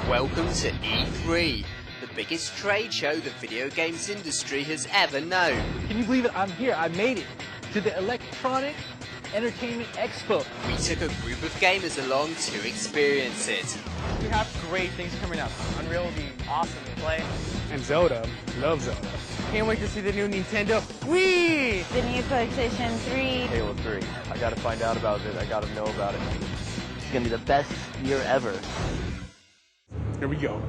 Welcome to E3, the biggest trade show the video games industry has ever known. Can you believe it? I'm here. I made it to the Electronic Entertainment Expo. We took a group of gamers along to experience it. We have great things coming up. Unreal will be awesome to play. And Zelda. Love Zelda. Can't wait to see the new Nintendo Wii! The new PlayStation 3. Halo 3. I gotta find out about it. I gotta know about it. It's gonna be the best year ever. Here we go.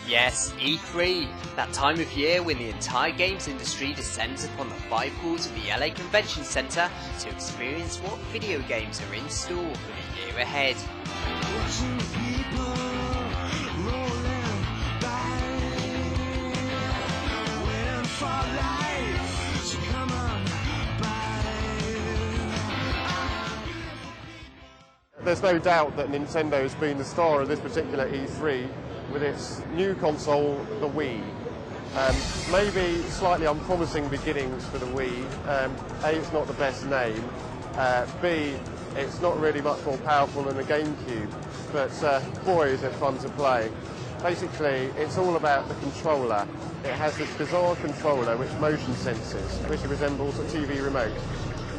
Yes, E3, that time of year when the entire games industry descends upon the five halls of the LA Convention Center to experience what video games are in store for the year ahead. There's no doubt that Nintendo's been the star of this particular E3 with its new console, the Wii. Maybe slightly unpromising beginnings for the Wii. A, it's not the best name. B, it's not really much more powerful than the GameCube, but boy is it fun to play. Basically, it's all about the controller. It has this bizarre controller which motion senses, which resembles a TV remote.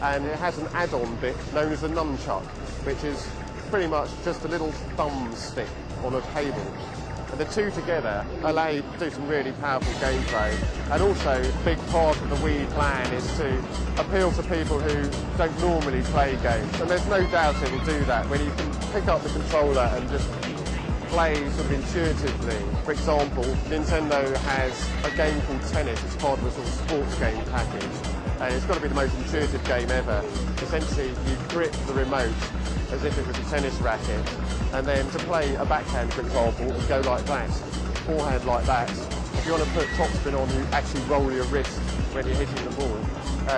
And it has an add-on bit known as a nunchuck, which is pretty much just a little thumbstick on a cable. And the two together allow you to do some really powerful gameplay. And also, a big part of the Wii plan is to appeal to people who don't normally play games. And there's no doubt it will do that when you can pick up the controller and just play sort of intuitively. For example, Nintendo has a game called Tennis. It's part of a sort of sports game package. And it's got to be the most intuitive game ever. Essentially, you grip the remote as if it was a tennis racket, and then to play a backhand, for example, you go like that, forehand like that. If you want to put topspin on, you actually roll your wrist when you're hitting the ball.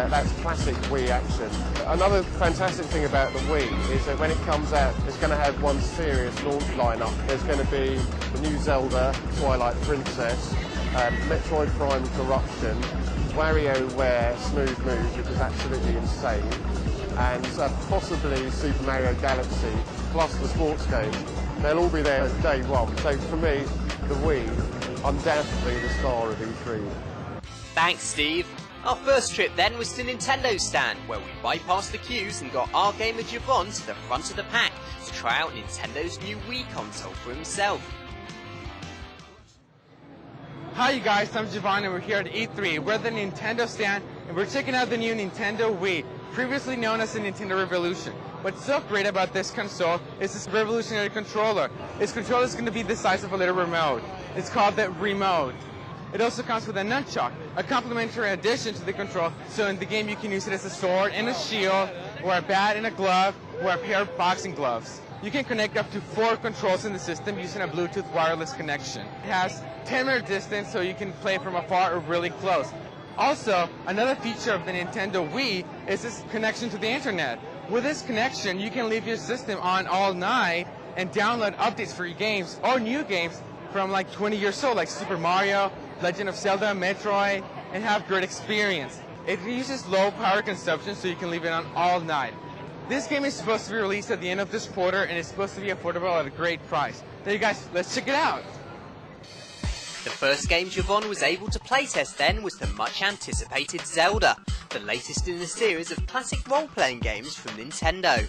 That's classic Wii action. Another fantastic thing about the Wii is that when it comes out, it's going to have one serious launch lineup. There's going to be the new Zelda, Twilight Princess, Metroid Prime Corruption, WarioWare Smooth Moves, which is absolutely insane, and possibly Super Mario Galaxy, plus the sports games. They'll all be there at day one. So for me, the Wii, undoubtedly the star of E3. Thanks, Steve. Our first trip then was to Nintendo's stand, where we bypassed the queues and got our gamer Javon to the front of the pack to try out Nintendo's new Wii console for himself. Hi you guys, I'm Javon and we're here at E3. We're at the Nintendo stand and we're checking out the new Nintendo Wii, previously known as the Nintendo Revolution. What's so great about this console is this revolutionary controller. This controller is going to be the size of a little remote. It's called the Remote. It also comes with a nunchuck, a complementary addition to the control, so in the game you can use it as a sword and a shield, or a bat and a glove, or a pair of boxing gloves. You can connect up to 4 controls in the system using a Bluetooth wireless connection. It has 10-meter distance, so you can play from afar or really close. Also, another feature of the Nintendo Wii is this connection to the internet. With this connection, you can leave your system on all night and download updates for your games or new games from like 20 years old, like Super Mario, Legend of Zelda, Metroid, and have great experience. It uses low power consumption, so you can leave it on all night. This game is supposed to be released at the end of this quarter, and it's supposed to be affordable at a great price. Now you guys, let's check it out. The first game Javon was able to playtest then was the much anticipated Zelda, the latest in a series of classic role-playing games from Nintendo.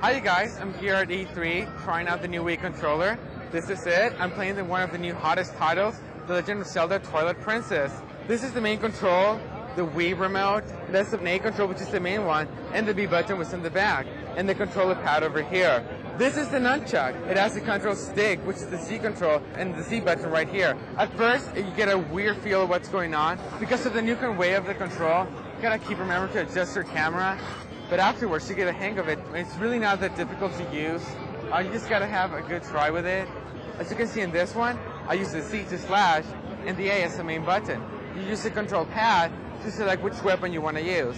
Hi you guys, I'm here at E3 trying out the new Wii controller. This is it. I'm playing one of the new hottest titles, The Legend of Zelda Twilight Princess. This is the main control, the Wii remote. That's the A control, which is the main one, and the B button was in the back, and the controller pad over here. This is the nunchuck. It has the control stick, which is the C control, and the Z button right here. At first, you get a weird feel of what's going on. Because of the new way of the control, you gotta keep remembering to adjust your camera. But afterwards, you get a hang of it. It's really not that difficult to use. You just gotta have a good try with it. As you can see in this one, I use the C to slash, and the A as the main button. You use the control pad to select which weapon you want to use.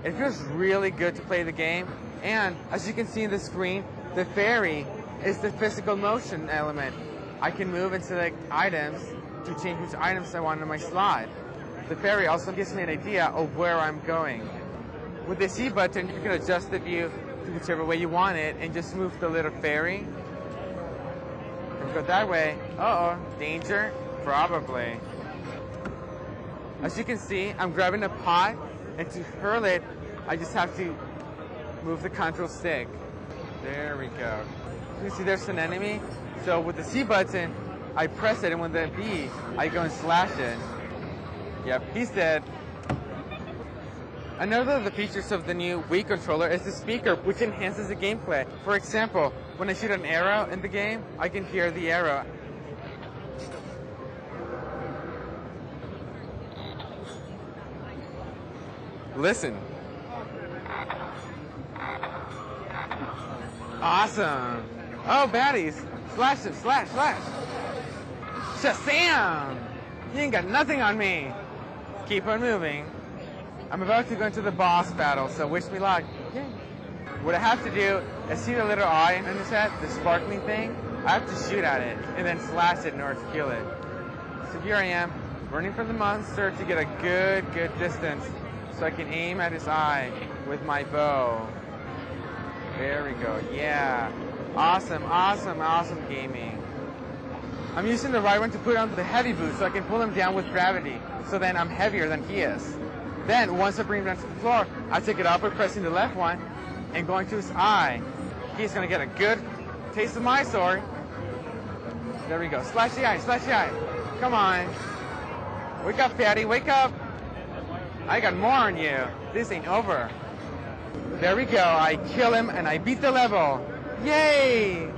It feels really good to play the game, and as you can see in the screen, the fairy is the physical motion element. I can move and select items to change which items I want on my slide. The fairy also gives me an idea of where I'm going. With the C button, you can adjust the view whichever way you want it and just move the little fairy. Go that way. Uh-oh, danger? Probably. As you can see, I'm grabbing a pot, and to hurl it, I just have to move the control stick. There we go. You see there's an enemy? So with the C button, I press it, and with the B, I go and slash it. Yep, he's dead. Another of the features of the new Wii controller is the speaker, which enhances the gameplay. For example, when I shoot an arrow in the game, I can hear the arrow. Listen. Awesome. Oh, baddies. Slash it, slash, slash. Shazam! You ain't got nothing on me. Keep on moving. I'm about to go into the boss battle, so wish me luck. Yay. What I have to do is see the little eye on his head, the sparkling thing. I have to shoot at it and then slash it in order to kill it. So here I am, running from the monster to get a good distance so I can aim at his eye with my bow. There we go, yeah. Awesome, awesome, awesome gaming. I'm using the right one to put on the heavy boot so I can pull him down with gravity. So then I'm heavier than he is. Then, once I bring him down to the floor, I take it up by pressing the left one and going to his eye. He's going to get a good taste of my sword. There we go. Slash the eye, slash the eye. Come on. Wake up, fatty, wake up. I got more on you. This ain't over. There we go. I kill him and I beat the level. Yay!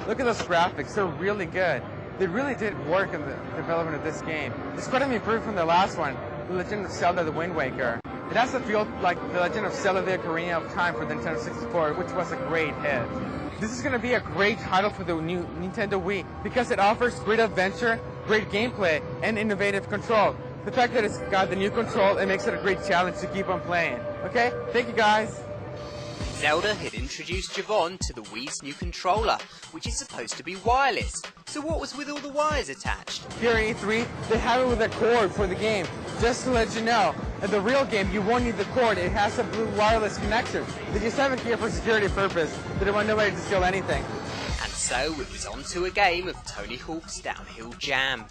Look at those graphics. They're really good. They really did work in the development of this game. It's quite an improvement from the last one, The Legend of Zelda: The Wind Waker. It has a feel like The Legend of Zelda: The Ocarina of Time for the Nintendo 64, which was a great hit. This is going to be a great title for the new Nintendo Wii because it offers great adventure, great gameplay, and innovative control. The fact that it's got the new control, it makes it a great challenge to keep on playing. Okay? Thank you, guys. Zelda had introduced Javon to the Wii's new controller, which is supposed to be wireless. So what was with all the wires attached? Here at E3, they have it with a cord for the game. Just to let you know, in the real game, you won't need the cord. It has a blue wireless connection. They just have it here for security purpose. They don't want nobody to steal anything. And so it was on to a game of Tony Hawk's Downhill Jam.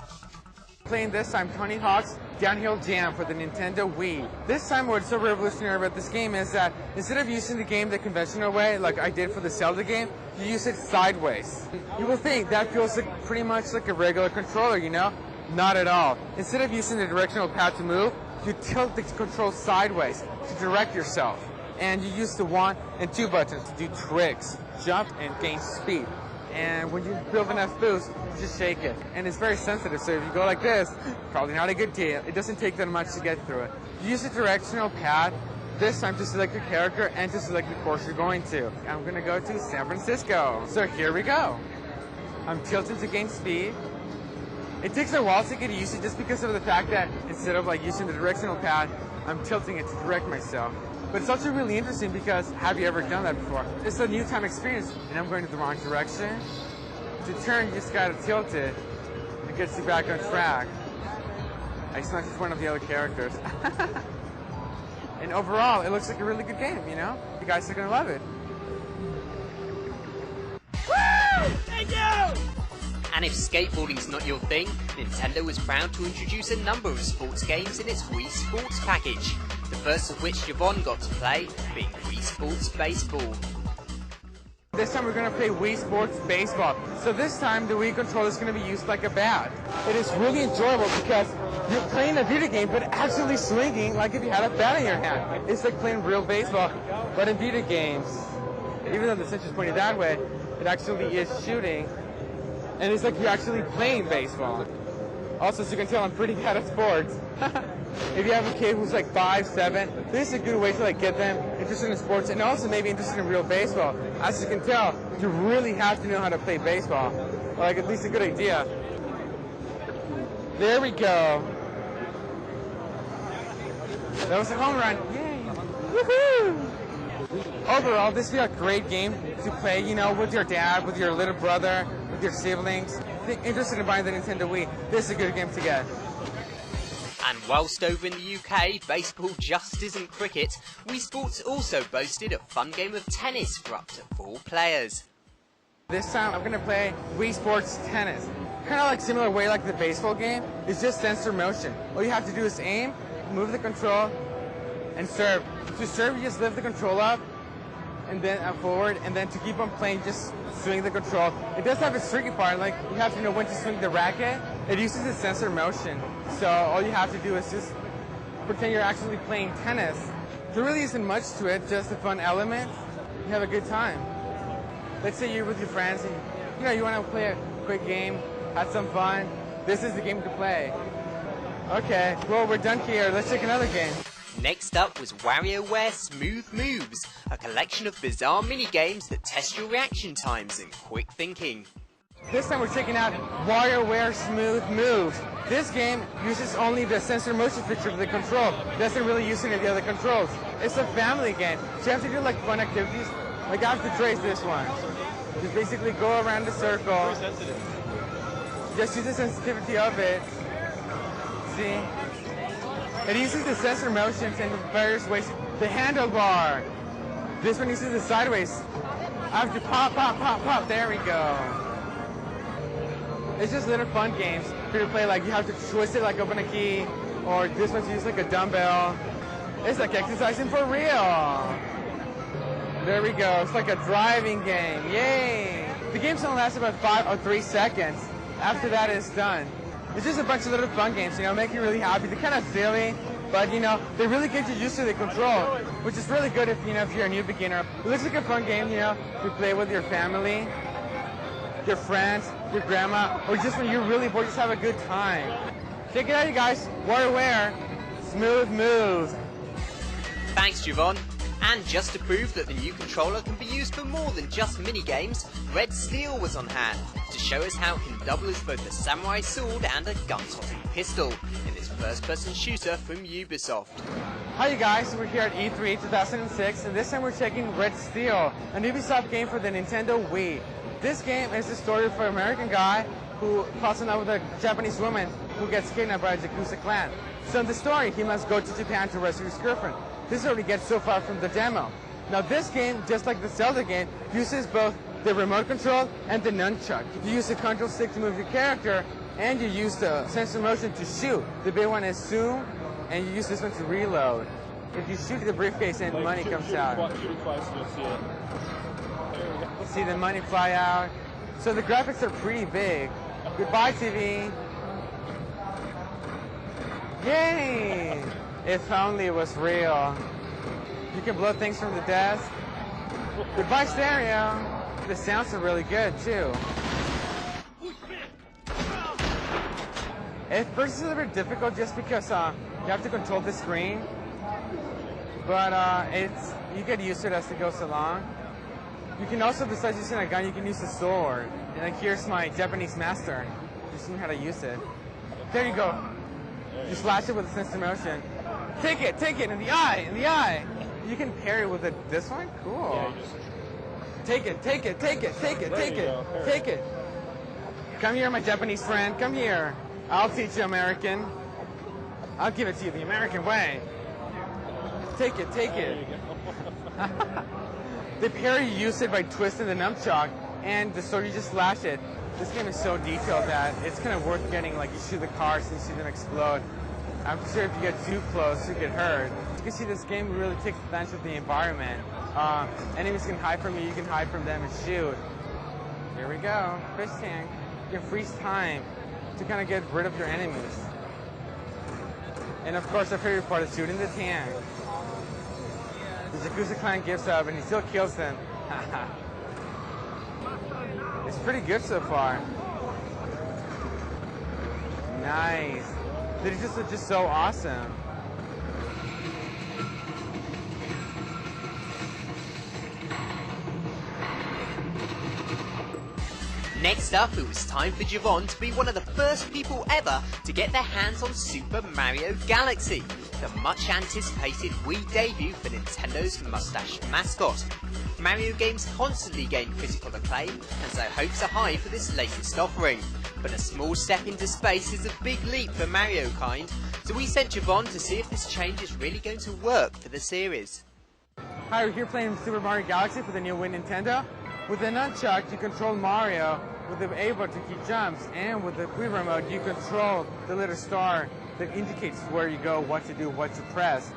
Playing this time Tony Hawk's Downhill Jam for the Nintendo Wii. This time what's so revolutionary about this game is that instead of using the game the conventional way, like I did for the Zelda game, you use it sideways. You will think that feels like pretty much like a regular controller, you know? Not at all. Instead of using the directional pad to move, you tilt the control sideways to direct yourself. And you use the 1 and 2 buttons to do tricks, jump, and gain speed. And when you build enough boost, you just shake it. And it's very sensitive, so if you go like this, probably not a good deal. It doesn't take that much to get through it. You use the directional pad this time to select your character and to select the course you're going to. I'm going to go to San Francisco. So here we go. I'm tilting to gain speed. It takes a while to get used to just because of the fact that instead of like using the directional pad, I'm tilting it to direct myself. But it's also really interesting because have you ever done that before? It's a new time experience, and I'm going to the wrong direction. To turn, you just gotta tilt it. It gets you back on track. I smashed one of the other characters. And overall, it looks like a really good game, you know? You guys are gonna love it. Woo! Thank you! And if skateboarding's not your thing, Nintendo was proud to introduce a number of sports games in its Wii Sports package. The first of which Javon got to play, being Wii Sports Baseball. This time we're going to play Wii Sports Baseball. So this time the Wii controller is going to be used like a bat. It is really enjoyable because you're playing a video game but actually swinging like if you had a bat in your hand. It's like playing real baseball, but in video games. Even though the switch is pointed that way, it actually is shooting. And it's like you're actually playing baseball. Also, as you can tell, I'm pretty bad at sports. If you have a kid who's like 5, 7, this is a good way to like get them interested in sports and also maybe interested in real baseball. As you can tell, you really have to know how to play baseball. Or like at least a good idea. There we go. That was a home run. Yay! Woohoo! Overall, this will be a great game to play, you know, with your dad, with your little brother, with your siblings. If you're interested in buying the Nintendo Wii, this is a good game to get. And whilst over in the UK, baseball just isn't cricket, Wii Sports also boasted a fun game of tennis for up to 4 players. This time I'm going to play Wii Sports Tennis. Kind of like similar way like the baseball game. It's just sensor motion. All you have to do is aim, move the control, and serve. To serve, you just lift the control up, and then forward, and then to keep on playing, just swing the control. It does have its tricky part, like you have to know when to swing the racket. It uses the sensor motion, so all you have to do is just pretend you're actually playing tennis. There really isn't much to it, just a fun element. You have a good time. Let's say you're with your friends and you want to play a quick game, have some fun. This is the game to play. Okay, well we're done here. Let's take another game. Next up was WarioWare Smooth Moves, a collection of bizarre mini-games that test your reaction times and quick thinking. This time we're checking out WarioWare Smooth Moves. This game uses only the sensor motion feature of the control. It doesn't really use any of the other controls. It's a family game, so you have to do like fun activities. Like I have to trace this one. Just basically go around the circle. Very sensitive. Just use the sensitivity of it. See? It uses the sensor motions in various ways. The handlebar. This one uses the sideways. I have to pop, pop, pop, pop. There we go. It's just little fun games for you to play. Like you have to twist it like open a key, or this one's used like a dumbbell. It's like exercising for real. There we go. It's like a driving game. Yay! The game's gonna last about 5 or 3 seconds. After that, it's done. It's just a bunch of little fun games, make you really happy. They're kind of silly, but they really get you used to the control, which is really good if if you're a new beginner. It looks like a fun game, you play with your family, your friends, your grandma, or just when you're really bored, just have a good time. Check it out, you guys. WarioWare Smooth Moves. Thanks, Javon. And just to prove that the new controller can be used for more than just mini-games, Red Steel was on hand to show us how it can double as both a samurai sword and a gun-tossing pistol in this first-person shooter from Ubisoft. Hi you guys, we're here at E3 2006, and this time we're checking Red Steel, a Ubisoft game for the Nintendo Wii. This game is the story of an American guy who falls in love with a Japanese woman who gets kidnapped by a Yakuza clan. So in the story, he must go to Japan to rescue his girlfriend. This is already gets so far from the demo. Now this game, just like the Zelda game, uses both the remote control and the nunchuck. You use the control stick to move your character, and you use the sensor motion to shoot. The big one is zoom, and you use this one to reload. If you shoot the briefcase and money comes out. See the money fly out. So the graphics are pretty big. Goodbye, TV. Yay! If only it was real. You can blow things from the desk. Goodbye, stereo. The sounds are really good, too. At first it's a little bit difficult just because you have to control the screen. But you get used to it as it goes along. You can also, besides using a gun, you can use a sword. And like here's my Japanese master. Just learn how to use it. There you go. You slash it with a sensor motion. Take it, in the eye. You can parry with it. This one? Cool. Yeah, take it. Come here, my Japanese friend, come here. I'll teach you American. I'll give it to you the American way. Take it. The parry, you use it by twisting the nunchuck, and the sword, you just slash it. This game is so detailed that it's kind of worth getting. Like you shoot the cars and you see them explode. I'm sure if you get too close, you get hurt. You can see this game really takes advantage of the environment. Enemies can hide from you can hide from them and shoot. Here we go, fish tank. You can freeze time to kind of get rid of your enemies. And of course, our favorite part is shooting the tank. The Yakuza clan gives up and he still kills them. It's pretty good so far. Nice. They're just so awesome. Next up, it was time for Javon to be one of the first people ever to get their hands on Super Mario Galaxy. the much anticipated Wii debut for Nintendo's mustached mascot. Mario games constantly gain critical acclaim, and so hopes are high for this latest offering. But a small step into space is a big leap for Mario kind, so we sent Javon to see if this change is really going to work for the series. Hi, we're here playing Super Mario Galaxy for the new Wii Nintendo. With the nunchuck, you control Mario. With the A button, he jumps, and with the Wii remote, you control the little star that indicates where you go, what to do, what to press.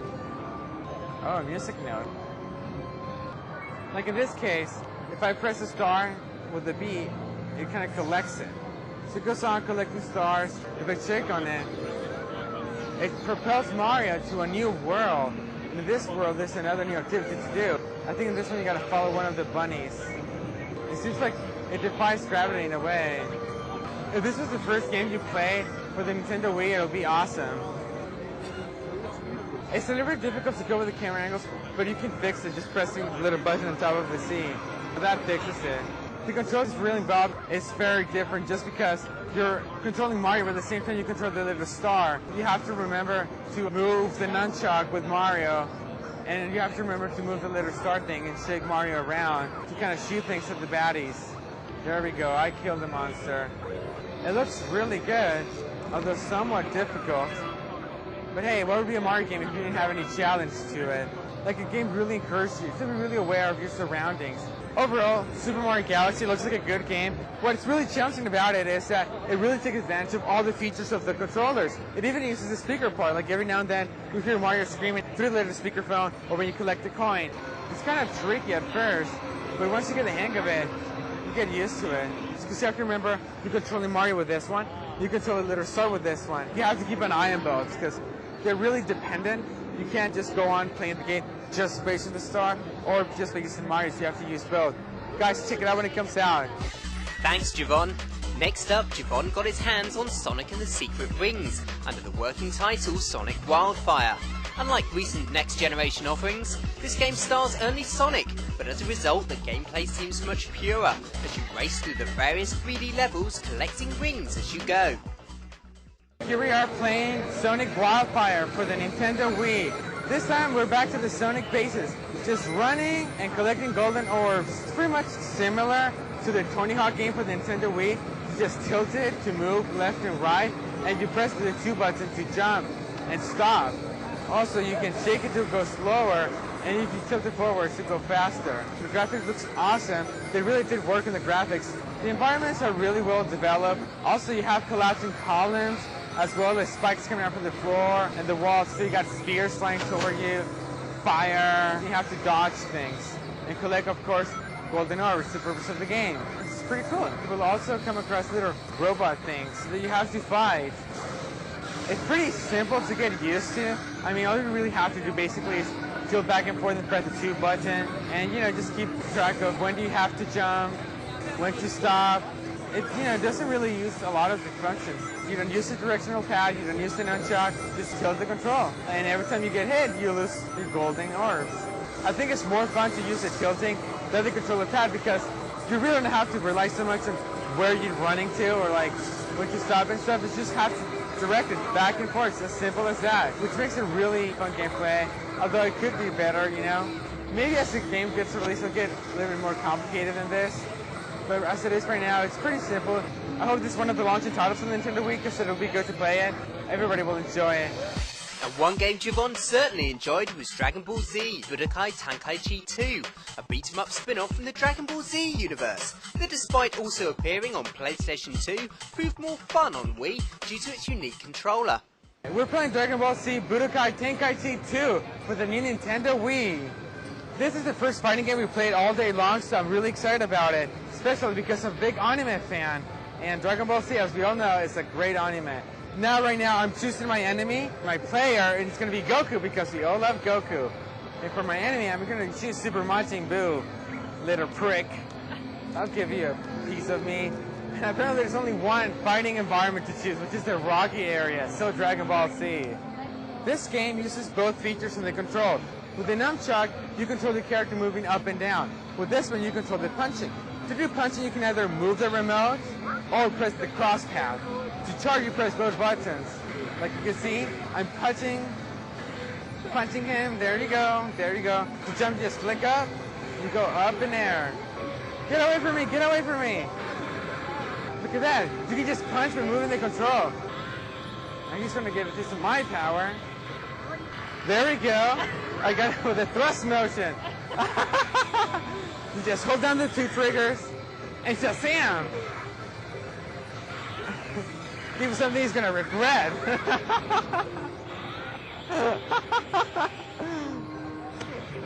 Oh, music note. Like in this case, if I press a star with the B, it kind of collects it. So it goes on collecting stars. If I check on it, it propels Mario to a new world. And in this world, there's another new activity to do. I think in this one, you gotta follow one of the bunnies. It seems like it defies gravity in a way. If this was the first game you played for the Nintendo Wii, it'll be awesome. It's a little bit difficult to go with the camera angles, but you can fix it just pressing the little button on top of the C. So that fixes it. The controls really Bob is very different just because you're controlling Mario, but at the same time you control the little star. You have to remember to move the nunchuck with Mario, and you have to remember to move the little star thing and shake Mario around to kind of shoot things at the baddies. There we go, I killed the monster. It looks really good, although somewhat difficult. But hey, what would be a Mario game if you didn't have any challenge to it? Like, a game really encourages you to be really aware of your surroundings. Overall, Super Mario Galaxy looks like a good game. What's really challenging about it is that it really takes advantage of all the features of the controllers. It even uses the speaker part, like every now and then you hear Mario screaming through the little speakerphone, or when you collect a coin. It's kind of tricky at first, but once you get the hang of it, you get used to it. Because you have to remember, you're controlling Mario with this one, you control the little star with this one. You have to keep an eye on both, because they're really dependent. You can't just go on playing the game just based on the star, or just based on Mario, so you have to use both. Guys, check it out when it comes out. Thanks, Javon. Next up, Javon got his hands on Sonic and the Secret Rings, under the working title Sonic Wildfire. Unlike recent next-generation offerings, this game stars only Sonic, but as a result, the gameplay seems much purer, as you race through the various 3D levels, collecting rings as you go. Here we are playing Sonic Wildfire for the Nintendo Wii. This time we're back to the Sonic bases, just running and collecting golden orbs. It's pretty much similar to the Tony Hawk game for the Nintendo Wii. You just tilt it to move left and right, and you press the 2 buttons to jump and stop. Also, you can shake it to go slower, and if you tilt it forwards to go faster. The graphics looks awesome. They really did work in the graphics. The environments are really well developed. Also, you have collapsing columns, as well as spikes coming out from the floor and the walls, so you got spears flying toward you, fire. You have to dodge things and collect, of course, golden orbs, the purpose of the game. It's pretty cool. You will also come across little robot things that you have to fight. It's pretty simple to get used to. I mean, all you really have to do basically is tilt back and forth and press the 2 button, and just keep track of when do you have to jump, when to stop. It doesn't really use a lot of the functions. You don't use the directional pad, you don't use the nunchuck, just tilt the control. And every time you get hit, you lose your golden orbs. I think it's more fun to use the tilting than the controller pad, because you really don't have to rely so much on where you're running to, or like when to stop and stuff. You just have to direct it back and forth. It's as simple as that, which makes it really fun gameplay, although it could be better, Maybe as the game gets released, it'll get a little bit more complicated than this. But as it is right now, it's pretty simple. I hope this is one of the launching titles from the Nintendo Wii, because it'll be good to play it. Everybody will enjoy it. And one game Javon certainly enjoyed was Dragon Ball Z Budokai Tenkaichi 2, a beat-em-up spin-off from the Dragon Ball Z universe, that despite also appearing on PlayStation 2, proved more fun on Wii due to its unique controller. We're playing Dragon Ball Z Budokai Tenkaichi 2 for the new Nintendo Wii. This is the first fighting game we played all day long, so I'm really excited about it, especially because I'm a big anime fan. And Dragon Ball Z, as we all know, is a great anime. Right now, I'm choosing my enemy, my player, and it's going to be Goku, because we all love Goku. And for my enemy, I'm going to choose Super Majin Buu, little prick. I'll give you a piece of me. And apparently there's only one fighting environment to choose, which is the rocky area, so Dragon Ball Z. This game uses both features from the control. With the nunchuck, you control the character moving up and down. With this one, you control the punching. To do punching, you can either move the remote or press the cross pad. To charge, you press both buttons. Like you can see, I'm punching punching him. There you go. There you go. You jump, just flick up. You go up in air. Get away from me. Get away from me. Look at that. You can just punch removing the control. Now he's going to give it to my power. There we go. I got it with a thrust motion. You just hold down the two triggers and just Sam. Give him something he's going to regret.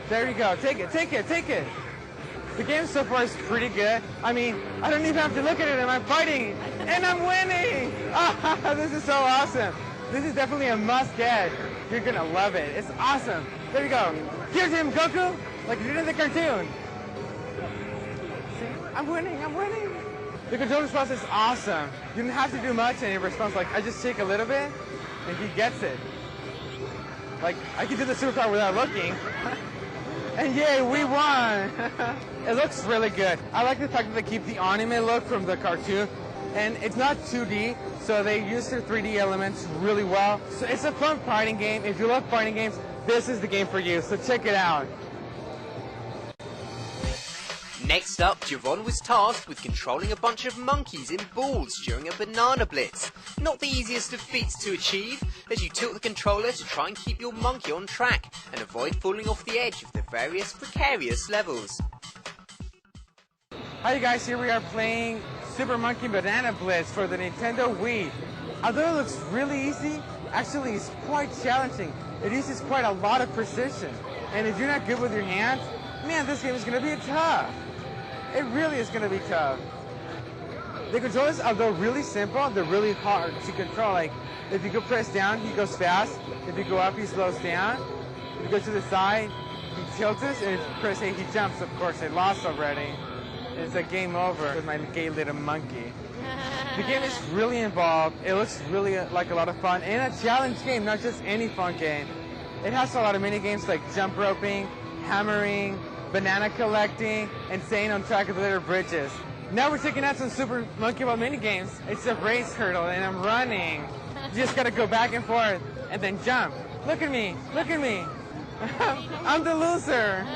There you go. Take it, take it, take it. The game so far is pretty good. I mean, I don't even have to look at it and I'm fighting and I'm winning. This is so awesome. This is definitely a must get. You're gonna love it. It's awesome. There you go. Here's him, Goku, like you did in the cartoon. See? I'm winning, I'm winning. The control response is awesome. You don't have to do much and it responds like, I just shake a little bit and he gets it. Like, I can do the superpower without looking. And yay, we won! It looks really good. I like the fact that they keep the anime look from the cartoon. And it's not 2D, so they use their 3D elements really well. So it's a fun fighting game. If you love fighting games, this is the game for you. So check it out. Next up, Javon was tasked with controlling a bunch of monkeys in balls during a banana blitz. Not the easiest of feats to achieve, as you tilt the controller to try and keep your monkey on track and avoid falling off the edge of the various precarious levels. Hi you guys, here we are playing Super Monkey Banana Blitz for the Nintendo Wii. Although it looks really easy, actually it's quite challenging. It uses quite a lot of precision. And if you're not good with your hands, man, this game is going to be tough. It really is going to be tough. The controllers, although really simple, they're really hard to control. Like, if you go press down, he goes fast. If you go up, he slows down. If you go to the side, he tilts us. And if you press A, he jumps. Of course, I lost already. It's a game over with my gay little monkey. The game is really involved. It looks really like a lot of fun. And a challenge game, not just any fun game. It has a lot of mini games like jump roping, hammering, banana collecting, and staying on track of the little bridges. Now we're checking out some Super Monkey Ball mini games. It's a race hurdle and I'm running. You just gotta go back and forth and then jump. Look at me, look at me. I'm the loser.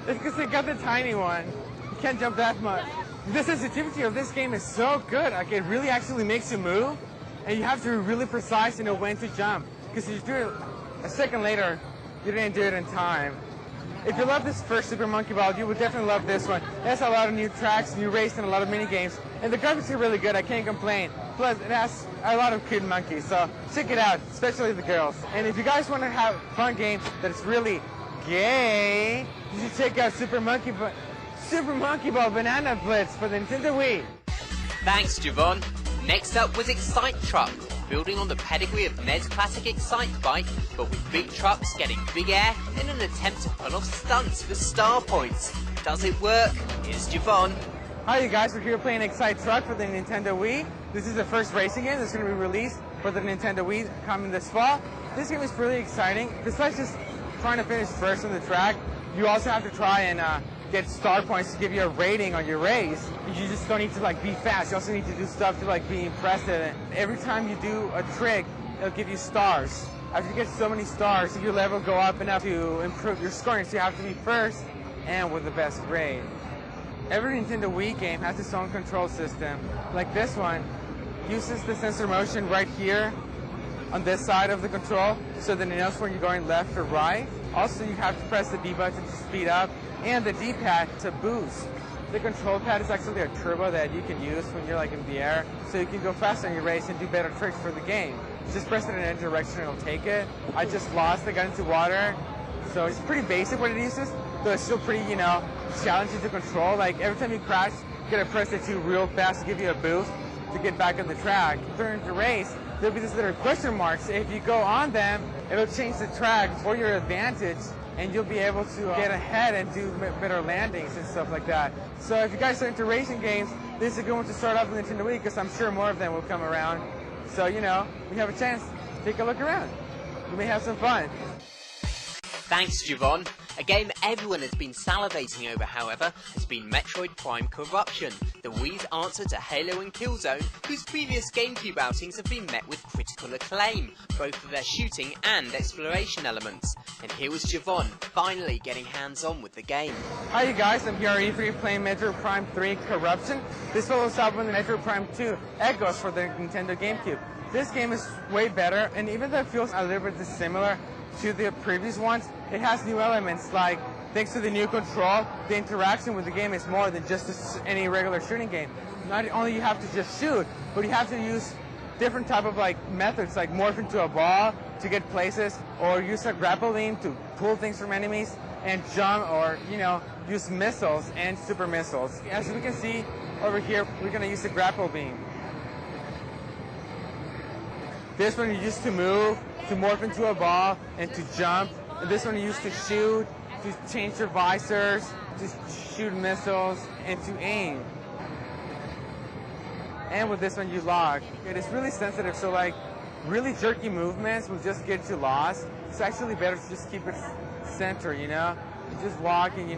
It's because I got the tiny one. You can't jump that much. The sensitivity of this game is so good. Like it really actually makes you move and you have to be really precise to know when to jump. Because if you do it a second later, you didn't do it in time. If you love this first Super Monkey Ball, you would definitely love this one. It has a lot of new tracks, new race, and a lot of mini games. And the graphics are really good, I can't complain. Plus, it has a lot of cute monkeys, so check it out, especially the girls. And if you guys want to have a fun game that's really gay, you should check out Super Monkey Ball Banana Blitz for the Nintendo Wii. Thanks, Javon. Next up was Excite Truck, building on the pedigree of Ned's classic Excite Bike, but with big trucks getting big air in an attempt to pull off stunts for star points. Does it work? Here's Javon. Hi you guys, we're here playing Excite Truck for the Nintendo Wii. This is the first racing game that's going to be released for the Nintendo Wii coming this fall. This game is really exciting. Besides just trying to finish first on the track, you also have to try and get star points to give you a rating on your race. You just don't need to like be fast. You also need to do stuff to like be impressive. Every time you do a trick, it'll give you stars. After you get so many stars, your level will go up enough to improve your scoring. So you have to be first and with the best grade. Every Nintendo Wii game has its own control system. Like this one uses the sensor motion right here on this side of the control so that it knows when you're going left or right. Also, you have to press the B button to speed up and the D-pad to boost. The control pad is actually a turbo that you can use when you're like in the air, so you can go faster in your race and do better tricks for the game. Just press it in any direction and it'll take it. I just lost, I got into water, so it's pretty basic what it uses, though it's still pretty, challenging to control. Like every time you crash, you gotta press the 2 real fast to give you a boost to get back on the track. During the race, there'll be these little question marks. If you go on them, it'll change the track for your advantage, and you'll be able to get ahead and do better landings and stuff like that. So if you guys are into racing games, this is a good one to start off with Nintendo Wii because I'm sure more of them will come around. So, we have a chance. Take a look around. You may have some fun. Thanks, Javon. A game everyone has been salivating over, however, has been Metroid Prime Corruption, the Wii's answer to Halo and Killzone, whose previous GameCube outings have been met with critical acclaim, both for their shooting and exploration elements. And here was Javon, finally getting hands-on with the game. Hi you guys, I'm here at E3 playing Metroid Prime 3 Corruption. This follows up with the Metroid Prime 2 Echoes for the Nintendo GameCube. This game is way better, and even though it feels a little bit dissimilar to the previous ones, it has new elements like, thanks to the new control, the interaction with the game is more than just any regular shooting game. Not only you have to just shoot, but you have to use different type of methods, like morph into a ball to get places, or use a grapple beam to pull things from enemies, and jump, or use missiles and super missiles. As we can see over here, we're going to use the grapple beam. This one you use to move, to morph into a ball, and to jump. And this one you use to shoot, to change your visors, to shoot missiles, and to aim. And with this one you lock. It is really sensitive, so really jerky movements will just get you lost. It's actually better to just keep it center, You just walk and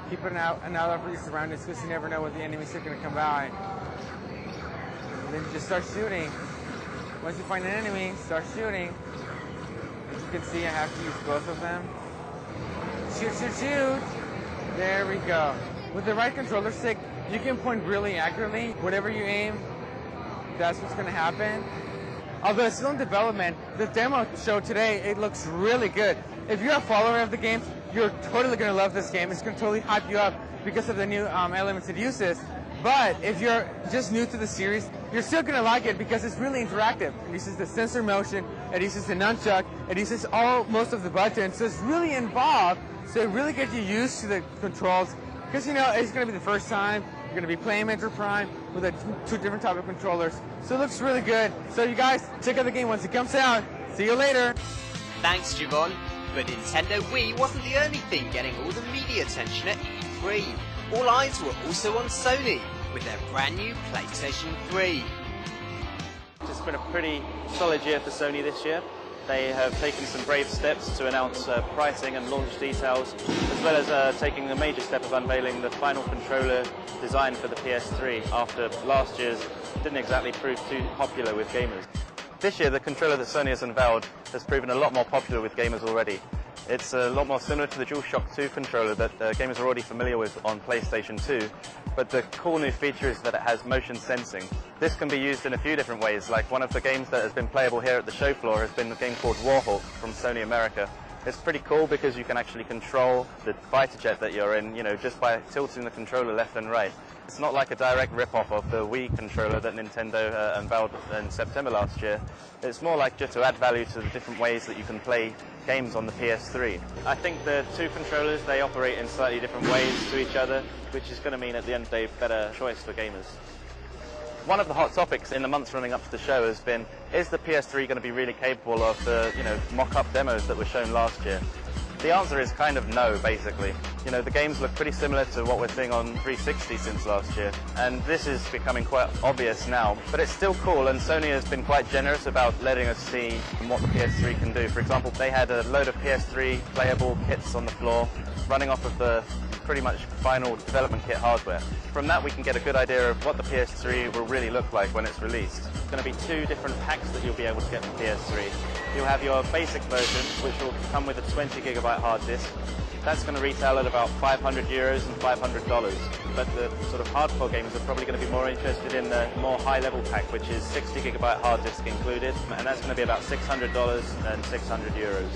keep an eye out for your surroundings, because you never know what the enemies are going to come by. And then you just start shooting. Once you find an enemy, start shooting. As you can see, I have to use both of them. Shoot, shoot, shoot! There we go. With the right controller stick, you can point really accurately. Whatever you aim, that's what's going to happen. Although it's still in development, the demo show today, it looks really good. If you're a follower of the game, you're totally going to love this game. It's going to totally hype you up because of the new elements it uses. But if you're just new to the series, you're still going to like it because it's really interactive. It uses the sensor motion, it uses the nunchuck, it uses most of the buttons, so it's really involved. So it really gets you used to the controls, because it's going to be the first time you're going to be playing Metroid Prime with two different type of controllers. So it looks really good. So you guys, check out the game once it comes out. See you later. Thanks, Javon. But Nintendo Wii wasn't the only thing getting all the media attention at E3. All eyes were also on Sony, with their brand new PlayStation 3. It's been a pretty solid year for Sony this year. They have taken some brave steps to announce pricing and launch details, as well as taking a major step of unveiling the final controller design for the PS3 after last year's didn't exactly prove too popular with gamers. This year, the controller that Sony has unveiled has proven a lot more popular with gamers already. It's a lot more similar to the DualShock 2 controller that gamers are already familiar with on PlayStation 2, but the cool new feature is that it has motion sensing. This can be used in a few different ways, like one of the games that has been playable here at the show floor has been a game called Warhawk from Sony America. It's pretty cool because you can actually control the fighter jet that you're in, just by tilting the controller left and right. It's not like a direct rip-off of the Wii controller that Nintendo unveiled in September last year. It's more like just to add value to the different ways that you can play games on the PS3. I think the two controllers, they operate in slightly different ways to each other, which is going to mean at the end of the day, better choice for gamers. One of the hot topics in the months running up to the show has been, is the PS3 going to be really capable of the mock-up demos that were shown last year? The answer is kind of no, basically. The games look pretty similar to what we're seeing on 360 since last year, and this is becoming quite obvious now, but it's still cool, and Sony has been quite generous about letting us see what the PS3 can do. For example, they had a load of PS3 playable kits on the floor, running off of the pretty much final development kit hardware. From that we can get a good idea of what the PS3 will really look like when it's released. There's going to be two different packs that you'll be able to get for PS3. You'll have your basic version, which will come with a 20 gigabyte hard disk. That's going to retail at about €500 and $500. But the sort of hardcore gamers are probably going to be more interested in the more high-level pack, which is 60 gigabyte hard disk included, and that's going to be about $600 and €600.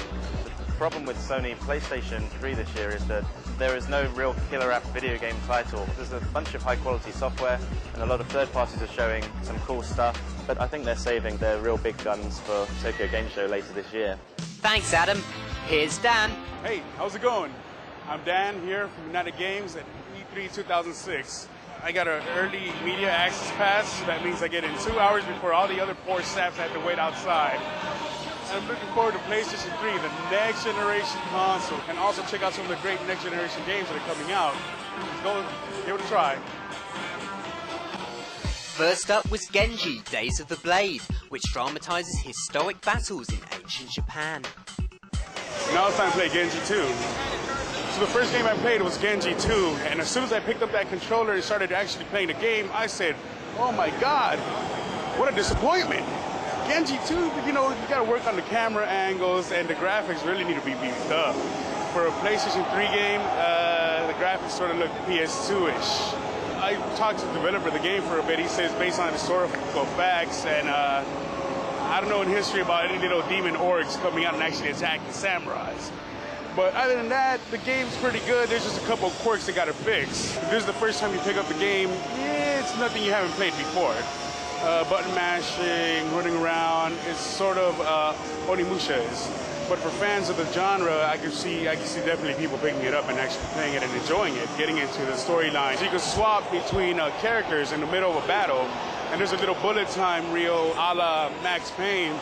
The problem with Sony PlayStation 3 this year is that there is no real killer app video game title. There's a bunch of high-quality software, and a lot of third parties are showing some cool stuff, but I think they're saving their real big guns for Tokyo Game Show later this year. Thanks, Adam. Here's Dan. Hey, how's it going? I'm Dan here from United Games at E3 2006. I got an early media access pass, so that means I get in 2 hours before all the other poor saps have to wait outside. And I'm looking forward to PlayStation 3, the next generation console, and also check out some of the great next generation games that are coming out. Let's go give it a try. First up was Genji, Days of the Blade, which dramatizes historic battles in ancient Japan. Now it's time to play Genji 2. So the first game I played was Genji 2, and as soon as I picked up that controller and started actually playing the game, I said, oh my God, what a disappointment. Genji 2, you know, you gotta work on the camera angles, and the graphics really need to be beefed up. For a PlayStation 3 game, the graphics sort of look PS2-ish. I talked to the developer of the game for a bit. He says based on historical facts, and I don't know in history about any little demon orcs coming out and actually attacking samurais. But other than that, the game's pretty good. There's just a couple of quirks they gotta fix. If this is the first time you pick up the game, it's nothing you haven't played before. Button mashing, running around, it's sort of Onimusha is. But for fans of the genre, I can see definitely people picking it up and actually playing it and enjoying it, getting into the storyline. So you can swap between characters in the middle of a battle, and there's a little bullet time reel a la Max Payne.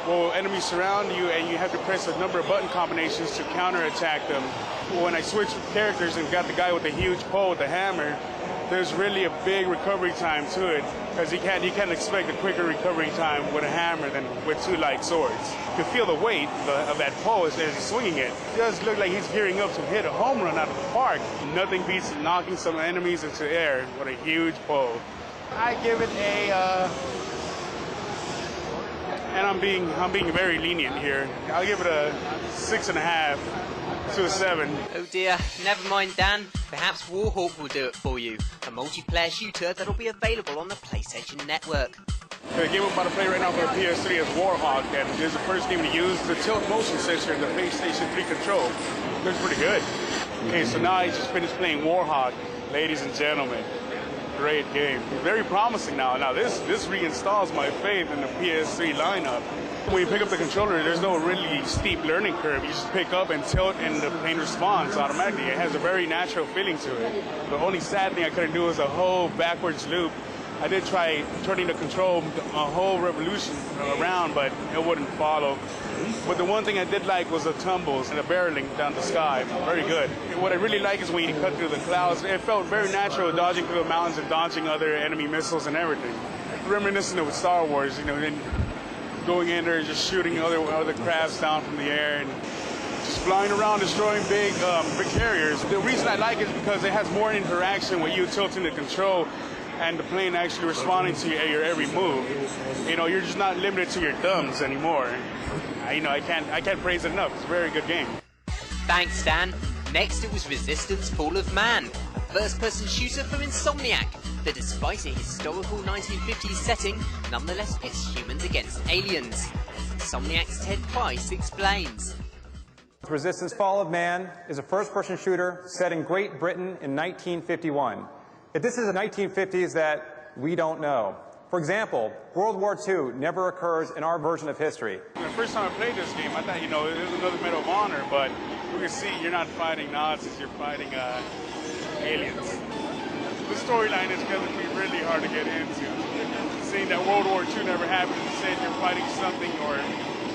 Well, enemies surround you, and you have to press a number of button combinations to counterattack them. When I switched characters and got the guy with the huge pole with the hammer, there's really a big recovery time to it, because you can't expect a quicker recovery time with a hammer than with two light swords. You can feel the weight of that pole as he's swinging it. It does look like he's gearing up to hit a home run out of the park. Nothing beats knocking some enemies into the air with a huge pole. I give it a, and I'm being very lenient here. I'll give it a 6.5 to a 7. Oh dear, never mind Dan, perhaps Warhawk will do it for you, a multiplayer shooter that'll be available on the PlayStation Network. The game I'm about to play right now for the PS3 is Warhawk, and it's the first game to use the tilt motion sensor in the PlayStation 3 control. Looks pretty good. Okay, so now I just finished playing Warhawk, ladies and gentlemen. Great game. Very promising now. Now this reinstalls my faith in the PS3 lineup. When you pick up the controller, there's no really steep learning curve. You just pick up and tilt, and the plane responds automatically. It has a very natural feeling to it. The only sad thing I couldn't do was a whole backwards loop. I did try turning the control a whole revolution around, but it wouldn't follow. But the one thing I did like was the tumbles and the barreling down the sky. Very good. What I really like is when you cut through the clouds. It felt very natural dodging through the mountains and dodging other enemy missiles and everything. Reminiscent of Star Wars, you know, and going in there and just shooting other crafts down from the air and just flying around destroying big carriers. The reason I like it is because it has more interaction with you tilting the control and the plane actually responding to your every move. You know, you're just not limited to your thumbs anymore. You know, I can't praise it enough. It's a very good game. Thanks Dan. Next it was Resistance Fall of Man, a first-person shooter from Insomniac that, despite a historical 1950s setting, nonetheless pits humans against aliens. Insomniac's Ted Price explains. Resistance Fall of Man is a first-person shooter set in Great Britain in 1951. If this is the 1950s that we don't know. For example, World War II never occurs in our version of history. The first time I played this game, I thought, you know, it was another Medal of Honor, but you can see you're not fighting Nazis, you're fighting aliens. The storyline is going to be really hard to get into. Seeing that World War II never happened and said you're fighting something or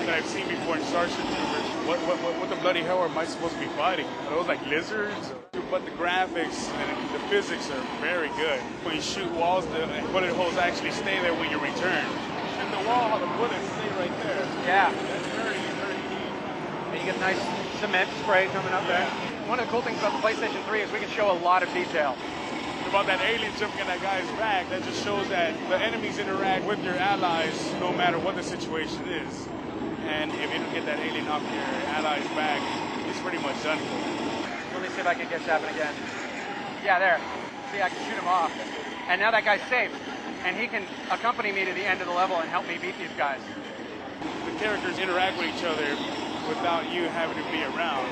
that I've seen before in Starship Troopers. What the bloody hell am I supposed to be fighting? Are those like lizards? But the graphics and the physics are very good. When you shoot walls, the bullet holes actually stay there when you return. And the wall, the bullets stay right there. Yeah. That's very, very neat. And you get a nice cement spray coming up there. One of the cool things about the PlayStation 3 is we can show a lot of detail. About that alien jumping in that guy's back, that just shows that the enemies interact with your allies no matter what the situation is. And if you don't get that alien off your ally's back, it's pretty much done for. Let me see if I can get to happen again. Yeah, there. See, I can shoot him off. And now that guy's safe. And he can accompany me to the end of the level and help me beat these guys. The characters interact with each other without you having to be around.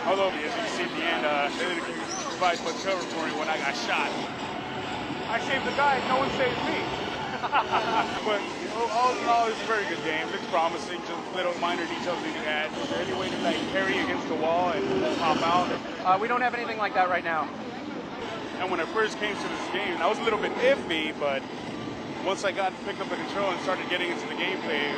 Although, as you can see at the end, they didn't provide much cover for me when I got shot. I saved the guy, no one saves me. But all in all, it's a very good game. Looks promising, just little minor details you can add. Is there any way to like parry against the wall and pop out? We don't have anything like that right now. And when I first came to this game, I was a little bit iffy, but once I got to pick up the control and started getting into the gameplay,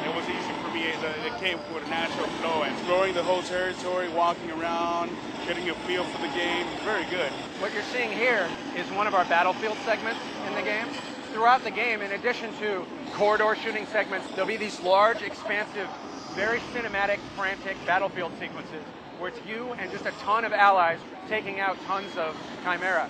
it was easy for me. It came with a natural flow. And exploring the whole territory, walking around, getting a feel for the game, very good. What you're seeing here is one of our battlefield segments in the game. Throughout the game, in addition to corridor shooting segments, there'll be these large, expansive, very cinematic, frantic battlefield sequences where it's you and just a ton of allies taking out tons of Chimera.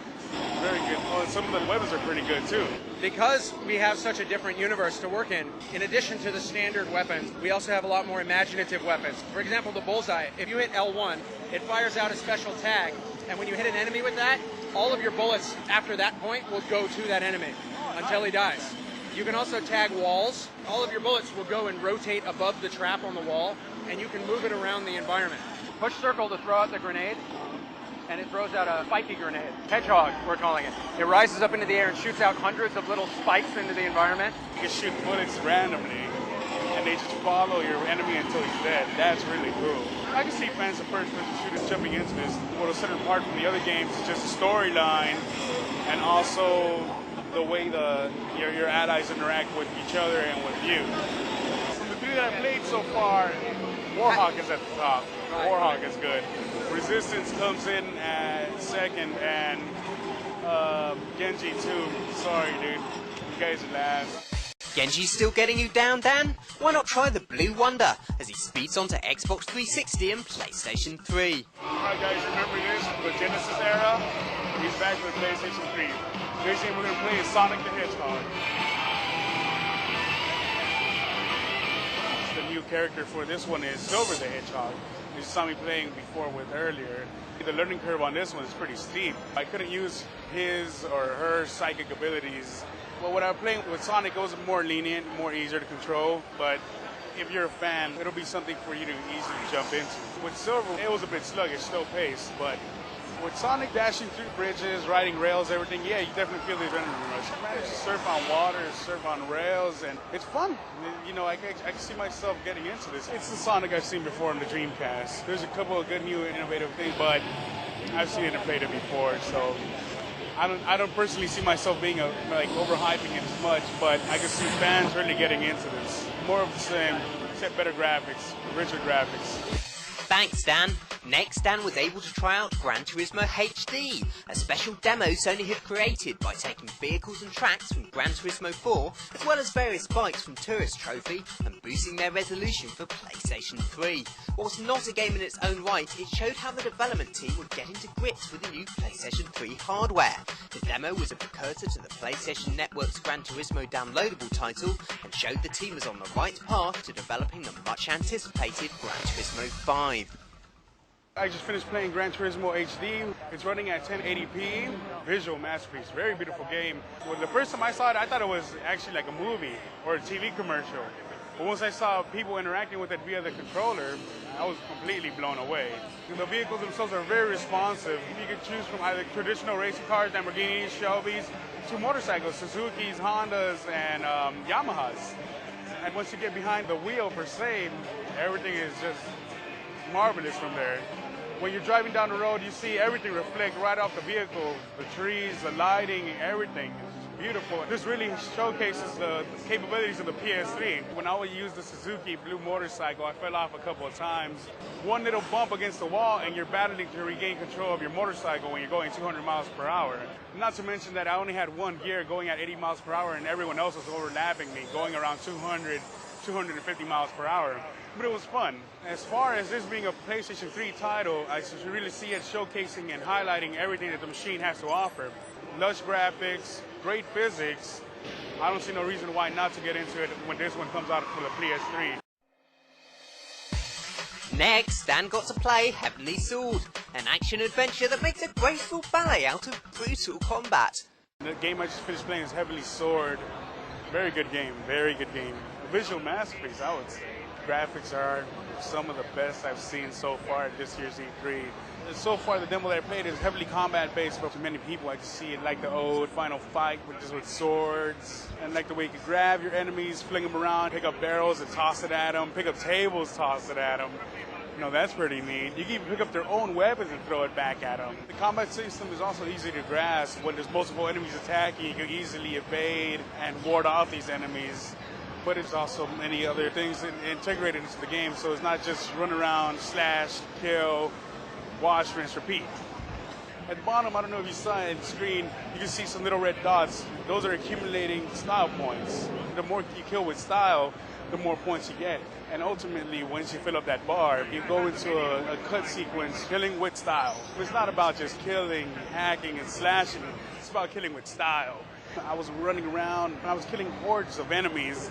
Very good. Well, some of the weapons are pretty good too. Because we have such a different universe to work in addition to the standard weapons, we also have a lot more imaginative weapons. For example, the bullseye. If you hit L1, it fires out a special tag, and when you hit an enemy with that, all of your bullets after that point will go to that enemy until he dies. You can also tag walls. All of your bullets will go and rotate above the trap on the wall, and you can move it around the environment. Push circle to throw out the grenade, and it throws out a spiky grenade. Hedgehog, we're calling it. It rises up into the air and shoots out hundreds of little spikes into the environment. You can shoot bullets randomly, and they just follow your enemy until he's dead. That's really cool. I can see fans of first-person shooters jumping into this. What will set it apart from the other games is just the storyline, and also the way your allies interact with each other and with you. From the three that I've played so far, Warhawk is at the top. Warhawk is good. Resistance comes in at second, and Genji too. Sorry, dude. You guys are last. Genji's still getting you down, Dan? Why not try the Blue Wonder as he speeds onto Xbox 360 and PlayStation 3? Alright guys, remember this from the Genesis era? He's back with PlayStation 3. Next game we're going to play is Sonic the Hedgehog. The new character for this one is Silver the Hedgehog. You saw me playing before with earlier. The learning curve on this one is pretty steep. I couldn't use his or her psychic abilities. Well, when I'm playing with Sonic, it was more lenient, more easier to control, but if you're a fan, it'll be something for you to easily jump into. With Silver, it was a bit sluggish, slow pace, but with Sonic dashing through bridges, riding rails, everything, yeah, you definitely feel the adrenaline rush. You manage to surf on water, surf on rails, and it's fun. You know, I can see myself getting into this. It's the Sonic I've seen before in the Dreamcast. There's a couple of good new innovative things, but I've seen it and played it before, so I don't personally see myself being overhyping it as much, but I can see fans really getting into this. More of the same, except better graphics, richer graphics. Thanks, Dan. Next, Dan was able to try out Gran Turismo HD, a special demo Sony had created by taking vehicles and tracks from Gran Turismo 4, as well as various bikes from Tourist Trophy, and boosting their resolution for PlayStation 3. Whilst not a game in its own right, it showed how the development team would get into grips with the new PlayStation 3 hardware. The demo was a precursor to the PlayStation Network's Gran Turismo downloadable title, and showed the team was on the right path to developing the much-anticipated Gran Turismo 5. I just finished playing Gran Turismo HD. It's running at 1080p. Visual masterpiece. Very beautiful game. Well, the first time I saw it, I thought it was actually like a movie or a TV commercial. But once I saw people interacting with it via the controller, I was completely blown away. The vehicles themselves are very responsive. You can choose from either traditional racing cars, Lamborghinis, Shelbys, to motorcycles, Suzuki's, Hondas, and Yamahas. And once you get behind the wheel per se, everything is just marvelous from there. When you're driving down the road, you see everything reflect right off the vehicle, the trees, the lighting, everything. It's beautiful. This really showcases the capabilities of the PS3. When I would use the Suzuki Blue motorcycle, I fell off a couple of times. One little bump against the wall and you're battling to regain control of your motorcycle when you're going 200 miles per hour. Not to mention that I only had one gear going at 80 miles per hour and everyone else was overlapping me, going around 200, 250 miles per hour. But it was fun. As far as this being a PlayStation 3 title, I really see it showcasing and highlighting everything that the machine has to offer. Lush graphics, great physics. I don't see no reason why not to get into it when this one comes out for the PS3. Next, Dan got to play Heavenly Sword, an action-adventure that makes a graceful ballet out of brutal combat. The game I just finished playing is Heavenly Sword. Very good game, very good game. A visual masterpiece, I would say. Graphics are some of the best I've seen so far at this year's E3. So far, the demo that I played is heavily combat-based, but to many people, I just see it like the old Final Fight, which is with swords, and like the way you can grab your enemies, fling them around, pick up barrels and toss it at them, pick up tables, toss it at them. You know, that's pretty neat. You can even pick up their own weapons and throw it back at them. The combat system is also easy to grasp. When there's multiple enemies attacking, you can easily evade and ward off these enemies. But it's also many other things integrated into the game, so it's not just run around, slash, kill, watch, rinse, repeat. At the bottom, I don't know if you saw it on the screen, you can see some little red dots. Those are accumulating style points. The more you kill with style, the more points you get. And ultimately, once you fill up that bar, you go into a cut sequence, killing with style. It's not about just killing, hacking, and slashing. It's about killing with style. I was running around, I was killing hordes of enemies.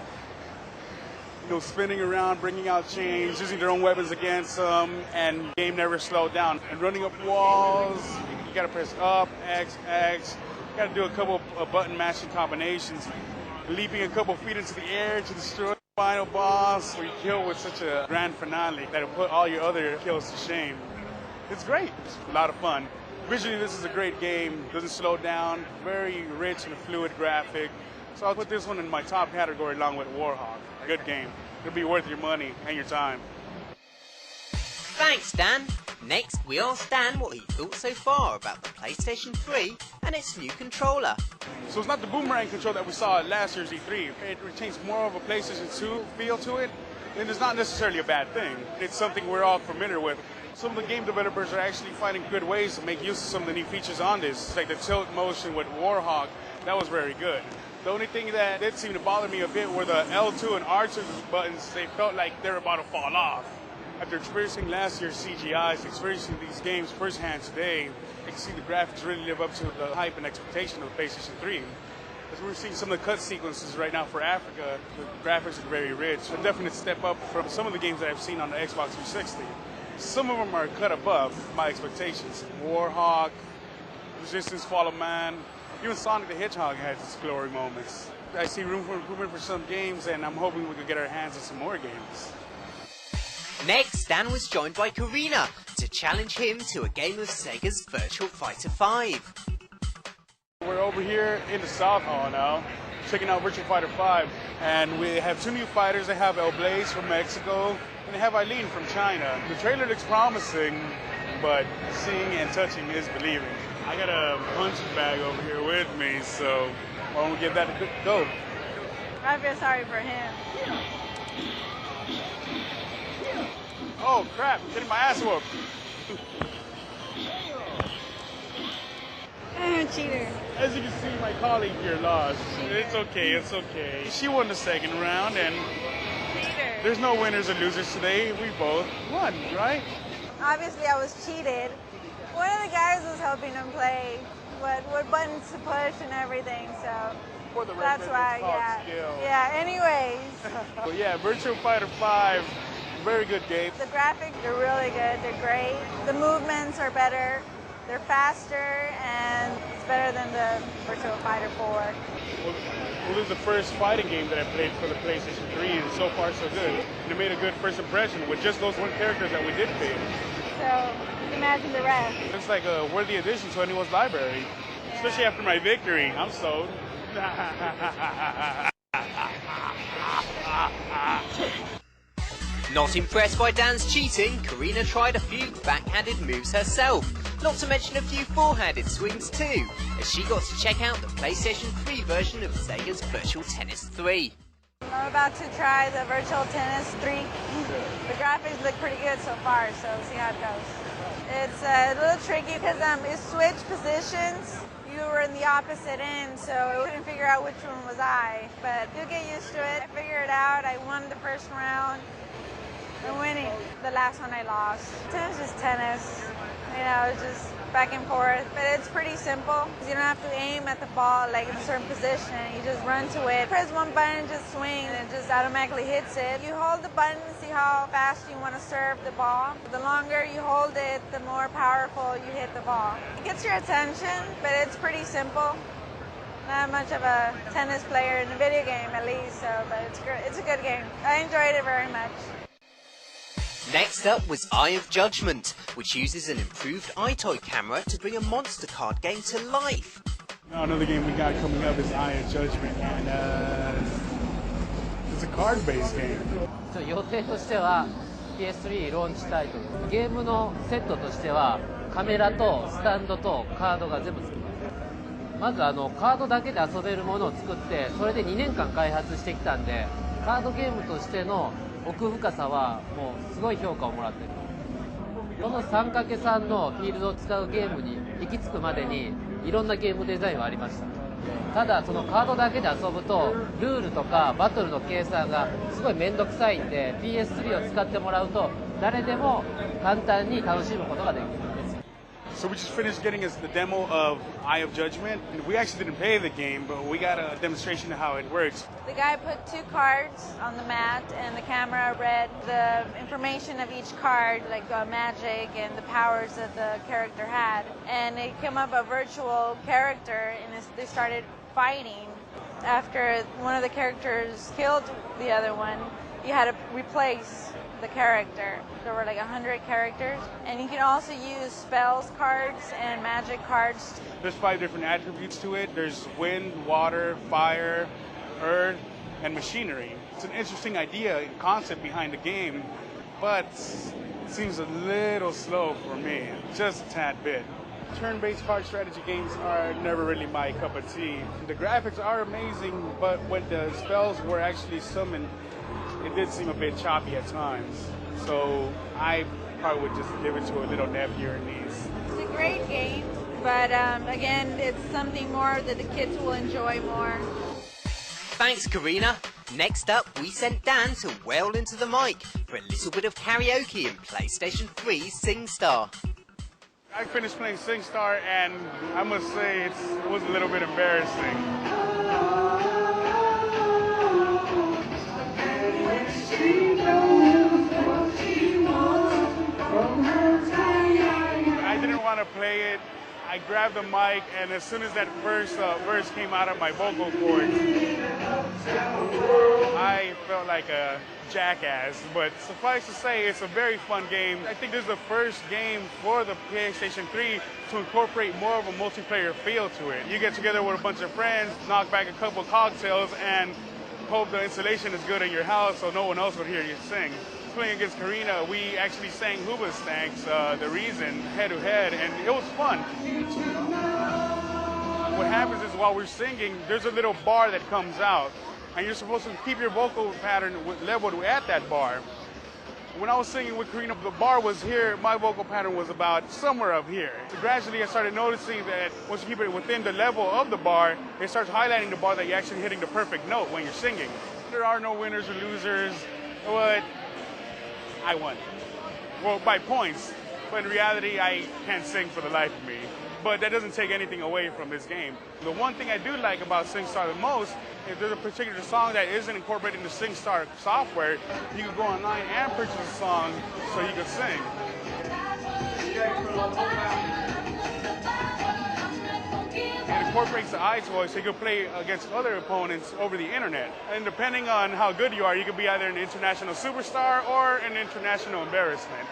Spinning around, bringing out chains, using their own weapons against them, and the game never slowed down. And running up walls, you gotta press up, X, you gotta do a couple of button mashing combinations, leaping a couple feet into the air to destroy the final boss, where you kill with such a grand finale that'll put all your other kills to shame. It's great, it's a lot of fun. Visually, this is a great game, doesn't slow down, very rich and fluid graphic. So I'll put this one in my top category along with Warhawk. A good game. It'll be worth your money and your time. Thanks, Dan. Next, we asked Dan what he thought so far about the PlayStation 3 and its new controller. So it's not the boomerang control that we saw at last year's E3. It retains more of a PlayStation 2 feel to it, and it's not necessarily a bad thing. It's something we're all familiar with. Some of the game developers are actually finding good ways to make use of some of the new features on this, like the tilt motion with Warhawk. That was very good. The only thing that did seem to bother me a bit were the L2 and R2 buttons. They felt like they were about to fall off. After experiencing last year's CGIs, experiencing these games firsthand today, I can see the graphics really live up to the hype and expectation of the PlayStation 3. As we're seeing some of the cut sequences right now for Africa, the graphics are very rich. A definite step up from some of the games that I've seen on the Xbox 360. Some of them are cut above my expectations. Warhawk, Resistance, Fall of Man, even Sonic the Hedgehog has its glory moments. I see room for improvement for some games, and I'm hoping we can get our hands on some more games. Next, Dan was joined by Karina to challenge him to a game of Sega's Virtual Fighter 5. We're over here in the South Hall now, checking out Virtual Fighter 5, and we have two new fighters. They have El Blaze from Mexico, and they have Eileen from China. The trailer looks promising, but seeing and touching is believing. I got a punching bag over here with me, so why don't we give that a good go? I feel sorry for him. Oh crap, getting my ass whooped. Cheater. As you can see, my colleague here lost. It's okay, it's okay. She won the second round, and Cheater. there's no winners or losers today. We both won, right? Obviously, I was cheated. One of the guys was helping him play what buttons to push and everything, so For the that's record, why, it's called yeah. skill. Yeah, anyways. But yeah, Virtual Fighter 5, very good game. The graphics are really good, they're great. The movements are better, they're faster, and it's better than the Virtual Fighter 4. Well, this is the first fighting game that I played for the PlayStation 3, and so far so good. And it made a good first impression with just those one characters that we did pick. So, imagine the rest. Looks like a worthy addition to anyone's library, especially after my victory. I'm sold. Not impressed by Dan's cheating, Karina tried a few backhanded moves herself, not to mention a few four-handed swings too, as she got to check out the PlayStation 3 version of Sega's Virtual Tennis 3. I'm about to try the Virtual Tennis 3. The graphics look pretty good so far, so we'll see how it goes. It's a little tricky because it switched positions. You were in the opposite end, so I couldn't figure out which one was I. But you'll get used to it. I figured it out. I won the first round. I'm winning. The last one I lost. Tennis is tennis. You know, it's just back and forth. But it's pretty simple. You don't have to aim at the ball like in a certain position. You just run to it. Press one button, just swing, and it just automatically hits it. You hold the button to see how fast you want to serve the ball. The longer you hold it, the more powerful you hit the ball. It gets your attention, but it's pretty simple. Not much of a tennis player in a video game, at least, so, but it's a good game. I enjoyed it very much. Next up was Eye of Judgment, which uses an improved iToy camera to bring a monster card game to life. Another game we got coming up is Eye of Judgment, and it's a card-based game. 予定としては PS3 ローンチタイトル。ゲームのセットとしてはカメラとスタンドとカードが全部つきます。まずカードだけで遊べるものを作って、それで2年間開発してきたんで、カードゲームとしての奥深さはもうすごい評価をもらってる。この 3×3 のフィールドを使うゲームに行き着くまでにいろんなゲームデザインはありました。ただそのカードだけで遊ぶとルールとかバトルの計算がすごい面倒くさいんで PS3 を使ってもらうと誰でも簡単に楽しむことができるんです。 So we just finished getting us the demo of Eye of Judgment. We actually didn't pay the game, but we got a demonstration of how it works. The guy put 2 cards on the mat, and the camera read the information of each card, like magic and the powers that the character had. And it came up a virtual character, and they started fighting. After one of the characters killed the other one, you had to replace the character. There were like 100 characters, and you can also use spells cards and magic cards. There's 5 different attributes to it. There's wind, water, fire, earth, and machinery. It's an interesting idea and concept behind the game, but it seems a little slow for me, just a tad bit. Turn-based card strategy games are never really my cup of tea. The graphics are amazing, but when the spells were actually summoned, it did seem a bit choppy at times. So I probably would just give it to a little nephew or niece. It's a great game, but again, it's something more that the kids will enjoy more. Thanks, Karina. Next up, we sent Dan to wail into the mic for a little bit of karaoke in PlayStation 3's SingStar. I finished playing SingStar, and I must say it was a little bit embarrassing. I didn't want to play it. I grabbed the mic, and as soon as that first verse came out of my vocal cords, I felt like a jackass. But suffice to say, it's a very fun game. I think this is the first game for the PlayStation 3 to incorporate more of a multiplayer feel to it. You get together with a bunch of friends, knock back a couple cocktails, and hope the installation is good in your house so no one else would hear you sing. Playing against Karina, we actually sang Hoobastank's The Reason head-to-head, and it was fun. What happens is while we're singing, there's a little bar that comes out, and you're supposed to keep your vocal pattern leveled at that bar. When I was singing with Karina, the bar was here, my vocal pattern was about somewhere up here. So gradually I started noticing that once you keep it within the level of the bar, it starts highlighting the bar that you're actually hitting the perfect note when you're singing. There are no winners or losers, but I won. Well, by points, but in reality, I can't sing for the life of me. But that doesn't take anything away from this game. The one thing I do like about SingStar the most, if there's a particular song that isn't incorporated into SingStar software, you can go online and purchase a song so you can sing. It incorporates the eye toy so you can play against other opponents over the internet. And depending on how good you are, you can be either an international superstar or an international embarrassment.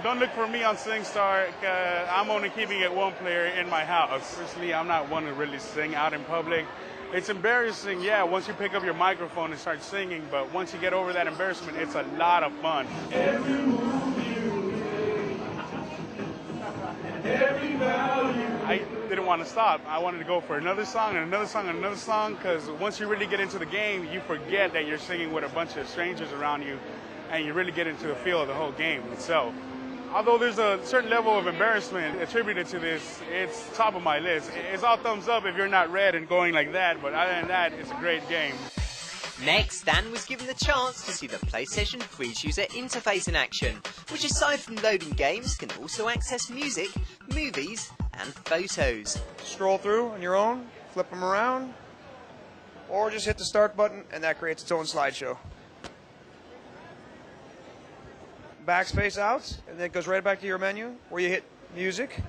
Don't look for me on SingStar. I'm only keeping it one player in my house. Personally, I'm not one to really sing out in public. It's embarrassing, yeah, once you pick up your microphone and start singing, but once you get over that embarrassment, it's a lot of fun. I didn't want to stop. I wanted to go for another song and another song and another song, because once you really get into the game, you forget that you're singing with a bunch of strangers around you, and you really get into the feel of the whole game itself. Although there's a certain level of embarrassment attributed to this, it's top of my list. It's all thumbs up if you're not red and going like that, but other than that, it's a great game. Next, Dan was given the chance to see the PlayStation 3's user interface in action, which aside from loading games, can also access music, movies, and photos. Scroll through on your own, flip them around, or just hit the start button and that creates its own slideshow. Backspace out, and then it goes right back to your menu where you hit music.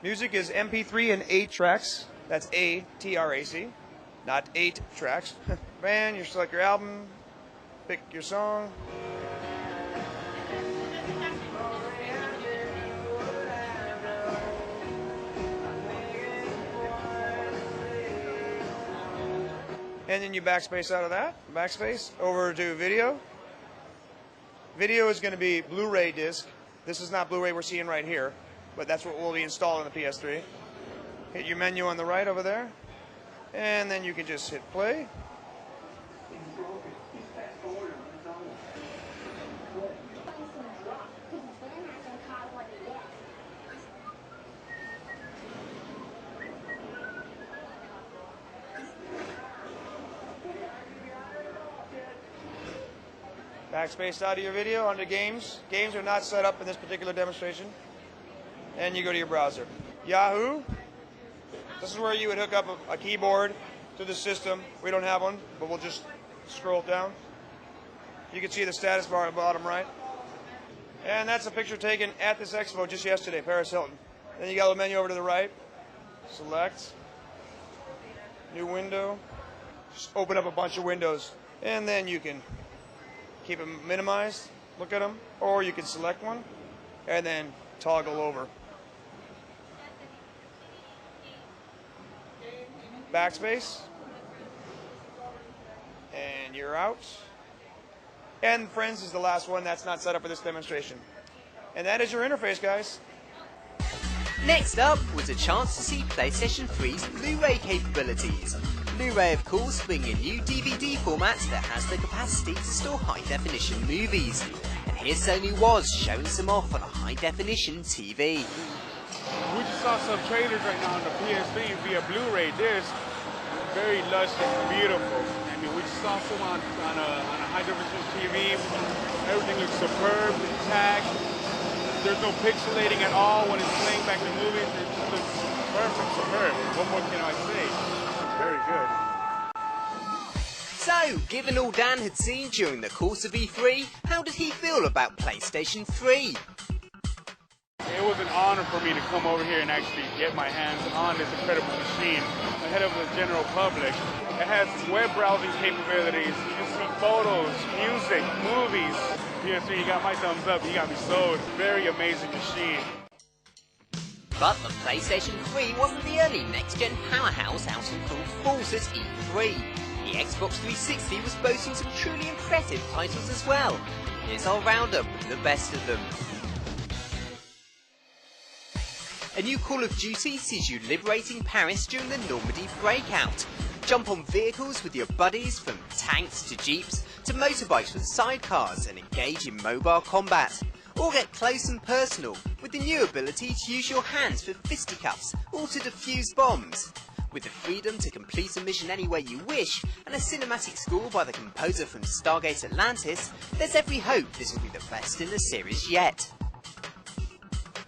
Music is MP3 and 8 tracks. That's A-T-R-A-C, not 8 tracks. Band, you select your album, pick your song. And then you backspace out of that, backspace, over to video. Video is going to be Blu-ray disc. This is not Blu-ray we're seeing right here, but that's what will be installed on the PS3. Hit your menu on the right over there, and then you can just hit play. Backspace out of your video onto games. Games are not set up in this particular demonstration. And you go to your browser. Yahoo. This is where you would hook up a keyboard to the system. We don't have one, but we'll just scroll down. You can see the status bar at the bottom right. And that's a picture taken at this expo just yesterday, Paris Hilton. Then you got a menu over to the right. Select. New window. Just open up a bunch of windows. And then you can keep them minimized, look at them, or you can select one and then toggle over. Backspace. And you're out. And Friends is the last one that's not set up for this demonstration. And that is your interface, guys. Next up was a chance to see PlayStation 3's Blu-ray capabilities. Blu-ray, of course, being a new DVD format that has the capacity to store high-definition movies. And here Sony was showing some off on a high-definition TV. We just saw some trailers right now on the PS3 via Blu-ray disc. Very lush and beautiful. I mean, we just saw some on a high-definition TV. Everything looks superb, intact. There's no pixelating at all when it's playing back the movies. It just looks perfect, superb. What more can I say? Very good. So, given all Dan had seen during the course of E3, how did he feel about PlayStation 3? It was an honor for me to come over here and actually get my hands on this incredible machine ahead of the general public. It has web browsing capabilities. You can see photos, music, movies. PS3, you got my thumbs up. You got me sold. Very amazing machine. But the PlayStation 3 wasn't the only next-gen powerhouse out in full force at E3. The Xbox 360 was boasting some truly impressive titles as well. Here's our roundup with the best of them. A new Call of Duty sees you liberating Paris during the Normandy breakout. Jump on vehicles with your buddies, from tanks to jeeps to motorbikes with sidecars, and engage in mobile combat. Or get close and personal with the new ability to use your hands for fisticuffs or to defuse bombs. With the freedom to complete a mission any way you wish and a cinematic score by the composer from Stargate Atlantis, there's every hope this will be the best in the series yet.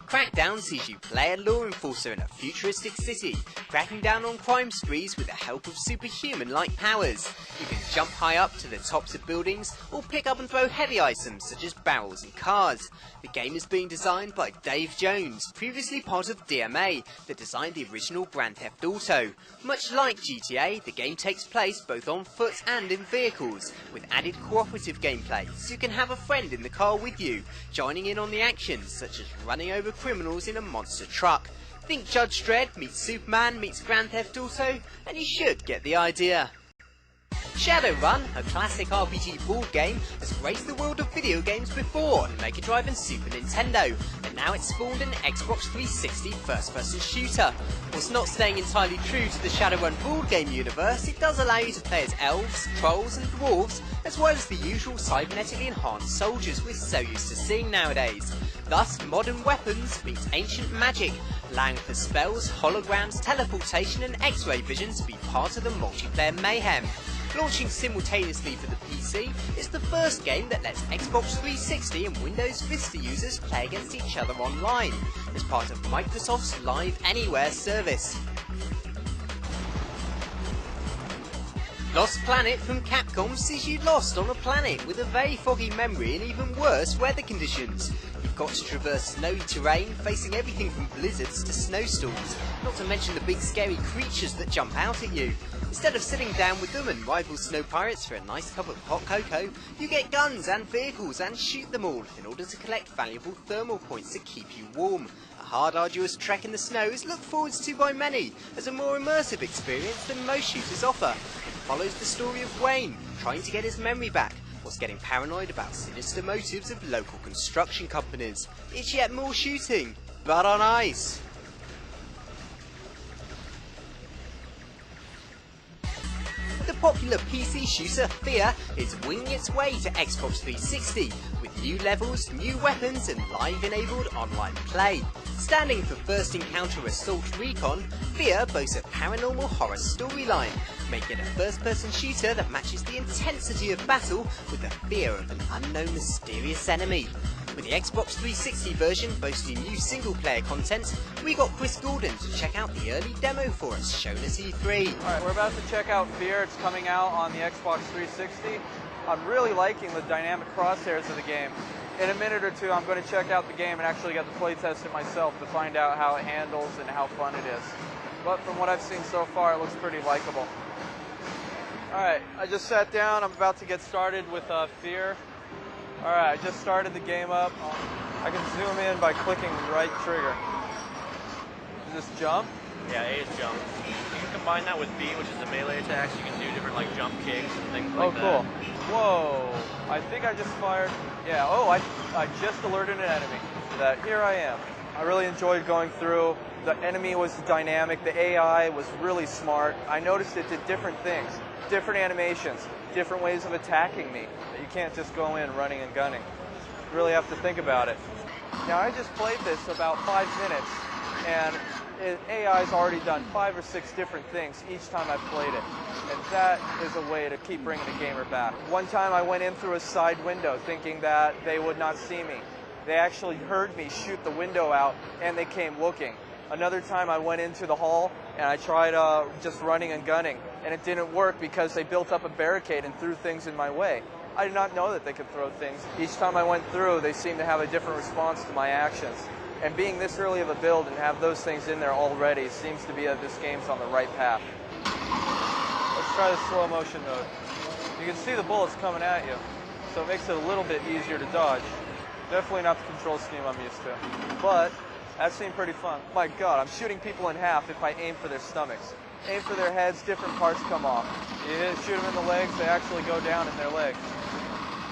Crackdown sees you play a law enforcer in a futuristic city, cracking down on crime sprees with the help of superhuman-like powers. You can jump high up to the tops of buildings, or pick up and throw heavy items such as barrels and cars. The game is being designed by Dave Jones, previously part of DMA, that designed the original Grand Theft Auto. Much like GTA, the game takes place both on foot and in vehicles, with added cooperative gameplay, so you can have a friend in the car with you, joining in on the action, such as running over criminals in a monster truck. Think Judge Dredd meets Superman meets Grand Theft Auto, and you should get the idea. Shadowrun, a classic RPG board game, has graced the world of video games before on Mega Drive and Super Nintendo, and now it's spawned an Xbox 360 first-person shooter. Whilst not staying entirely true to the Shadowrun board game universe, it does allow you to play as elves, trolls and dwarves, as well as the usual cybernetically enhanced soldiers we're so used to seeing nowadays. Thus, modern weapons meet ancient magic, allowing for spells, holograms, teleportation and X-ray vision to be part of the multiplayer mayhem. Launching simultaneously for the PC, it's the first game that lets Xbox 360 and Windows Vista users play against each other online, as part of Microsoft's Live Anywhere service. Lost Planet from Capcom sees you lost on a planet with a very foggy memory and even worse weather conditions. You've got to traverse snowy terrain, facing everything from blizzards to snowstorms, not to mention the big scary creatures that jump out at you. Instead of sitting down with them and rival snow pirates for a nice cup of hot cocoa, you get guns and vehicles and shoot them all in order to collect valuable thermal points to keep you warm. A hard, arduous trek in the snow is looked forward to by many as a more immersive experience than most shooters offer. It follows the story of Wayne trying to get his memory back, whilst getting paranoid about sinister motives of local construction companies. It's yet more shooting, but on ice. The popular PC shooter Fear is winging its way to Xbox 360, with new levels, new weapons and live-enabled online play. Standing for First Encounter Assault Recon, Fear boasts a paranormal horror storyline, making it a first-person shooter that matches the intensity of battle with the fear of an unknown mysterious enemy. With the Xbox 360 version boasting new single-player content, we got Chris Gordon to check out the early demo for us, shown at E3. Alright, we're about to check out Fear. It's coming out on the Xbox 360. I'm really liking the dynamic crosshairs of the game. In a minute or two, I'm going to check out the game and actually get to play test it myself to find out how it handles and how fun it is. But from what I've seen so far, it looks pretty likable. Alright, I just sat down. I'm about to get started with Fear. Alright, I just started the game up. I can zoom in by clicking the right trigger. Is this jump? Yeah, A is jump. You can combine that with B, which is a melee attack, so you can do different like jump kicks and things like that. Oh, cool. Whoa, I think I just fired. Yeah, oh, I just alerted an enemy that here I am. I really enjoyed going through. The enemy was dynamic, the AI was really smart. I noticed it did different things, different animations, different ways of attacking me. You can't just go in running and gunning. You really have to think about it. Now, I just played this about 5 minutes, and AI's already done 5 or 6 different things each time I've played it. And that is a way to keep bringing the gamer back. One time I went in through a side window thinking that they would not see me. They actually heard me shoot the window out and they came looking. Another time I went into the hall and I tried just running and gunning, and it didn't work because they built up a barricade and threw things in my way. I did not know that they could throw things. Each time I went through, they seemed to have a different response to my actions. And being this early of a build and have those things in there already seems to be that this game's on the right path. Let's try the slow motion mode. You can see the bullets coming at you, so it makes it a little bit easier to dodge. Definitely not the control scheme I'm used to, but that seemed pretty fun. My God, I'm shooting people in half if I aim for their stomachs. Aim for their heads, different parts come off. You shoot them in the legs, they actually go down in their legs.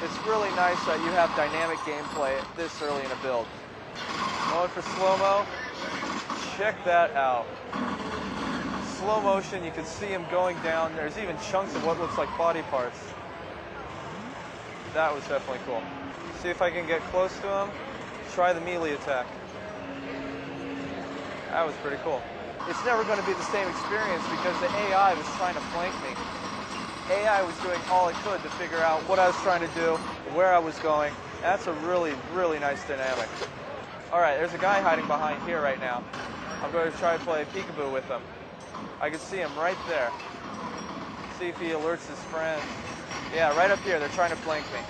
It's really nice that you have dynamic gameplay this early in a build. Going for slow-mo, check that out. Slow motion, you can see him going down. There's even chunks of what looks like body parts. That was definitely cool. See if I can get close to him. Try the melee attack. That was pretty cool. It's never going to be the same experience because the AI was trying to flank me. AI was doing all it could to figure out what I was trying to do, where I was going. That's a really, really nice dynamic. All right, there's a guy hiding behind here right now. I'm going to try to play peekaboo with him. I can see him right there. See if he alerts his friends. Yeah, right up here, they're trying to flank me.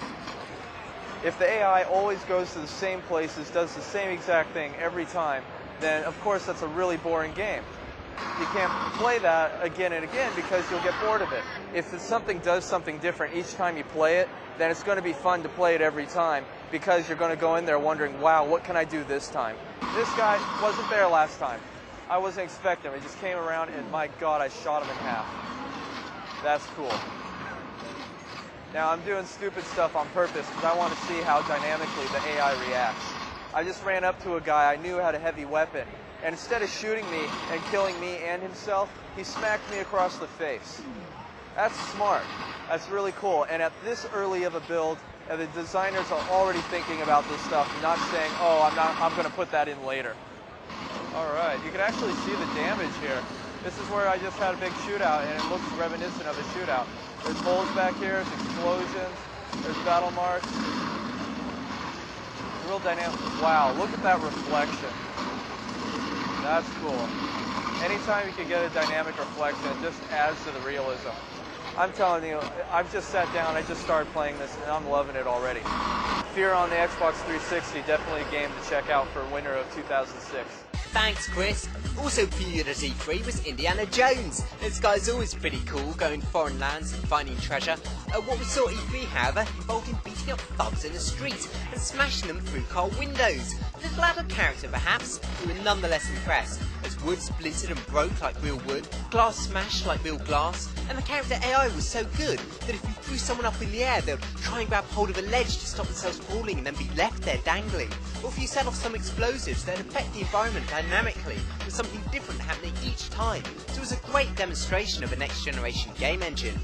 If the AI always goes to the same places, does the same exact thing every time, then of course that's a really boring game. You can't play that again and again because you'll get bored of it. If something does something different each time you play it, then it's going to be fun to play it every time because you're going to go in there wondering, wow, what can I do this time? This guy wasn't there last time. I wasn't expecting him. He just came around and my God, I shot him in half. That's cool. Now I'm doing stupid stuff on purpose because I want to see how dynamically the AI reacts. I just ran up to a guy I knew had a heavy weapon, and instead of shooting me and killing me and himself, he smacked me across the face. That's smart. That's really cool. And at this early of a build, the designers are already thinking about this stuff, not saying, oh, I'm going to put that in later. All right, you can actually see the damage here. This is where I just had a big shootout, and it looks reminiscent of a shootout. There's holes back here, there's explosions, there's battle marks. Real dynamic. Wow, look at that reflection. That's cool. Anytime you can get a dynamic reflection, it just adds to the realism. I'm telling you, I've just sat down, I just started playing this, and I'm loving it already. Fear on the Xbox 360, definitely a game to check out for winter of 2006. Thanks, Chris. Also viewed at E3 was Indiana Jones. This guy's always pretty cool, going foreign lands and finding treasure. What we saw at E3, however, involved him beating up thugs in the street and smashing them through car windows. A little out of character, perhaps, we were nonetheless impressed, as wood splintered and broke like real wood, glass smashed like real glass, and the character AI was so good that if you threw someone up in the air, they'd try and grab hold of a ledge to stop themselves falling and then be left there dangling. Or if you set off some explosives, they'd affect the environment dynamically, with something different happening each time. So it was a great demonstration of a next generation game engine.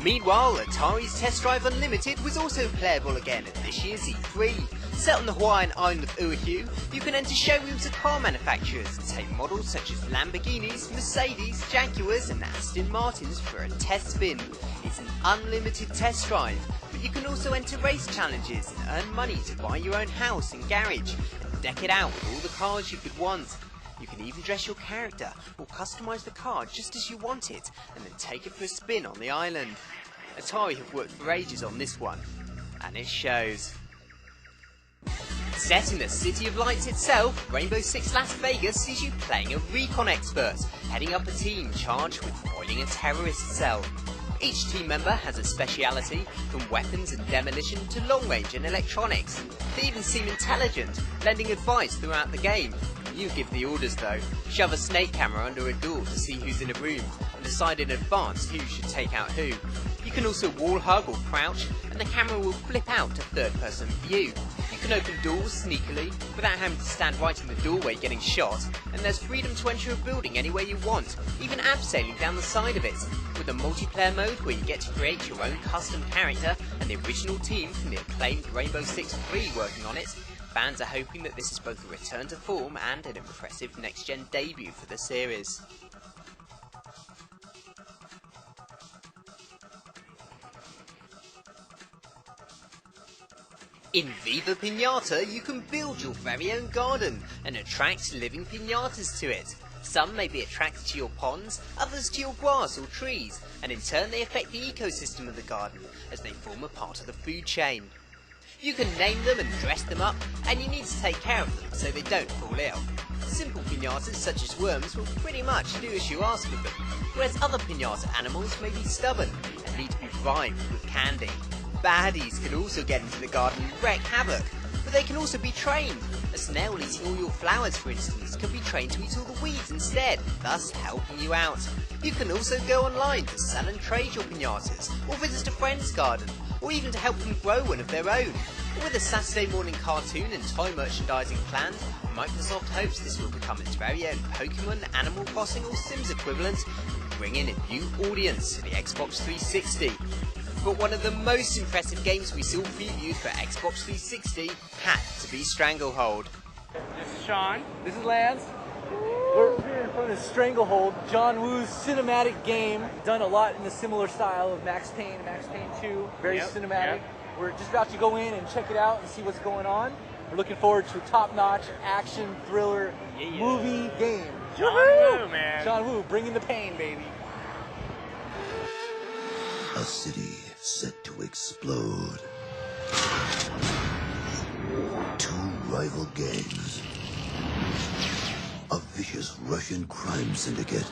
Meanwhile, Atari's Test Drive Unlimited was also playable again at this year's E3. Set on the Hawaiian island of Oahu, you can enter showrooms of car manufacturers and take models such as Lamborghinis, Mercedes, Jaguars and Aston Martins for a test spin. It's an unlimited test drive, but you can also enter race challenges and earn money to buy your own house and garage and deck it out with all the cars you could want. You can even dress your character or customise the car just as you want it and then take it for a spin on the island. Atari have worked for ages on this one, and it shows. Set in the City of Lights itself, Rainbow Six Las Vegas sees you playing a recon expert, heading up a team charged with foiling a terrorist cell. Each team member has a speciality, from weapons and demolition to long range and electronics. They even seem intelligent, lending advice throughout the game. You give the orders though. Shove a snake camera under a door to see who's in a room, and decide in advance who should take out who. You can also wall hug or crouch, and the camera will flip out to third-person view. You can open doors sneakily, without having to stand right in the doorway getting shot, and there's freedom to enter a building anywhere you want, even abseiling down the side of it. With a multiplayer mode where you get to create your own custom character, and the original team from the acclaimed Rainbow Six 3 working on it, fans are hoping that this is both a return to form and an impressive next-gen debut for the series. In Viva Pinata, you can build your very own garden and attract living pinatas to it. Some may be attracted to your ponds, others to your grass or trees, and in turn they affect the ecosystem of the garden as they form a part of the food chain. You can name them and dress them up, and you need to take care of them so they don't fall ill. Simple pinatas such as worms will pretty much do as you ask of them, whereas other pinata animals may be stubborn and need to be bribed with candy. Baddies can also get into the garden and wreak havoc, but they can also be trained. A snail eating all your flowers, for instance, can be trained to eat all the weeds instead, thus helping you out. You can also go online to sell and trade your pinatas, or visit a friend's garden, or even to help them grow one of their own. With a Saturday morning cartoon and toy merchandising planned, Microsoft hopes this will become its very own Pokemon, Animal Crossing or Sims equivalent, and bring in a new audience to the Xbox 360. But one of the most impressive games we saw previewed for Xbox 360 had to be Stranglehold. This is Sean. This is Lance. We're here in front of Stranglehold, John Woo's cinematic game, done a lot in the similar style of Max Payne and Max Payne 2, very cinematic. We're just about to go in and check it out and see what's going on. We're looking forward to a top-notch action thriller movie game. John Woo, man. John Woo, bringing the pain, baby. A city set to explode. Two rival gangs. A vicious Russian crime syndicate.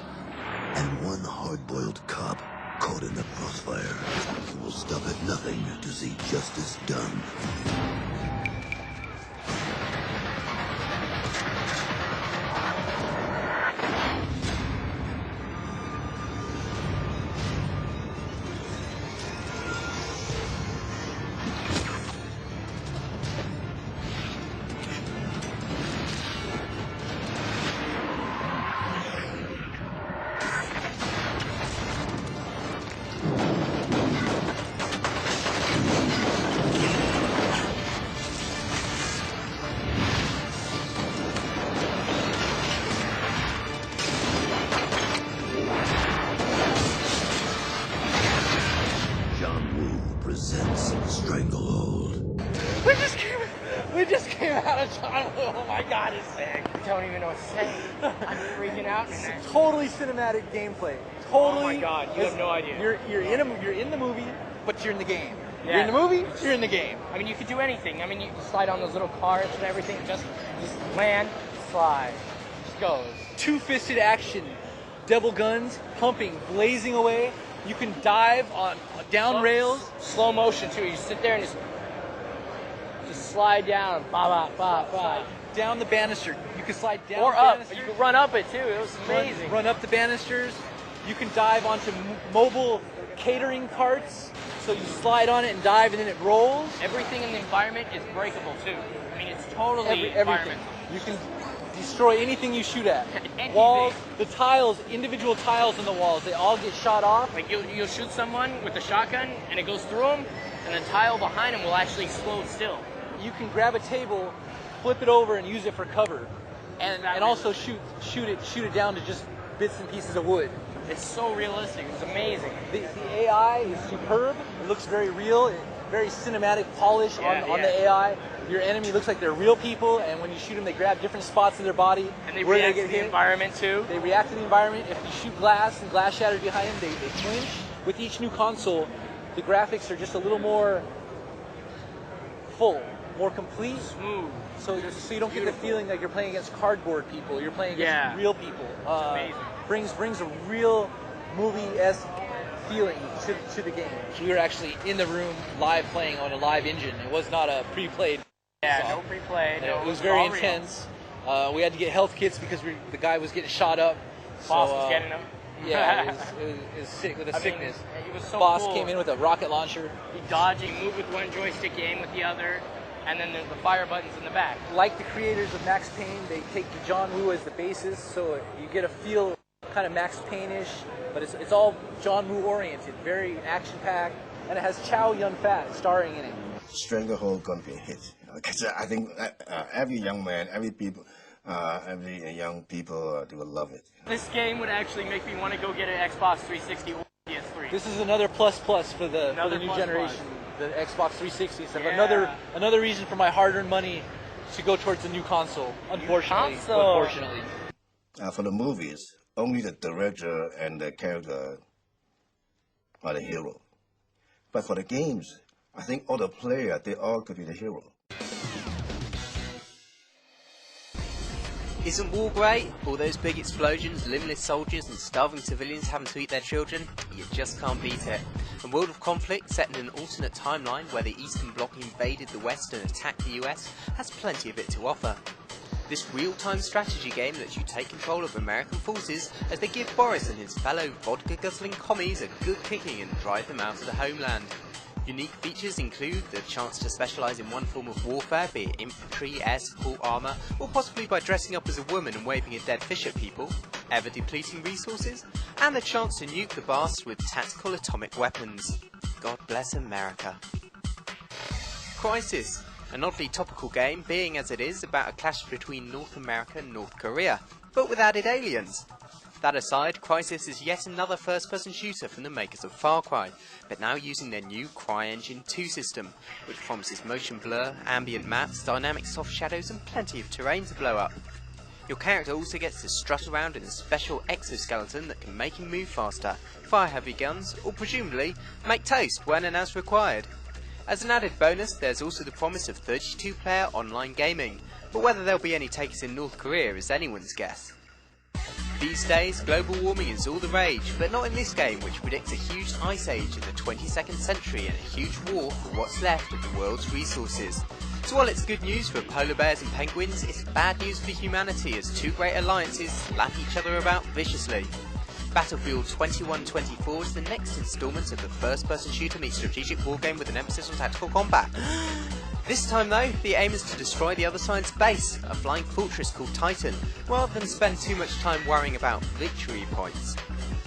And one hard-boiled cop caught in the crossfire who will stop at nothing to see justice done. Stranglehold. We just came out of John Woo. Oh my God, it's sick. I don't even know what to say. I'm freaking out. It's totally cinematic gameplay. Totally. Oh my God, you have no idea. You're in the movie, but you're in the game. Yeah. You're in the movie, you're in the game. I mean, you could do anything. I mean, you can slide on those little carts and everything. Just land, slide. Just goes. Two-fisted action, double guns, pumping, blazing away. You can dive on down rails. Slow motion too. You sit there and just slide down, ba ba ba ba. Down the banister. You can slide down. Or the up. banister. You can run up it too. It was amazing. Run up the banisters. You can dive onto mobile catering carts. So you slide on it and dive, and then it rolls. Everything in the environment is breakable too. I mean, it's totally everything. environmental. You can destroy anything you shoot at. Walls, the tiles, individual tiles in the walls, they all get shot off. Like you'll shoot someone with a shotgun and it goes through them, and the tile behind them will actually explode still. You can grab a table, flip it over, and use it for cover, and also shoot it down to just bits and pieces of wood. It's so realistic. It's amazing. The AI is superb. It looks very real. Very cinematic polish on the AI. Your enemy looks like they're real people, and when you shoot them, they grab different spots of their body. And they react to the environment too. They react to the environment. If you shoot glass and glass shatters behind them, they flinch. With each new console, the graphics are just a little more full, more complete. Smooth. So you don't get the feeling like you're playing against cardboard people. You're playing against real people. Amazing. Brings a real movie-esque feeling to the game. We were actually in the room live playing on a live engine. It was not a pre-played. Yeah, no pre-played. It was very intense. We had to get health kits because the guy was getting shot up. Boss was getting him. Yeah, it was sick with a sickness. It was so Boss cool. came in with a rocket launcher. You dodge, you move with one joystick, you aim with the other, and then there's the fire buttons in the back. Like the creators of Max Payne, they take the John Woo as the basis, so you get a feel kind of Max Payne-ish, but it's all John Woo oriented, very action-packed, and it has Chow Yun-Fat starring in it. Stranglehold gonna be a hit, because I think every young man, every young people, they will love it. This game would actually make me want to go get an Xbox 360 or PS3. This is another plus for the new generation, the Xbox 360. So another reason for my hard-earned money to go towards the new console. Unfortunately. For the movies, only the director and the character are the hero. But for the games, I think all the players, they all could be the hero. Isn't war great? All those big explosions, limbless soldiers and starving civilians having to eat their children? You just can't beat it. A world of conflict set in an alternate timeline where the Eastern Bloc invaded the West and attacked the US has plenty of it to offer. This real-time strategy game lets you take control of American forces as they give Boris and his fellow vodka-guzzling commies a good kicking and drive them out of the homeland. Unique features include the chance to specialise in one form of warfare, be it infantry, air support, armour, or possibly by dressing up as a woman and waving a dead fish at people, ever-depleting resources, and the chance to nuke the blast with tactical atomic weapons. God bless America. Crisis, an oddly topical game, being as it is about a clash between North America and North Korea, but with added aliens. That aside, Crysis is yet another first-person shooter from the makers of Far Cry, but now using their new CryEngine 2 system, which promises motion blur, ambient maps, dynamic soft shadows and plenty of terrain to blow up. Your character also gets to strut around in a special exoskeleton that can make him move faster, fire heavy guns, or presumably make toast when and as required. As an added bonus, there's also the promise of 32-player online gaming, but whether there'll be any takers in North Korea is anyone's guess. These days, global warming is all the rage, but not in this game, which predicts a huge ice age in the 22nd century and a huge war for what's left of the world's resources. So while it's good news for polar bears and penguins, it's bad news for humanity as two great alliances slap each other about viciously. Battlefield 2124 is the next instalment of the first-person shooter meets strategic wargame with an emphasis on tactical combat. This time though, the aim is to destroy the other side's base, a flying fortress called Titan, rather than spend too much time worrying about victory points.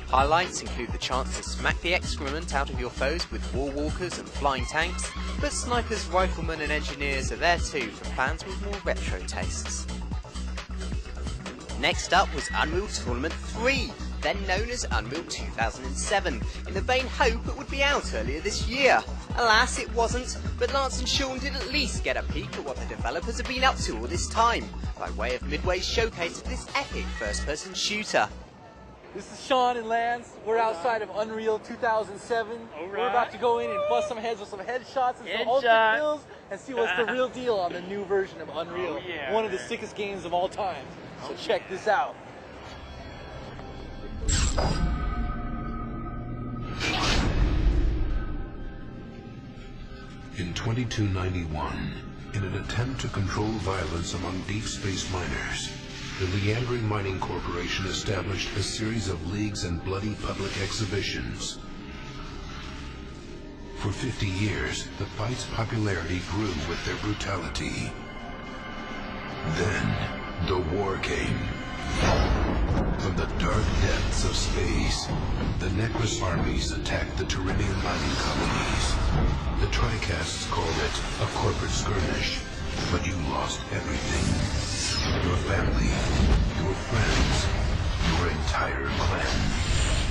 Highlights include the chance to smack the excrement out of your foes with war walkers and flying tanks, but snipers, riflemen and engineers are there too for fans with more retro tastes. Next up was Unreal Tournament 3, then known as Unreal 2007, in the vain hope it would be out earlier this year. Alas, it wasn't, but Lance and Sean did at least get a peek at what the developers have been up to all this time, by way of Midway's showcase of this epic first-person shooter. This is Sean and Lance. We're outside of Unreal 2007. We're about to go in and bust some heads with some headshots and some ultimate kills and see what's the real deal on the new version of Unreal. One of the sickest games of all time. So check this out. In 2291, in an attempt to control violence among deep space miners, the Leandering Mining Corporation established a series of leagues and bloody public exhibitions. For 50 years, the fight's popularity grew with their brutality. Then, The war came. From the dark depths of space, the Necrus armies attacked the Tyrannian mining colonies. The Tricasts called it a corporate skirmish, but you lost everything. Your family, your friends, your entire clan.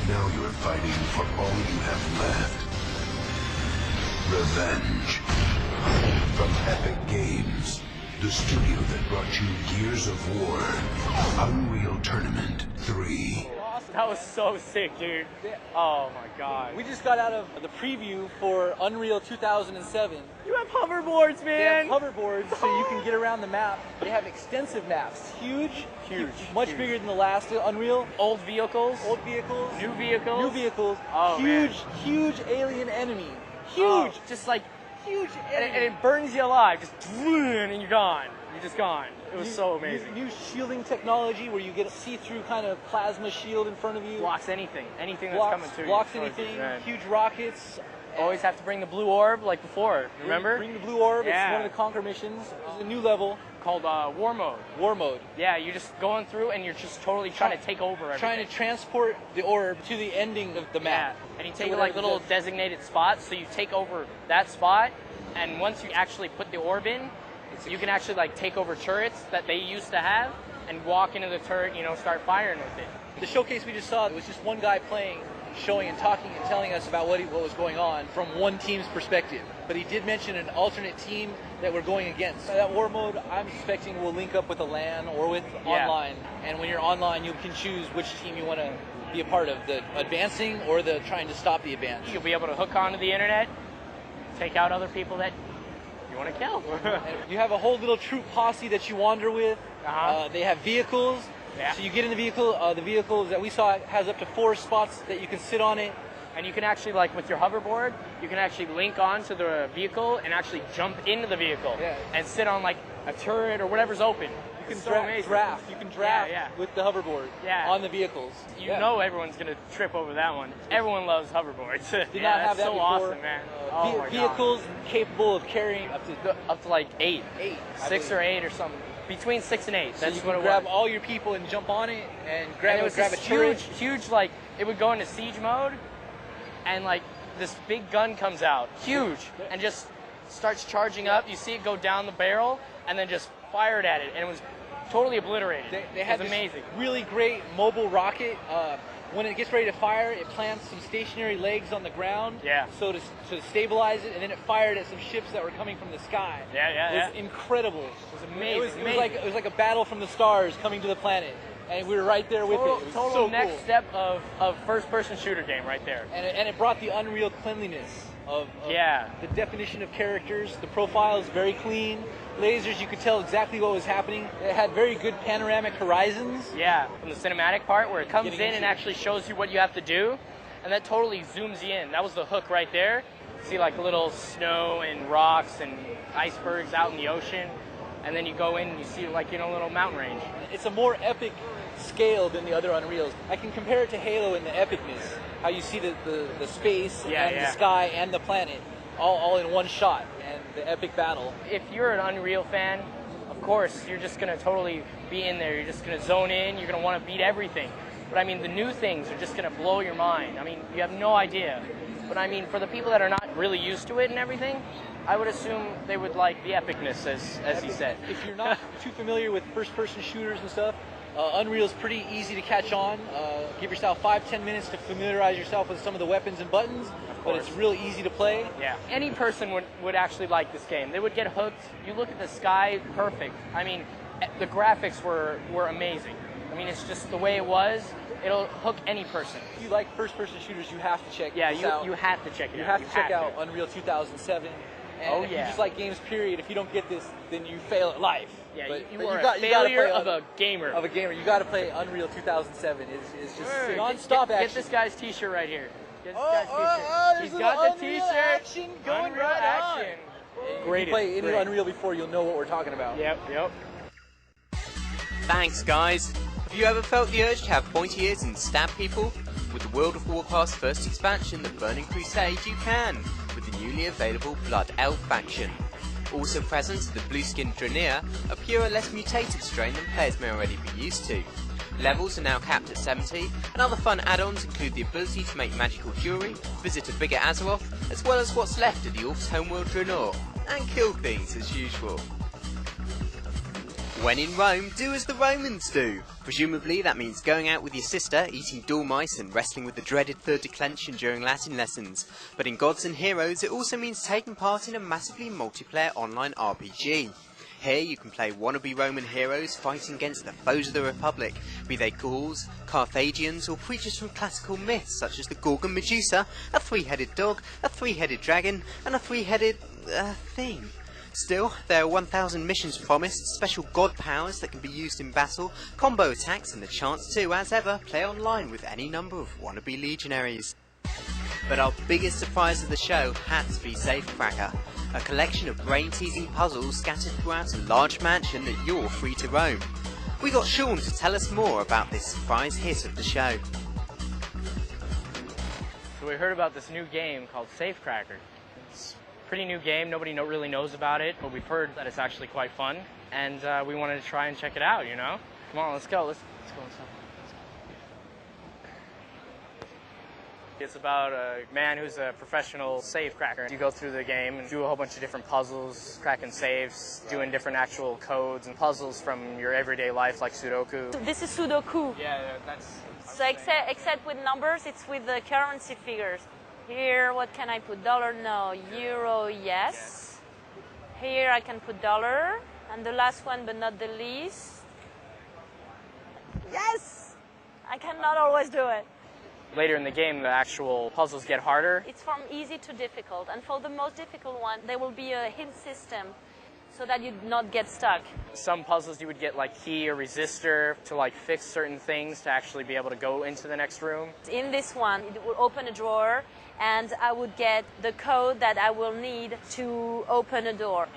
Now you're fighting for all you have left. Revenge. From Epic Games, the studio that brought you Gears of War, Unreal Tournament 3. That was so sick, dude. Oh my god. We just got out of the preview for Unreal 2007. You have hoverboards, man. They have hoverboards so you can get around the map. They have extensive maps. Huge. Much bigger than the last Unreal. Old vehicles. New vehicles. Oh, huge alien enemy. Huge. Just like huge. And it burns you alive. Just and you're gone. You're just gone. It was so amazing. New shielding technology where you get a see-through kind of plasma shield in front of you. Blocks anything. Anything that's coming to you. Blocks anything. Huge rockets. Always have to bring the blue orb like before. Remember? Bring the blue orb. Yeah. It's one of the conquer missions. It's a new level called War Mode. War Mode. Yeah, you're just going through and you're just totally trying to take over everything. Trying to transport the orb to the ending of the map. Yeah. And you take like little designated spots, so you take over that spot, and once you actually put the orb in, you can actually like take over turrets that they used to have and walk into the turret, start firing with it. The showcase we just saw, it was just one guy playing, showing and talking and telling us about what was going on from one team's perspective. But he did mention an alternate team that we're going against. That war mode, I'm suspecting will link up with a LAN or with online. And when you're online, you can choose which team you want to be a part of, the advancing or the trying to stop the advance. You'll be able to hook onto the internet, take out other people that you want to kill. You have a whole little troop posse that you wander with. They have vehicles. Yeah. So you get in the vehicle. The vehicles that we saw has up to 4 spots that you can sit on it. And you can actually, like with your hoverboard, you can actually link onto the vehicle and actually jump into the vehicle and sit on like a turret or whatever's open. You can draft. You can draft with the hoverboard on the vehicles. You know everyone's going to trip over that one. Everyone loves hoverboards. Did not have that so before. Awesome, man. Oh my vehicles capable of carrying up to like 8. 6 or 8 or something. Between 6 and 8. So That's you what can it grab was. all your people and jump on it and grab a turret. Huge, like, it would go into siege mode, and like this big gun comes out, huge, and just starts charging up. You see it go down the barrel, and then just fire it at it, and it was totally obliterated. They had it was amazing. Really great mobile rocket. When it gets ready to fire, it plants some stationary legs on the ground. Yeah. So to stabilize it, and then it fired at some ships that were coming from the sky. Yeah. It was incredible. It was amazing. It was like a battle from the stars coming to the planet, and we were right there with it. It was total so next cool. step of first-person shooter game right there. And it brought the unreal cleanliness of the definition of characters. The profile is very clean. Lasers, you could tell exactly what was happening. It had very good panoramic horizons. Yeah, from the cinematic part where it comes in and actually shows you what you have to do, and that totally zooms you in. That was the hook right there. See like little snow and rocks and icebergs out in the ocean, and then you go in and you see like a little mountain range. It's a more epic scale than the other Unreals. I can compare it to Halo in the epicness, how you see the space and the sky and the planet all in one shot, and the epic battle. If you're an Unreal fan, of course, you're just going to totally be in there. You're just going to zone in. You're going to want to beat everything. But I mean, the new things are just going to blow your mind. I mean, you have no idea. But I mean, for the people that are not really used to it and everything, I would assume they would like the epicness, as he said. If you're not too familiar with first-person shooters and stuff, Unreal's pretty easy to catch on. Give yourself 5-10 minutes to familiarize yourself with some of the weapons and buttons, but it's real easy to play. Yeah, any person would actually like this game. They would get hooked. You look at the sky, perfect. I mean, the graphics were amazing. I mean, it's just the way it was. It'll hook any person. If you like first-person shooters, you have to check this out. You have to check it out. You have to check out Unreal 2007. And if you yeah. just like games, period, if you don't get this, then you fail at life. Yeah, but you are a failure of a gamer. Of a gamer. You got to play Unreal 2007. It's just non-stop action. Get this guy's T-shirt right here. Get this guy's T-shirt. He's got the T-shirt. Action going Unreal right action. Great. If you play any Unreal before, you'll know what we're talking about. Yep. Thanks, guys. Have you ever felt the urge to have pointy ears and stab people? With the World of Warcraft's first expansion, the Burning Crusade, you can, with the newly available Blood Elf faction. Also present are the blue-skinned Draenir, a purer, less mutated strain than players may already be used to. Levels are now capped at 70, and other fun add-ons include the ability to make magical jewellery, visit a bigger Azeroth, as well as what's left of the Orcs' homeworld Draenor, and kill things as usual. When in Rome, do as the Romans do. Presumably that means going out with your sister, eating dormice and wrestling with the dreaded third declension during Latin lessons. But in Gods and Heroes it also means taking part in a massively multiplayer online RPG. Here you can play wannabe Roman heroes fighting against the foes of the Republic, be they Gauls, Carthaginians or creatures from classical myths such as the Gorgon Medusa, a three-headed dog, a three-headed dragon and a three-headed thing. Still, there are 1,000 missions promised, special god powers that can be used in battle, combo attacks and the chance to, as ever, play online with any number of wannabe legionaries. But our biggest surprise of the show had to be Safecracker, a collection of brain-teasing puzzles scattered throughout a large mansion that you're free to roam. We got Sean to tell us more about this surprise hit of the show. So we heard about this new game called Safecracker. It's a pretty new game, nobody really knows about it, but we've heard that it's actually quite fun, and we wanted to try and check it out, you know? Come on, let's go, let's go inside. It's about a man who's a professional safe cracker. You go through the game and do a whole bunch of different puzzles, cracking safes, doing different actual codes and puzzles from your everyday life like Sudoku. This is Sudoku. Yeah, that's... So except with numbers, it's with the currency figures. Here, what can I put? Dollar, no. Euro, yes. Here I can put dollar. And the last one, but not the least. Yes! I cannot always do it. Later in the game, the actual puzzles get harder. It's from easy to difficult, and for the most difficult one, there will be a hint system so that you do not get stuck. Some puzzles you would get like key or resistor to like fix certain things to actually be able to go into the next room. In this one, it will open a drawer, and I would get the code that I will need to open a door.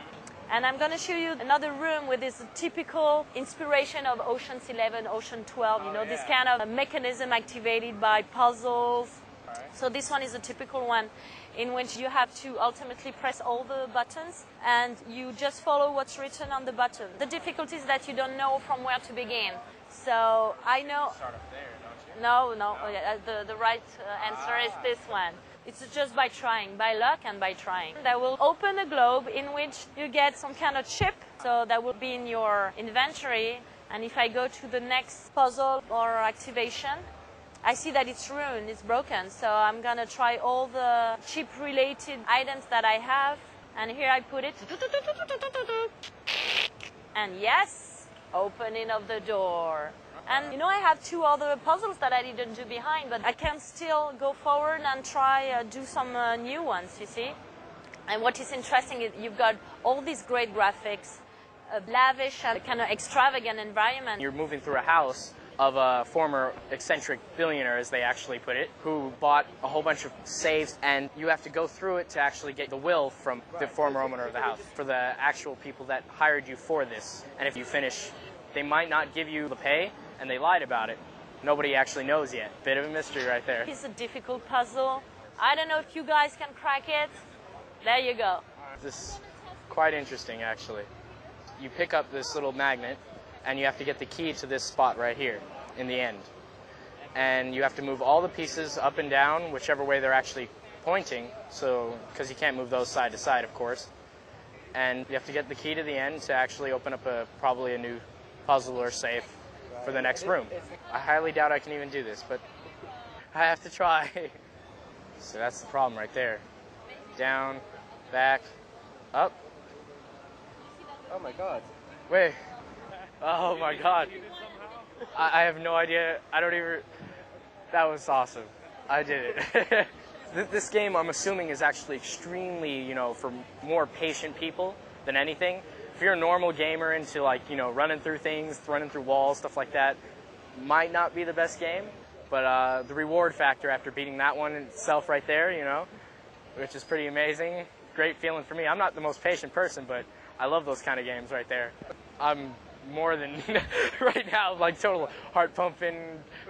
And I'm going to show you another room with this typical inspiration of Ocean's 11, Ocean 12, you know, this kind of mechanism activated by puzzles. So this one is a typical one in which you have to ultimately press all the buttons and you just follow what's written on the button. The difficulty is that you don't know from where to begin. So I know... Start up there, don't you? No. The right answer is this one. It's just by trying, by luck and by trying. That will open a globe in which you get some kind of chip, so that will be in your inventory. And if I go to the next puzzle or activation, I see that it's ruined, it's broken. So I'm gonna try all the chip-related items that I have. And here I put it. And yes, opening of the door. And you know, I have two other puzzles that I didn't do behind, but I can still go forward and try do some new ones, you see. And what is interesting is you've got all these great graphics, a lavish and kind of extravagant environment. You're moving through a house of a former eccentric billionaire, as they actually put it, who bought a whole bunch of safes, and you have to go through it to actually get the will from the former owner of the house, for the actual people that hired you for this. And if you finish, they might not give you the pay, and they lied about it. Nobody actually knows yet. Bit of a mystery right there. It's a difficult puzzle. I don't know if you guys can crack it. There you go. This is quite interesting, actually. You pick up this little magnet, and you have to get the key to this spot right here in the end. And you have to move all the pieces up and down, whichever way they're actually pointing, so because you can't move those side to side, of course. And you have to get the key to the end to actually open up probably a new puzzle or safe for the next room. I highly doubt I can even do this, but I have to try. So that's the problem right there. Down, back, up. Oh my god. Wait. Oh my god. I have no idea. I don't even... That was awesome. I did it. This game, I'm assuming, is actually extremely, you know, for more patient people than anything. If you're a normal gamer into, like, you know, running through things, running through walls, stuff like that, might not be the best game. But the reward factor after beating that one itself right there, you know, which is pretty amazing. Great feeling for me. I'm not the most patient person, but I love those kind of games right there. I'm more than right now, like total heart pumping,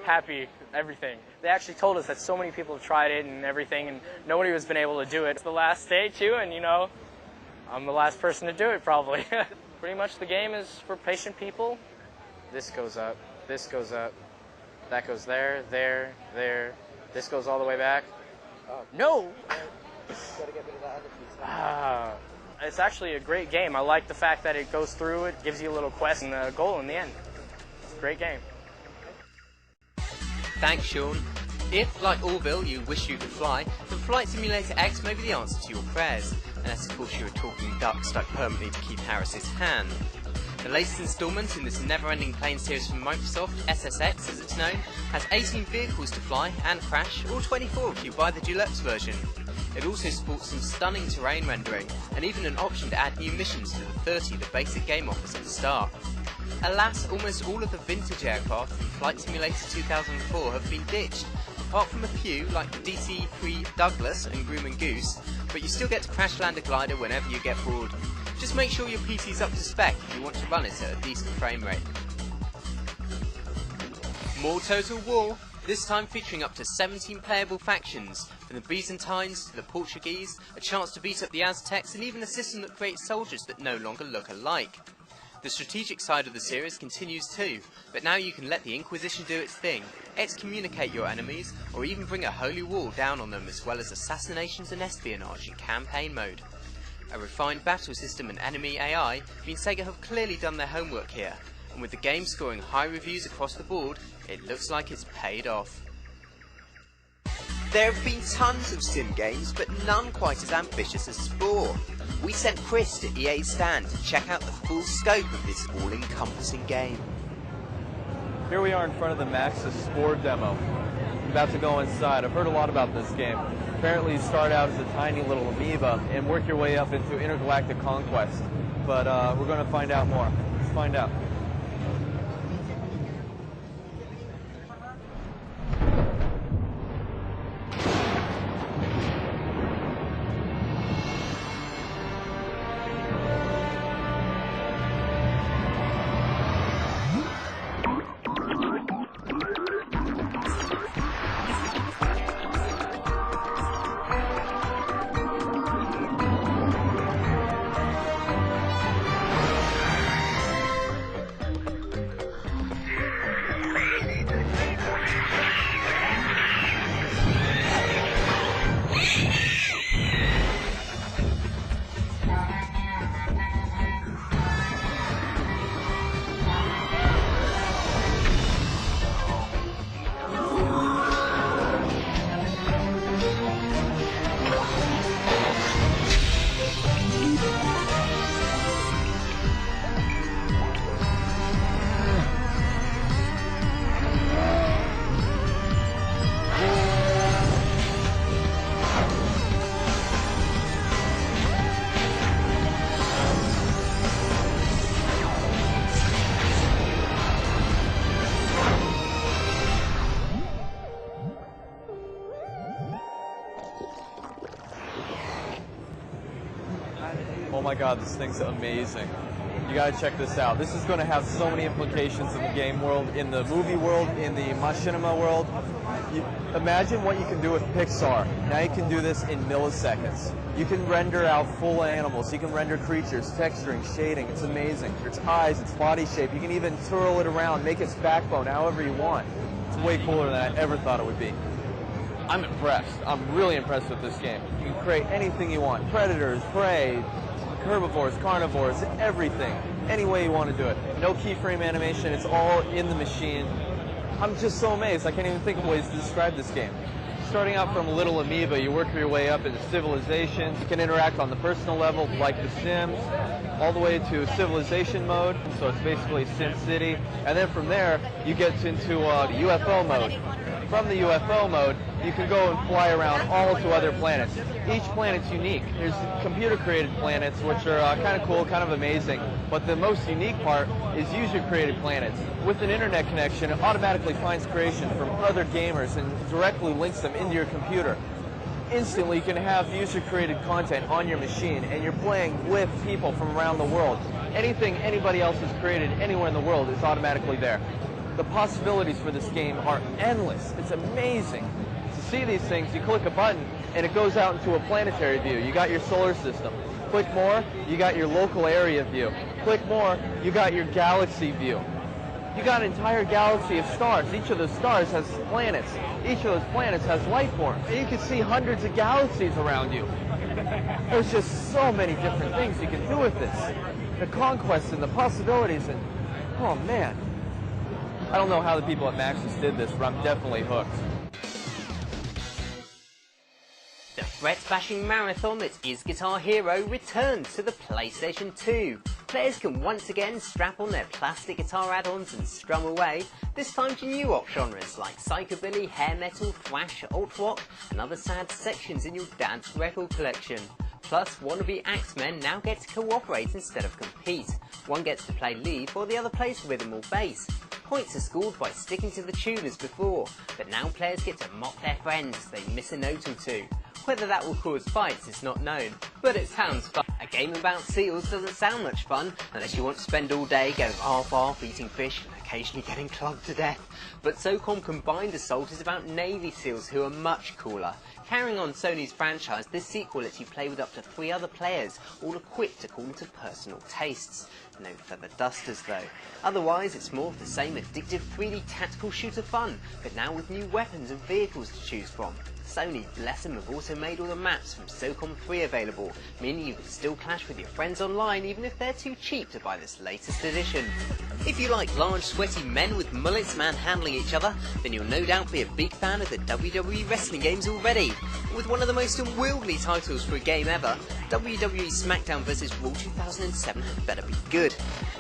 happy, everything. They actually told us that so many people have tried it and everything, and nobody has been able to do it. It's the last day too, and you know, I'm the last person to do it, probably. Pretty much the game is for patient people. This goes up, that goes there, there, there. This goes all the way back. No! It's actually a great game. I like the fact that it goes through, it gives you a little quest and a goal in the end. It's a great game. Thanks, Sean. If, like Orville, you wish you could fly, then Flight Simulator X may be the answer to your prayers, unless of course you're a talking duck stuck permanently to Keith Harris's hand. The latest instalment in this never-ending plane series from Microsoft, SSX as it's known, has 18 vehicles to fly and crash, or 24 if you buy the deluxe version. It also supports some stunning terrain rendering, and even an option to add new missions to the 30 the basic game offers at the start. Alas, almost all of the vintage aircraft from Flight Simulator 2004 have been ditched, apart from a few like the DC-3 Douglas and Groom and Goose, but you still get to crash land a glider whenever you get bored. Just make sure your PC's up to spec if you want to run it at a decent frame rate. More Total War, this time featuring up to 17 playable factions, from the Byzantines to the Portuguese, a chance to beat up the Aztecs, and even a system that creates soldiers that no longer look alike. The strategic side of the series continues too, but now you can let the Inquisition do its thing, excommunicate your enemies, or even bring a holy war down on them, as well as assassinations and espionage in campaign mode. A refined battle system and enemy AI mean Sega have clearly done their homework here, and with the game scoring high reviews across the board, it looks like it's paid off. There have been tons of sim games, but none quite as ambitious as Spore. We sent Chris to EA's stand to check out the full scope of this all-encompassing game. Here we are in front of the Maxis Spore demo. I'm about to go inside. I've heard a lot about this game. Apparently you start out as a tiny little amoeba and work your way up into intergalactic conquest. But we're going to find out more. Let's find out. Oh my god, this thing's amazing. You gotta check this out. This is going to have so many implications in the game world, in the movie world, in the machinima world. Imagine what you can do with Pixar. Now you can do this in milliseconds. You can render out full animals. You can render creatures, texturing, shading. It's amazing. Its eyes, its body shape. You can even twirl it around, make its backbone however you want. It's way cooler than I ever thought it would be. I'm impressed. I'm really impressed with this game. You can create anything you want. Predators, prey, herbivores, carnivores, everything. Any way you want to do it. No keyframe animation. It's all in the machine. I'm just so amazed. I can't even think of ways to describe this game. Starting out from a little amoeba, you work your way up into civilizations. You can interact on the personal level like The Sims, all the way to civilization mode. So it's basically Sim City. And then from there, you get into the UFO mode. From the UFO mode, you can go and fly around all to other planets. Each planet's unique. There's computer-created planets, which are kind of cool, kind of amazing. But the most unique part is user-created planets. With an internet connection, it automatically finds creation from other gamers and directly links them into your computer. Instantly, you can have user-created content on your machine, and you're playing with people from around the world. Anything anybody else has created anywhere in the world is automatically there. The possibilities for this game are endless. It's amazing. To see these things, you click a button, and it goes out into a planetary view. You got your solar system. Click more, you got your local area view. Click more, you got your galaxy view. You got an entire galaxy of stars. Each of those stars has planets. Each of those planets has life forms. And you can see hundreds of galaxies around you. There's just so many different things you can do with this. The conquests and the possibilities and, oh man. I don't know how the people at Maxis did this, but I'm definitely hooked. The threat-bashing marathon that is Guitar Hero returns to the PlayStation 2. Players can once again strap on their plastic guitar add-ons and strum away, this time to new rock genres like psychobilly, hair metal, thrash, alt-rock and other sad sections in your dad's record collection. Plus, wannabe axemen now get to cooperate instead of compete. One gets to play lead while the other plays rhythm or bass. Points are scored by sticking to the tune as before, but now players get to mock their friends if they miss a note or two. Whether that will cause fights is not known, but it sounds fun. A game about seals doesn't sound much fun, unless you want to spend all day going half-half eating fish and occasionally getting clubbed to death. But SOCOM Combined Assault is about Navy SEALs who are much cooler. Carrying on Sony's franchise, this sequel lets you play with up to 3 other players, all equipped according to personal tastes. No feather dusters though. Otherwise, it's more of the same addictive 3D tactical shooter fun, but now with new weapons and vehicles to choose from. Sony, bless them, have also made all the maps from SOCOM 3 available, meaning you can still clash with your friends online even if they're too cheap to buy this latest edition. If you like large sweaty men with mullets manhandling each other, then you'll no doubt be a big fan of the WWE wrestling games already. With one of the most unwieldy titles for a game ever, WWE SmackDown vs. Raw 2007 had better be good.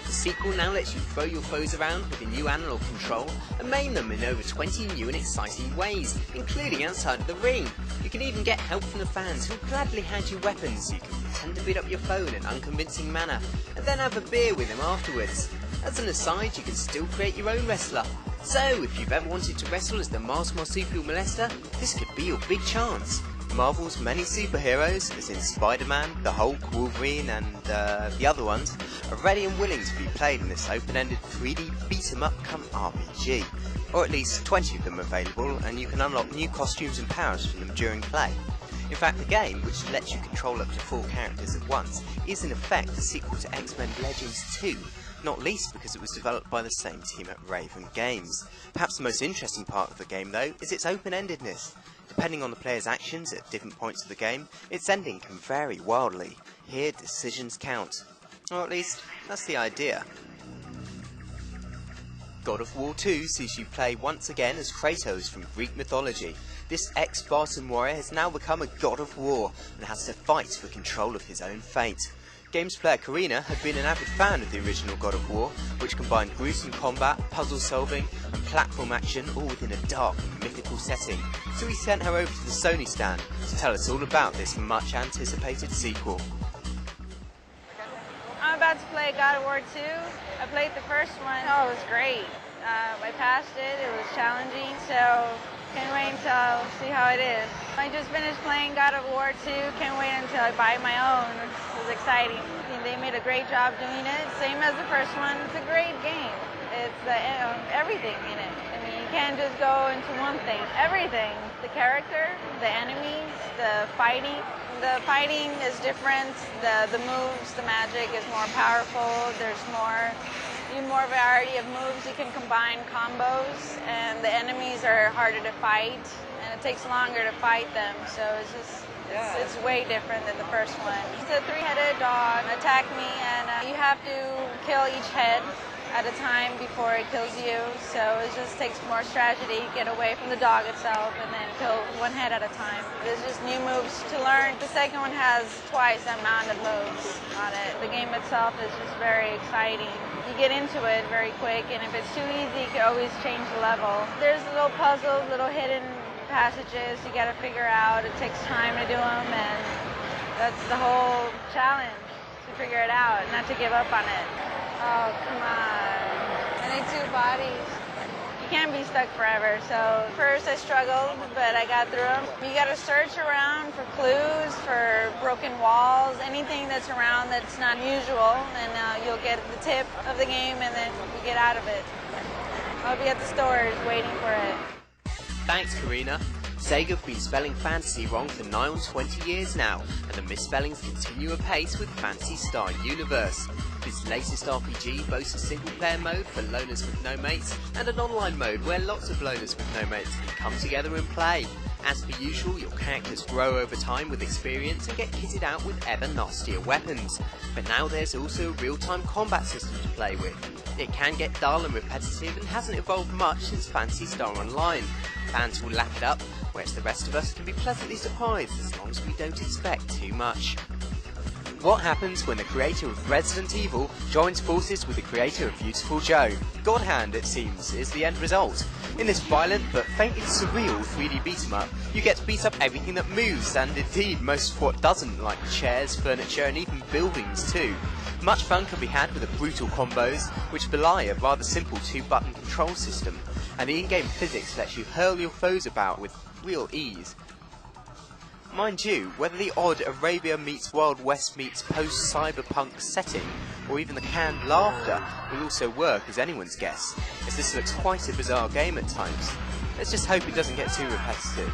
The sequel now lets you throw your foes around with a new analog control and maim them in over 20 new and exciting ways, including outside of the ring. You can even get help from the fans who'll gladly hand you weapons so you can pretend to beat up your foe in an unconvincing manner, and then have a beer with him afterwards. As an aside, you can still create your own wrestler. So, if you've ever wanted to wrestle as the Mars Marsupial Molester, this could be your big chance. Marvel's many superheroes, as in Spider-Man, the Hulk, Wolverine and the other ones, are ready and willing to be played in this open-ended 3D beat-em-up come RPG. Or at least 20 of them available, and you can unlock new costumes and powers from them during play. In fact, the game, which lets you control up to 4 characters at once, is in effect a sequel to X-Men Legends 2, not least because it was developed by the same team at Raven Games. Perhaps the most interesting part of the game, though, is its open-endedness. Depending on the player's actions at different points of the game, its ending can vary wildly. Here, decisions count. Or at least, that's the idea. God of War 2 sees you play once again as Kratos from Greek mythology. This ex-Spartan warrior has now become a god of war and has to fight for control of his own fate. Games player Karina had been an avid fan of the original God of War, which combined gruesome combat, puzzle solving and platform action all within a dark and mythical setting. So we sent her over to the Sony stand to tell us all about this much anticipated sequel. I'm about to play God of War 2. I played the first one. Oh, it was great. I passed it. It was challenging, so can't wait until see how it is. I just finished playing God of War 2. Can't wait until I buy my own. It was exciting. They made a great job doing it. Same as the first one. It's a great game. It's everything in it. I mean, you can't just go into one thing. Everything. The character, the enemies, the fighting. The fighting is different. The moves, the magic is more powerful. There's more variety of moves. You can combine combos, and the enemies are harder to fight, and it takes longer to fight them. So it's just it's way different than the first one. It's a 3-headed dog attacked me, and you have to kill each head at a time before it kills you. So it just takes more strategy. Get away from the dog itself and then kill one head at a time. There's just new moves to learn. The second one has twice the amount of moves on it. The game itself is just very exciting. You get into it very quick, and if it's too easy, you can always change the level. There's little puzzles, little hidden passages you gotta figure out. It takes time to do them, and that's the whole challenge, to figure it out and not to give up on it. Oh, come on. I need 2 bodies. You can't be stuck forever. So first I struggled, but I got through them. You gotta search around for clues, for broken walls, anything that's around that's not usual, and you'll get the tip of the game, and then you get out of it. I'll be at the stores waiting for it. Thanks, Karina. Sega have been spelling fantasy wrong for nigh on 20 years now, and the misspellings continue apace with Phantasy Star Universe. This latest RPG boasts a single-player mode for loners with no mates, and an online mode where lots of loners with no mates can come together and play. As per usual, your characters grow over time with experience and get kitted out with ever nastier weapons. But now there's also a real-time combat system to play with. It can get dull and repetitive and hasn't evolved much since Phantasy Star Online. Fans will lap it up, whereas the rest of us can be pleasantly surprised as long as we don't expect too much. What happens when the creator of Resident Evil joins forces with the creator of Beautiful Joe? God Hand, it seems, is the end result. In this violent but faintly surreal 3D beat-em-up, you get to beat up everything that moves, and indeed most of what doesn't, like chairs, furniture and even buildings too. Much fun can be had with the brutal combos, which belie a rather simple 2-button control system, and the in-game physics lets you hurl your foes about with real ease. Mind you, whether the odd Arabia meets Wild West meets post-cyberpunk setting, or even the canned laughter, will also work as anyone's guess, as this looks quite a bizarre game at times. Let's just hope it doesn't get too repetitive.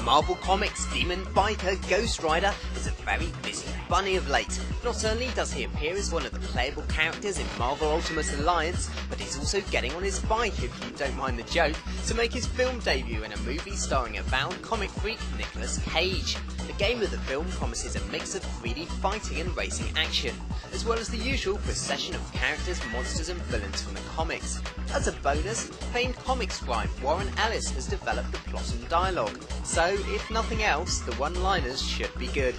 Marvel Comics' demon biker Ghost Rider is a very busy bunny of late. Not only does he appear as one of the playable characters in Marvel Ultimate Alliance, but he's also getting on his bike, if you don't mind the joke, to make his film debut in a movie starring avowed comic freak Nicolas Cage. The game of the film promises a mix of 3D fighting and racing action, as well as the usual procession of characters, monsters and villains from the comics. As a bonus, famed comic scribe Warren Ellis has developed the plot and dialogue, so if nothing else, the one-liners should be good.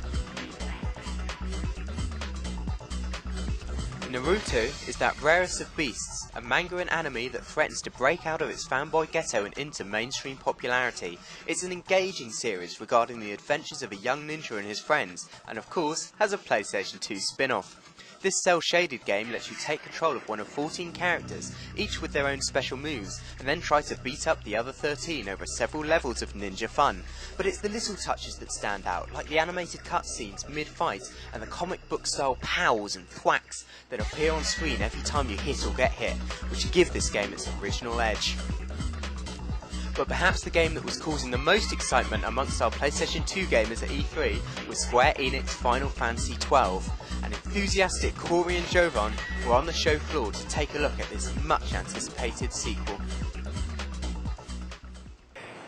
Naruto is that rarest of beasts, a manga and anime that threatens to break out of its fanboy ghetto and into mainstream popularity. It's an engaging series regarding the adventures of a young ninja and his friends, and of course has a PlayStation 2 spin-off. This cel-shaded game lets you take control of one of 14 characters, each with their own special moves, and then try to beat up the other 13 over several levels of ninja fun. But it's the little touches that stand out, like the animated cutscenes mid-fight, and the comic book style pows and thwacks that appear on screen every time you hit or get hit, which give this game its original edge. But perhaps the game that was causing the most excitement amongst our PlayStation 2 gamers at E3 was Square Enix Final Fantasy XII, and enthusiastic Corey and Jovan were on the show floor to take a look at this much anticipated sequel.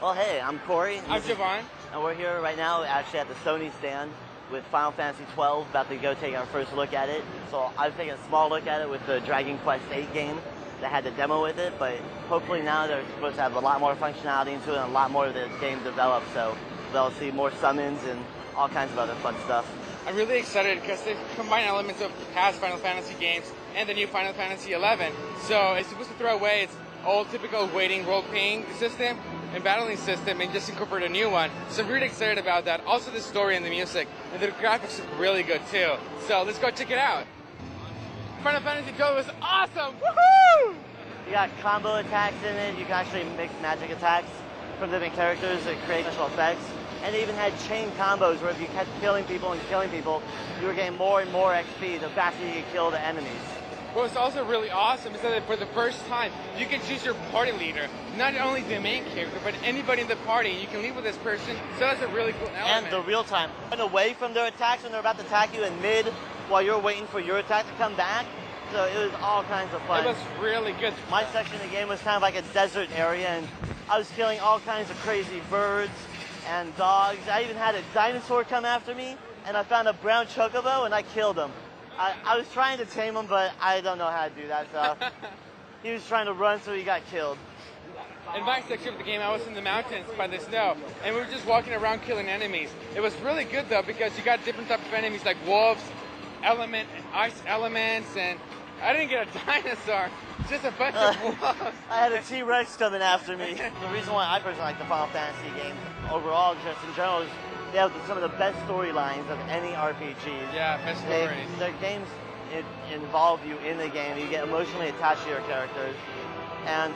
Well, hey, I'm Corey. I'm Jovan. And we're here right now actually at the Sony stand with Final Fantasy XII, about to go take our first look at it. So I've taken a small look at it with the Dragon Quest VIII game that had the demo with it, but hopefully now they're supposed to have a lot more functionality into it and a lot more of the game developed, so they'll see more summons and all kinds of other fun stuff. I'm really excited because they combine elements of past Final Fantasy games and the new Final Fantasy XI. So it's supposed to throw away its old typical waiting role-playing system and battling system and just incorporate a new one. So I'm really excited about that. Also the story and the music. And the graphics look really good too. So let's go check it out. Final Fantasy XII was awesome! Woohoo! You got combo attacks in it. You can actually mix magic attacks from different characters that create special effects. And they even had chain combos where if you kept killing people and killing people, you were getting more and more XP the faster you could kill the enemies. What's also really awesome is that for the first time, you can choose your party leader. Not only the main character, but anybody in the party. You can leave with this person, so that's a really cool element. And the real time. Run away from their attacks when they're about to attack you in mid while you're waiting for your attack to come back. So it was all kinds of fun. It was really good. My section of the game was kind of like a desert area, and I was killing all kinds of crazy birds and dogs. I even had a dinosaur come after me, and I found a brown chocobo, and I killed him. I was trying to tame him, but I don't know how to do that, so he was trying to run, so he got killed. In my section of the game, I was in the mountains by the snow, and we were just walking around killing enemies. It was really good, though, because you got different types of enemies, like wolves, ice elements, and I didn't get a dinosaur, just a bunch of wolves. I had a T-Rex coming after me. The reason why I personally like the Final Fantasy games overall, just in general, is they have some of the best storylines of any RPG. Yeah, best stories. Their games involve you in the game. You get emotionally attached to your characters. And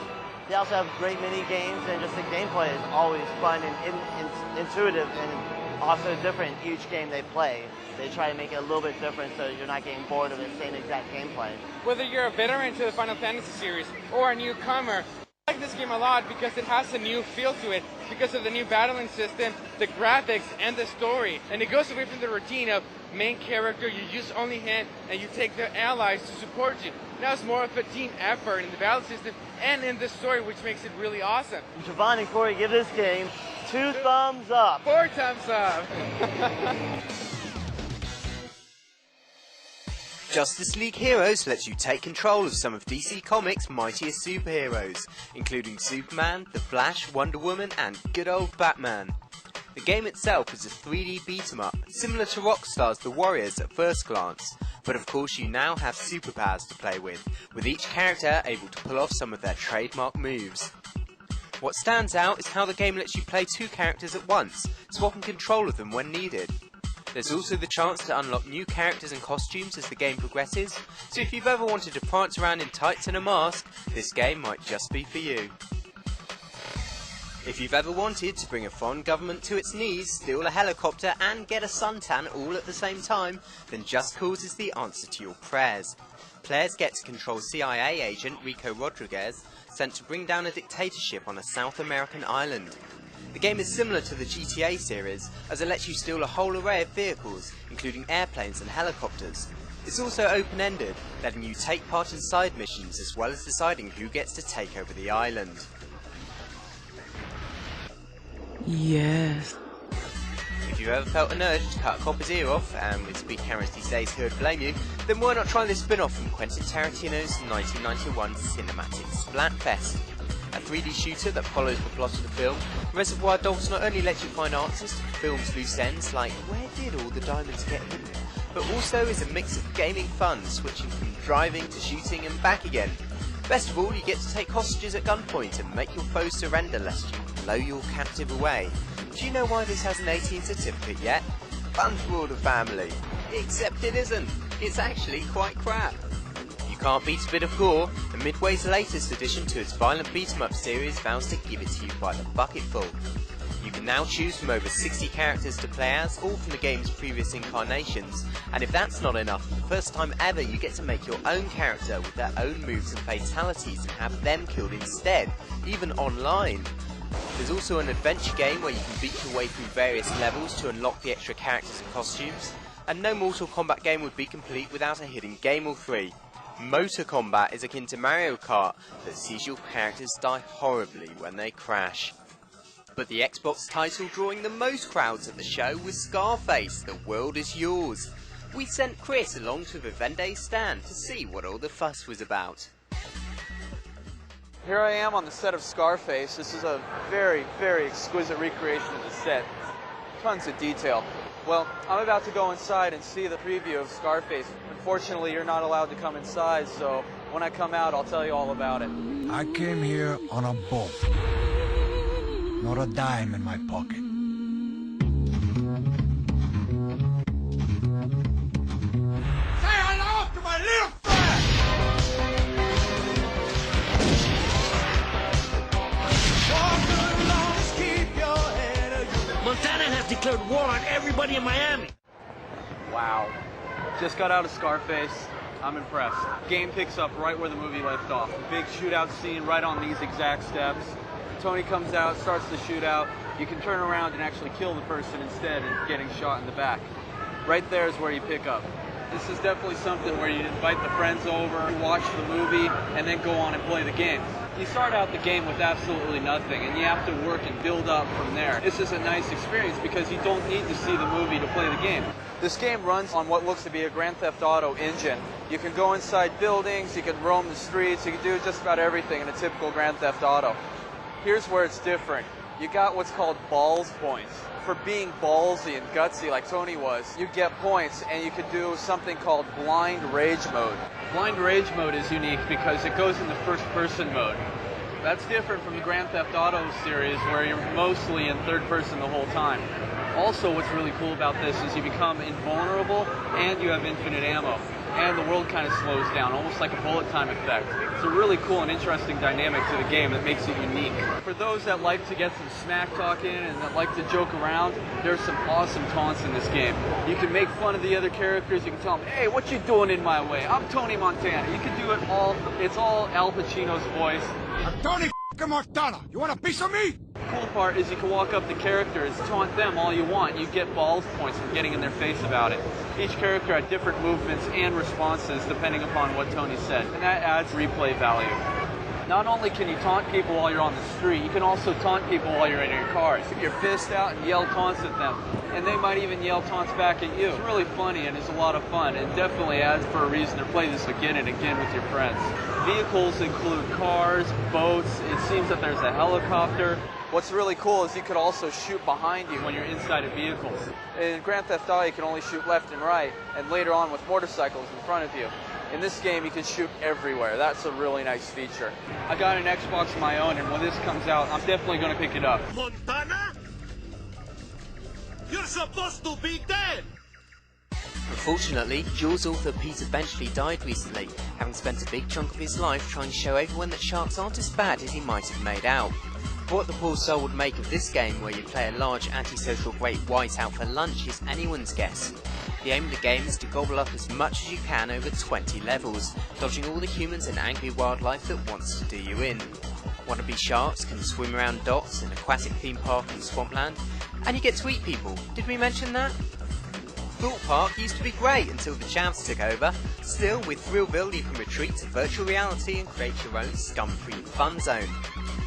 they also have great mini games, and just the gameplay is always fun and intuitive and also different each game they play. They try to make it a little bit different so you're not getting bored of the same exact gameplay. Whether you're a veteran to the Final Fantasy series or a newcomer, I like this game a lot because it has a new feel to it, because of the new battling system, the graphics, and the story. And it goes away from the routine of main character, you use only hand, and you take the allies to support you. Now it's more of a team effort in the battle system and in the story, which makes it really awesome. Javon and Corey give this game 2 thumbs up. 4 thumbs up. Justice League Heroes lets you take control of some of DC Comics' mightiest superheroes, including Superman, The Flash, Wonder Woman, and good old Batman. The game itself is a 3D beat-em-up, similar to Rockstar's The Warriors at first glance, but of course you now have superpowers to play with each character able to pull off some of their trademark moves. What stands out is how the game lets you play 2 characters at once, swapping control of them when needed. There's also the chance to unlock new characters and costumes as the game progresses, so if you've ever wanted to prance around in tights and a mask, this game might just be for you. If you've ever wanted to bring a foreign government to its knees, steal a helicopter and get a suntan all at the same time, then Just Cause is the answer to your prayers. Players get to control CIA agent Rico Rodriguez, sent to bring down a dictatorship on a South American island. The game is similar to the GTA series, as it lets you steal a whole array of vehicles, including airplanes and helicopters. It's also open-ended, letting you take part in side missions as well as deciding who gets to take over the island. Yes. If you've ever felt an urge to cut a copper's ear off, and with speed cameras these days who would blame you, then why not try this spin-off from Quentin Tarantino's 1991 cinematic Splatfest? A 3D shooter that follows the plot of the film, Reservoir Dogs not only lets you find answers to the film's loose ends, like where did all the diamonds get hidden, but also is a mix of gaming fun, switching from driving to shooting and back again. Best of all, you get to take hostages at gunpoint and make your foes surrender lest you blow your captive away. Do you know why this has an 18 certificate yet? Fun for all the family. Except it isn't. It's actually quite crap. You can't beat a bit of gore, and Midway's latest addition to its violent beat-em-up series vows to give it to you by the bucketful. You can now choose from over 60 characters to play as, all from the game's previous incarnations, and if that's not enough, for the first time ever you get to make your own character with their own moves and fatalities and have them killed instead, even online. There's also an adventure game where you can beat your way through various levels to unlock the extra characters and costumes, and no Mortal Kombat game would be complete without a hidden game or 3. Motor Combat is akin to Mario Kart that sees your characters die horribly when they crash. But the Xbox title drawing the most crowds at the show was Scarface, The World Is Yours. We sent Chris along to Vivende's stand to see what all the fuss was about. Here I am on the set of Scarface. This is a very, very exquisite recreation of the set. Tons of detail. Well, I'm about to go inside and see the preview of Scarface. Unfortunately, you're not allowed to come inside, so when I come out, I'll tell you all about it. I came here on a boat. Not a dime in my pocket. Say hello to my little friend! Montana has declared war on everybody in Miami. Wow. Just got out of Scarface. I'm impressed. Game picks up right where the movie left off. Big shootout scene right on these exact steps. Tony comes out, starts the shootout. You can turn around and actually kill the person instead of getting shot in the back. Right there is where you pick up. This is definitely something where you invite the friends over, you watch the movie, and then go on and play the game. You start out the game with absolutely nothing, and you have to work and build up from there. This is a nice experience because you don't need to see the movie to play the game. This game runs on what looks to be a Grand Theft Auto engine. You can go inside buildings, you can roam the streets, you can do just about everything in a typical Grand Theft Auto. Here's where it's different. You got what's called balls points. For being ballsy and gutsy like Tony was, you get points and you could do something called blind rage mode. Blind rage mode is unique because it goes in the first person mode. That's different from the Grand Theft Auto series where you're mostly in third person the whole time. Also, what's really cool about this is you become invulnerable and you have infinite ammo. And the world kind of slows down, almost like a bullet time effect. It's a really cool and interesting dynamic to the game that makes it unique. For those that like to get some smack talk in and that like to joke around, there's some awesome taunts in this game. You can make fun of the other characters, you can tell them, hey, what you doing in my way? I'm Tony Montana. You can do it all, it's all Al Pacino's voice. I'm Tony Mortana, you want a piece of me? The cool part is you can walk up to characters, taunt them all you want. You get balls points from getting in their face about it. Each character had different movements and responses depending upon what Tony said, and that adds replay value. Not only can you taunt people while you're on the street, you can also taunt people while you're in your cars. You're pissed out and yell taunts at them, and they might even yell taunts back at you. It's really funny and it's a lot of fun, and definitely adds for a reason to play this again and again with your friends. Vehicles include cars, boats, it seems that there's a helicopter. What's really cool is you could also shoot behind you when you're inside of vehicles. In Grand Theft Auto, you can only shoot left and right, and later on with motorcycles in front of you. In this game, you can shoot everywhere. That's a really nice feature. I got an Xbox of my own, and when this comes out, I'm definitely going to pick it up. Montana? You're supposed to be dead! Unfortunately, Jaws author Peter Benchley died recently, having spent a big chunk of his life trying to show everyone that sharks aren't as bad as he might have made out. What the poor soul would make of this game where you play a large antisocial great white out for lunch is anyone's guess. The aim of the game is to gobble up as much as you can over 20 levels, dodging all the humans and angry wildlife that wants to do you in. Wannabe sharks can swim around docks, an aquatic theme park and swampland, and you get to eat people. Did we mention that? Thought Park used to be great until the chavs took over. Still, with Thrillville you can retreat to virtual reality and create your own scum-free fun zone.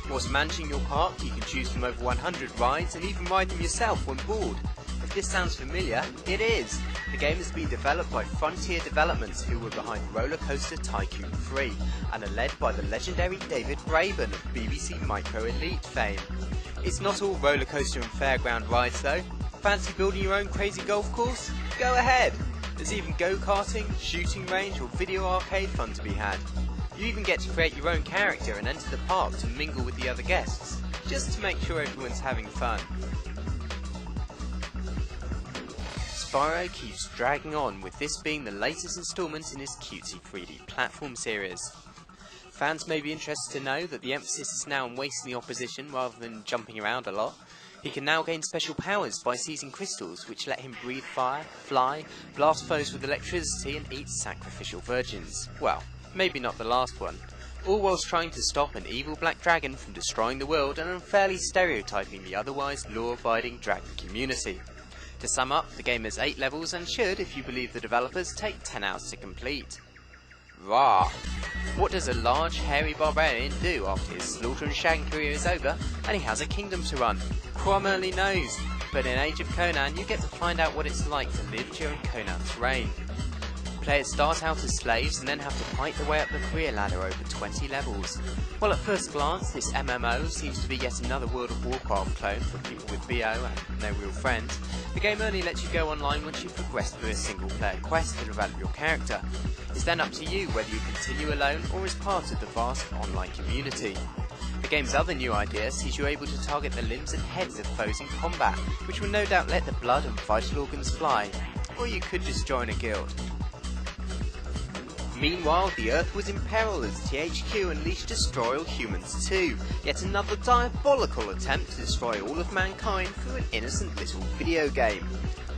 Whilst managing your park, you can choose from over 100 rides and even ride them yourself when bored. If this sounds familiar, it is. The game has been developed by Frontier Developments, who were behind Roller Coaster Tycoon 3 and are led by the legendary David Braben of BBC Micro Elite fame. It's not all roller coaster and fairground rides though. Fancy building your own crazy golf course? Go ahead! There's even go-karting, shooting range or video arcade fun to be had. You even get to create your own character and enter the park to mingle with the other guests, just to make sure everyone's having fun. Spyro keeps dragging on, with this being the latest instalment in his cutesy 3D platform series. Fans may be interested to know that the emphasis is now on wasting the opposition rather than jumping around a lot. He can now gain special powers by seizing crystals, which let him breathe fire, fly, blast foes with electricity and eat sacrificial virgins. Well, maybe not the last one. All whilst trying to stop an evil black dragon from destroying the world and unfairly stereotyping the otherwise law-abiding dragon community. To sum up, the game has 8 levels and should, if you believe the developers, take 10 hours to complete. Rah! What does a large, hairy barbarian do after his slaughter and shagging career is over and he has a kingdom to run? Crom only knows, but in Age of Conan you get to find out what it's like to live during Conan's reign. Players start out as slaves and then have to fight their way up the career ladder over 20 levels. While at first glance this MMO seems to be yet another World of Warcraft clone for people with BO and no real friends, the game only lets you go online once you've progressed through a single player quest to develop your character. It's then up to you whether you continue alone or as part of the vast online community. The game's other new idea sees you able to target the limbs and heads of foes in combat, which will no doubt let the blood and vital organs fly. Or you could just join a guild. Meanwhile, the Earth was in peril as THQ unleashed Destroy All Humans 2, yet another diabolical attempt to destroy all of mankind through an innocent little video game.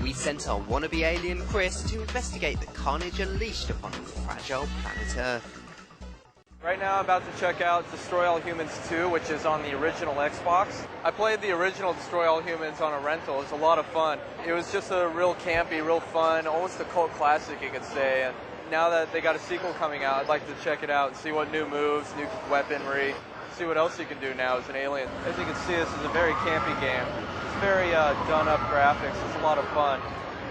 We sent our wannabe alien Chris to investigate the carnage unleashed upon the fragile planet Earth. Right now I'm about to check out Destroy All Humans 2, which is on the original Xbox. I played the original Destroy All Humans on a rental. It was a lot of fun. It was just a real campy, real fun, almost a cult classic you could say. And now that they got a sequel coming out, I'd like to check it out and see what new moves, new weaponry, see what else you can do now as an alien. As you can see, this is a very campy game. It's very done up graphics. It's a lot of fun.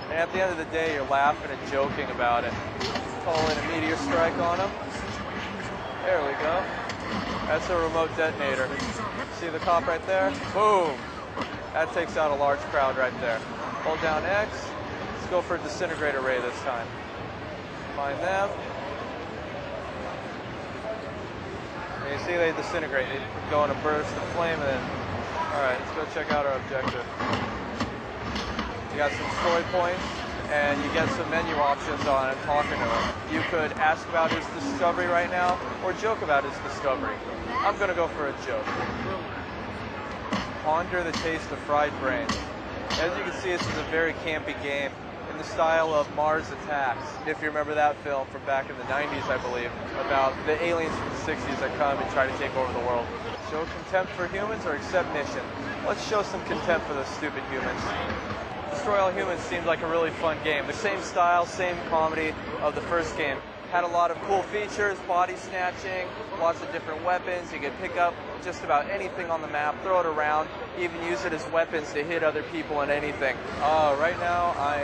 And at the end of the day, you're laughing and joking about it. Call in a meteor strike on them. There we go. That's a remote detonator. See the cop right there? Boom! That takes out a large crowd right there. Hold down X. Let's go for a disintegrator ray this time. Find them. And you see they disintegrate. They go in a burst of flame and then... Alright, let's go check out our objective. You got some story points, and you get some menu options on it, talking to him. You could ask about his discovery right now, or joke about his discovery. I'm going to go for a joke. Ponder the taste of fried brains. As you can see, this is a very campy game in the style of Mars Attacks. If you remember that film from back in the 90s, I believe, about the aliens from the 60s that come and try to take over the world. Show contempt for humans or accept mission? Let's show some contempt for those stupid humans. Destroy All Humans seemed like a really fun game. The same style, same comedy of the first game. Had a lot of cool features, body snatching, lots of different weapons. You could pick up just about anything on the map, throw it around, even use it as weapons to hit other people and anything. Right now I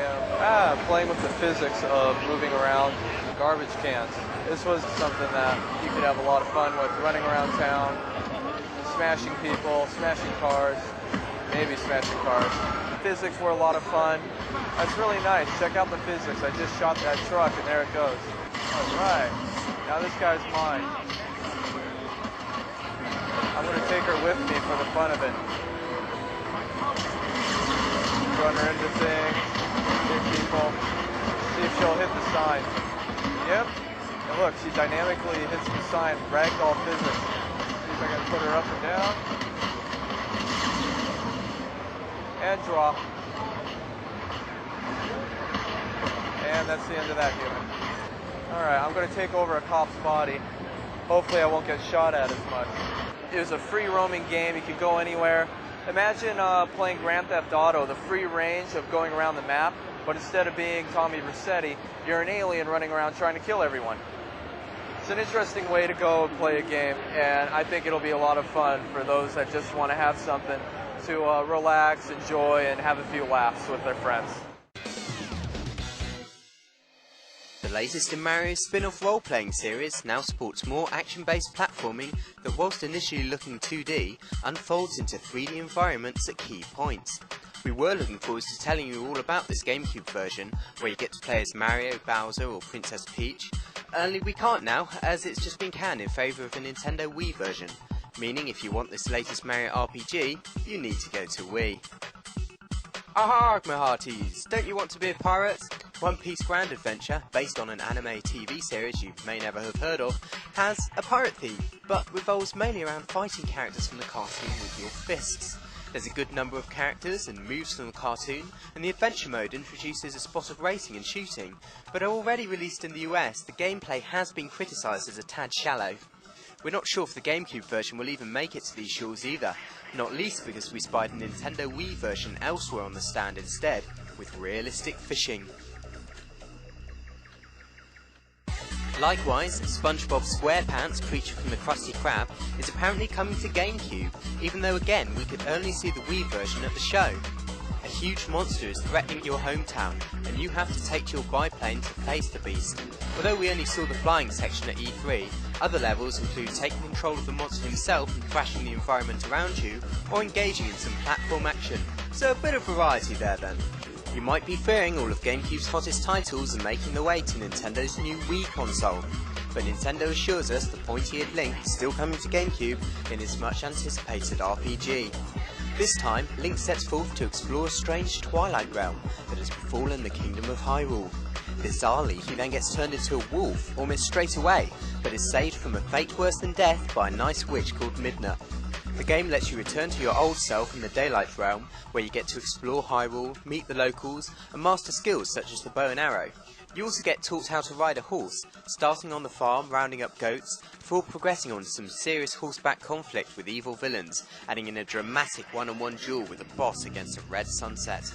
am playing with the physics of moving around garbage cans. This was something that you could have a lot of fun with, running around town, smashing people, smashing cars, maybe smashing cars. Physics were a lot of fun. That's really nice. Check out the physics. I just shot that truck and there it goes. All right, now this guy's mine. I'm gonna take her with me for the fun of it. Run her into things, hit people, see if she'll hit the sign. Yep, and look, she dynamically hits the sign, ragdoll physics. See if I can put her up and down. And drop. And that's the end of that human. Alright, I'm going to take over a cop's body. Hopefully I won't get shot at as much. It was a free roaming game, you could go anywhere. Imagine playing Grand Theft Auto, the free range of going around the map, but instead of being Tommy Vercetti, you're an alien running around trying to kill everyone. It's an interesting way to go and play a game, and I think it'll be a lot of fun for those that just want to have something to relax, enjoy, and have a few laughs with their friends. The latest in Mario's spin-off role-playing series now supports more action-based platforming that, whilst initially looking 2D, unfolds into 3D environments at key points. We were looking forward to telling you all about this GameCube version, where you get to play as Mario, Bowser or Princess Peach. Only we can't now, as it's just been canned in favour of a Nintendo Wii version, meaning if you want this latest Mario RPG, you need to go to Wii. Aha, my hearties! Don't you want to be a pirate? One Piece Grand Adventure, based on an anime TV series you may never have heard of, has a pirate theme, but revolves mainly around fighting characters from the cartoon with your fists. There's a good number of characters and moves from the cartoon, and the adventure mode introduces a spot of racing and shooting, but already released in the US, the gameplay has been criticised as a tad shallow. We're not sure if the GameCube version will even make it to these shores either, not least because we spied a Nintendo Wii version elsewhere on the stand instead, with realistic fishing. Likewise, SpongeBob SquarePants, creature from the Krusty Krab, is apparently coming to GameCube, even though again we could only see the Wii version at the show. A huge monster is threatening your hometown, and you have to take to your biplane to face the beast. Although we only saw the flying section at E3, other levels include taking control of the monster himself and thrashing the environment around you, or engaging in some platform action. So a bit of variety there then. You might be fearing all of GameCube's hottest titles are making their way to Nintendo's new Wii console, but Nintendo assures us the pointy-eared Link is still coming to GameCube in its much anticipated RPG. This time, Link sets forth to explore a strange twilight realm that has befallen the Kingdom of Hyrule. Bizarrely, he then gets turned into a wolf almost straight away, but is saved from a fate worse than death by a nice witch called Midna. The game lets you return to your old self in the Daylight Realm, where you get to explore Hyrule, meet the locals, and master skills such as the bow and arrow. You also get taught how to ride a horse, starting on the farm, rounding up goats, before progressing on some serious horseback conflict with evil villains, adding in a dramatic one-on-one duel with a boss against a red sunset.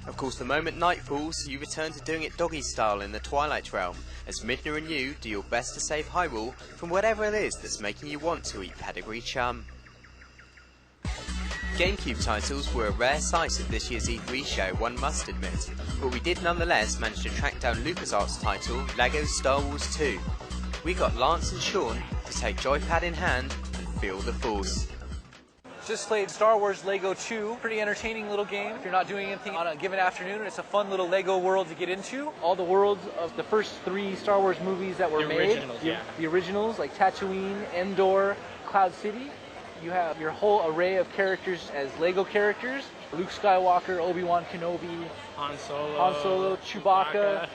Of course, the moment night falls, you return to doing it doggy style in the Twilight Realm, as Midna and you do your best to save Hyrule from whatever it is that's making you want to eat pedigree chum. GameCube titles were a rare sight at this year's E3 show, one must admit, but we did nonetheless manage to track down LucasArts' title, LEGO Star Wars 2. We got Lance and Sean to take joypad in hand and feel the force. Just played Star Wars Lego 2, pretty entertaining little game. If you're not doing anything on a given afternoon, it's a fun little Lego world to get into. All the worlds of the first 3 Star Wars movies that were made. Originals, yeah. The originals, like Tatooine, Endor, Cloud City. You have your whole array of characters as Lego characters. Luke Skywalker, Obi-Wan Kenobi, Han Solo, Chewbacca.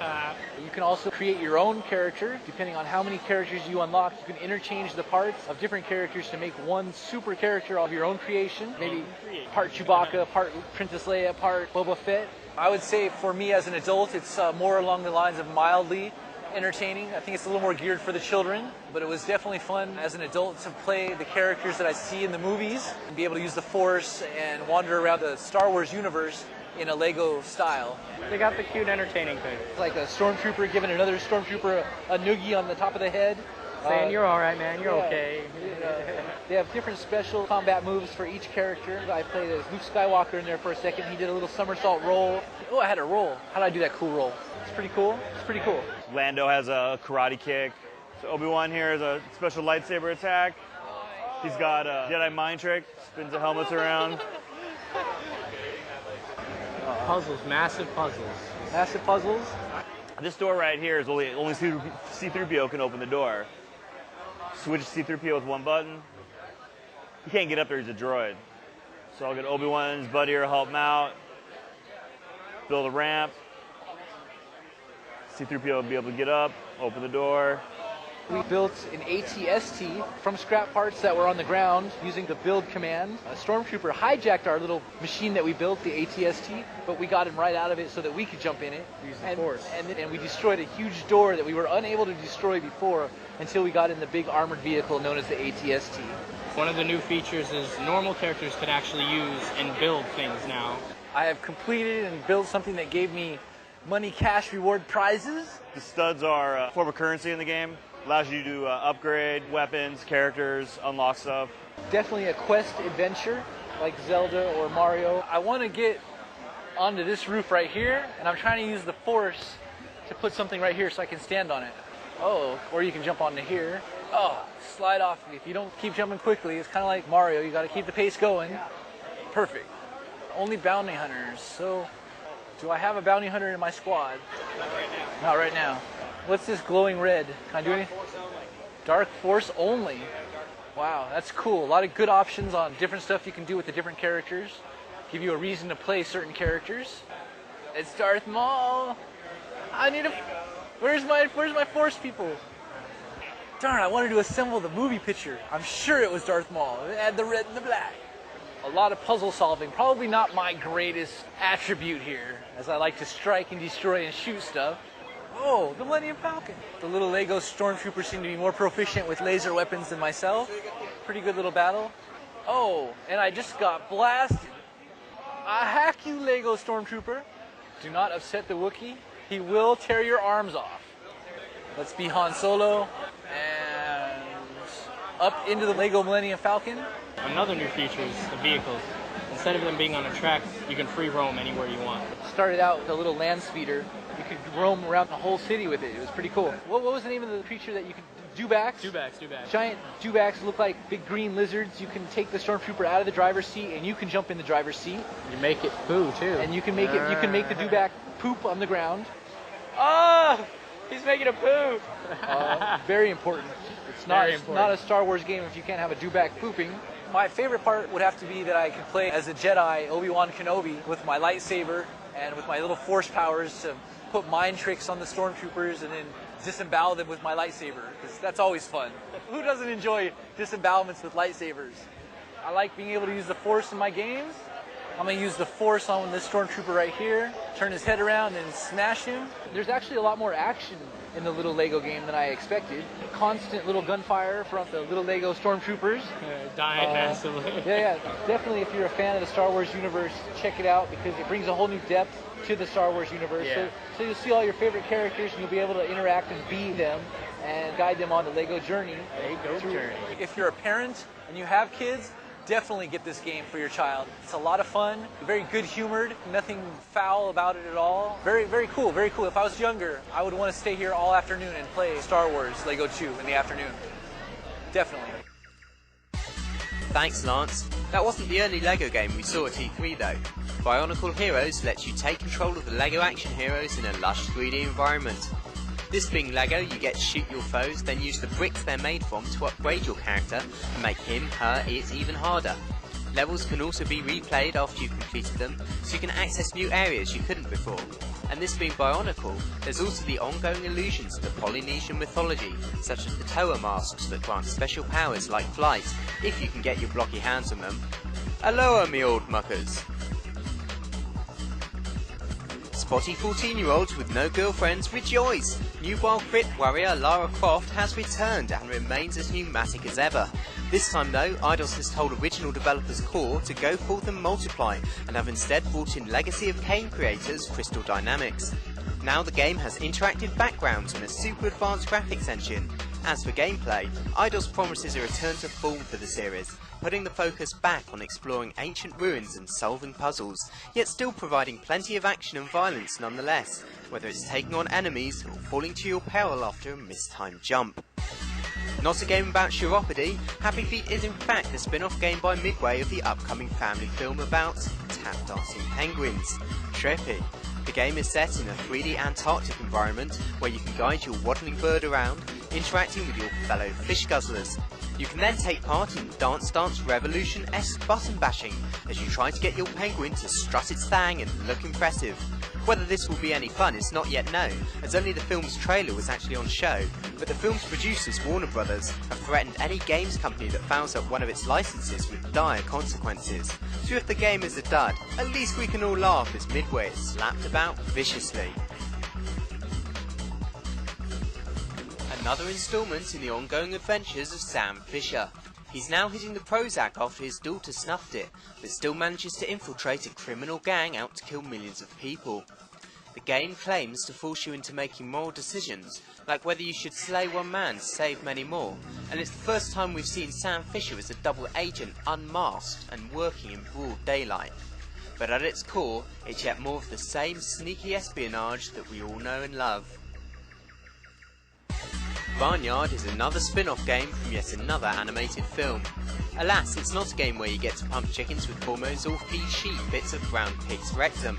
You can also create your own character. Depending on how many characters you unlock, you can interchange the parts of different characters to make one super character of your own creation. Maybe part Chewbacca, part Princess Leia, part Boba Fett. I would say for me as an adult, it's more along the lines of mildly entertaining. I think it's a little more geared for the children, but it was definitely fun as an adult to play the characters that I see in the movies and be able to use the Force and wander around the Star Wars universe in a Lego style. They got the cute, entertaining thing. It's like a stormtrooper giving another stormtrooper a noogie on the top of the head. Saying, you're all right, man, you're okay. They have different special combat moves for each character. I played as Luke Skywalker in there for a second. He did a little somersault roll. Oh, I had a roll. How did I do that cool roll? It's pretty cool. It's pretty cool. Lando has a karate kick. So Obi-Wan here has a special lightsaber attack. He's got a Jedi mind trick, spins the helmets around. Puzzles, massive puzzles. Massive puzzles. This door right here is only C-3PO can open the door. Switch C-3PO with one button. He can't get up there, he's a droid. So I'll get Obi-Wan and his buddy here to help him out. Build a ramp. C-3PO will be able to get up, open the door. We built an AT-ST from scrap parts that were on the ground using the build command. A stormtrooper hijacked our little machine that we built, the AT-ST, but we got him right out of it so that we could jump in it. Use the Force. And we destroyed a huge door that we were unable to destroy before until we got in the big armored vehicle known as the AT-ST. One of the new features is normal characters could actually use and build things now. I have completed and built something that gave me money, cash, reward prizes. The studs are a form of currency in the game. Allows you to upgrade weapons, characters, unlock stuff. Definitely a quest adventure like Zelda or Mario. I want to get onto this roof right here, and I'm trying to use the Force to put something right here so I can stand on it. Oh, or you can jump onto here. Oh, slide off. If you don't keep jumping quickly, it's kind of like Mario. You got to keep the pace going. Perfect. Only bounty hunters. So, do I have a bounty hunter in my squad? Not right now. Not right now. What's this glowing red? Can I do anything? Dark Force only. Wow, that's cool. A lot of good options on different stuff you can do with the different characters. Give you a reason to play certain characters. It's Darth Maul. I need a... Where's my Force people? Darn, I wanted to assemble the movie picture. I'm sure it was Darth Maul. It had the red and the black. A lot of puzzle solving. Probably not my greatest attribute here, as I like to strike and destroy and shoot stuff. Oh, the Millennium Falcon. The little Lego stormtroopers seem to be more proficient with laser weapons than myself. Pretty good little battle. Oh, and I just got blasted. I hack you, Lego stormtrooper. Do not upset the Wookiee. He will tear your arms off. Let's be Han Solo and up into the Lego Millennium Falcon. Another new feature is the vehicles. Instead of them being on a track, you can free roam anywhere you want. Started out with a little land speeder. You could roam around the whole city with it. It was pretty cool. What was the name of the creature that you could... Dewbacks? Dewbacks. Giant dewbacks look like big green lizards. You can take the stormtrooper out of the driver's seat, and you can jump in the driver's seat. You make it poo too. And you can make it. You can make the dewback poop on the ground. Oh, he's making a poo. Very important. It's not a Star Wars game if you can't have a dewback pooping. My favorite part would have to be that I could play as a Jedi, Obi-Wan Kenobi, with my lightsaber and with my little Force powers to put mind tricks on the stormtroopers and then disembowel them with my lightsaber, because that's always fun. Who doesn't enjoy disembowelments with lightsabers? I like being able to use the Force in my games. I'm going to use the Force on this stormtrooper right here, turn his head around and smash him. There's actually a lot more action in the little Lego game than I expected. Constant little gunfire from the little Lego stormtroopers. Dying massively. Yeah, definitely if you're a fan of the Star Wars universe, check it out, because it brings a whole new depth to the Star Wars universe. Yeah. So you'll see all your favorite characters and you'll be able to interact and be them and guide them on the Lego journey. If you're a parent and you have kids, definitely get this game for your child. It's a lot of fun, very good humored, nothing foul about it at all. Very, very cool, very cool. If I was younger, I would want to stay here all afternoon and play Star Wars Lego 2 in the afternoon. Definitely. Thanks, Lance. That wasn't the only LEGO game we saw at E3 though. Bionicle Heroes lets you take control of the LEGO action heroes in a lush 3D environment. This being LEGO, you get to shoot your foes, then use the bricks they're made from to upgrade your character and make him, her, it even harder. Levels can also be replayed after you've completed them, so you can access new areas you couldn't before. And this being Bionicle, there's also the ongoing allusions to Polynesian mythology, such as the Toa masks that grant special powers like flight, if you can get your blocky hands on them. Aloha, me old muckers! Spotty 14-year-olds with no girlfriends rejoice! Nubile crit warrior Lara Croft has returned and remains as pneumatic as ever. This time though, Eidos has told original developers Core to go forth and multiply, and have instead brought in Legacy of Kain creators Crystal Dynamics. Now the game has interactive backgrounds and a super advanced graphics engine. As for gameplay, Eidos promises a return to form for the series, putting the focus back on exploring ancient ruins and solving puzzles, yet still providing plenty of action and violence nonetheless, whether it's taking on enemies or falling to your peril after a mistimed jump. Not a game about chiropody, Happy Feet is in fact a spin-off game by Midway of the upcoming family film about tap dancing penguins, Trippy. The game is set in a 3D Antarctic environment where you can guide your waddling bird around, interacting with your fellow fish guzzlers. You can then take part in Dance Dance Revolution-esque button bashing as you try to get your penguin to strut its thang and look impressive. Whether this will be any fun is not yet known, as only the film's trailer was actually on show, but the film's producers, Warner Brothers, have threatened any games company that fouls up one of its licenses with dire consequences. So if the game is a dud, at least we can all laugh as Midway is slapped about viciously. Another instalment in the ongoing adventures of Sam Fisher. He's now hitting the Prozac after his daughter snuffed it, but still manages to infiltrate a criminal gang out to kill millions of people. The game claims to force you into making moral decisions, like whether you should slay one man to save many more, and it's the first time we've seen Sam Fisher as a double agent unmasked and working in broad daylight. But at its core, it's yet more of the same sneaky espionage that we all know and love. Barnyard is another spin-off game from yet another animated film. Alas, it's not a game where you get to pump chickens with hormones or feed sheep bits of brown pig's rectum.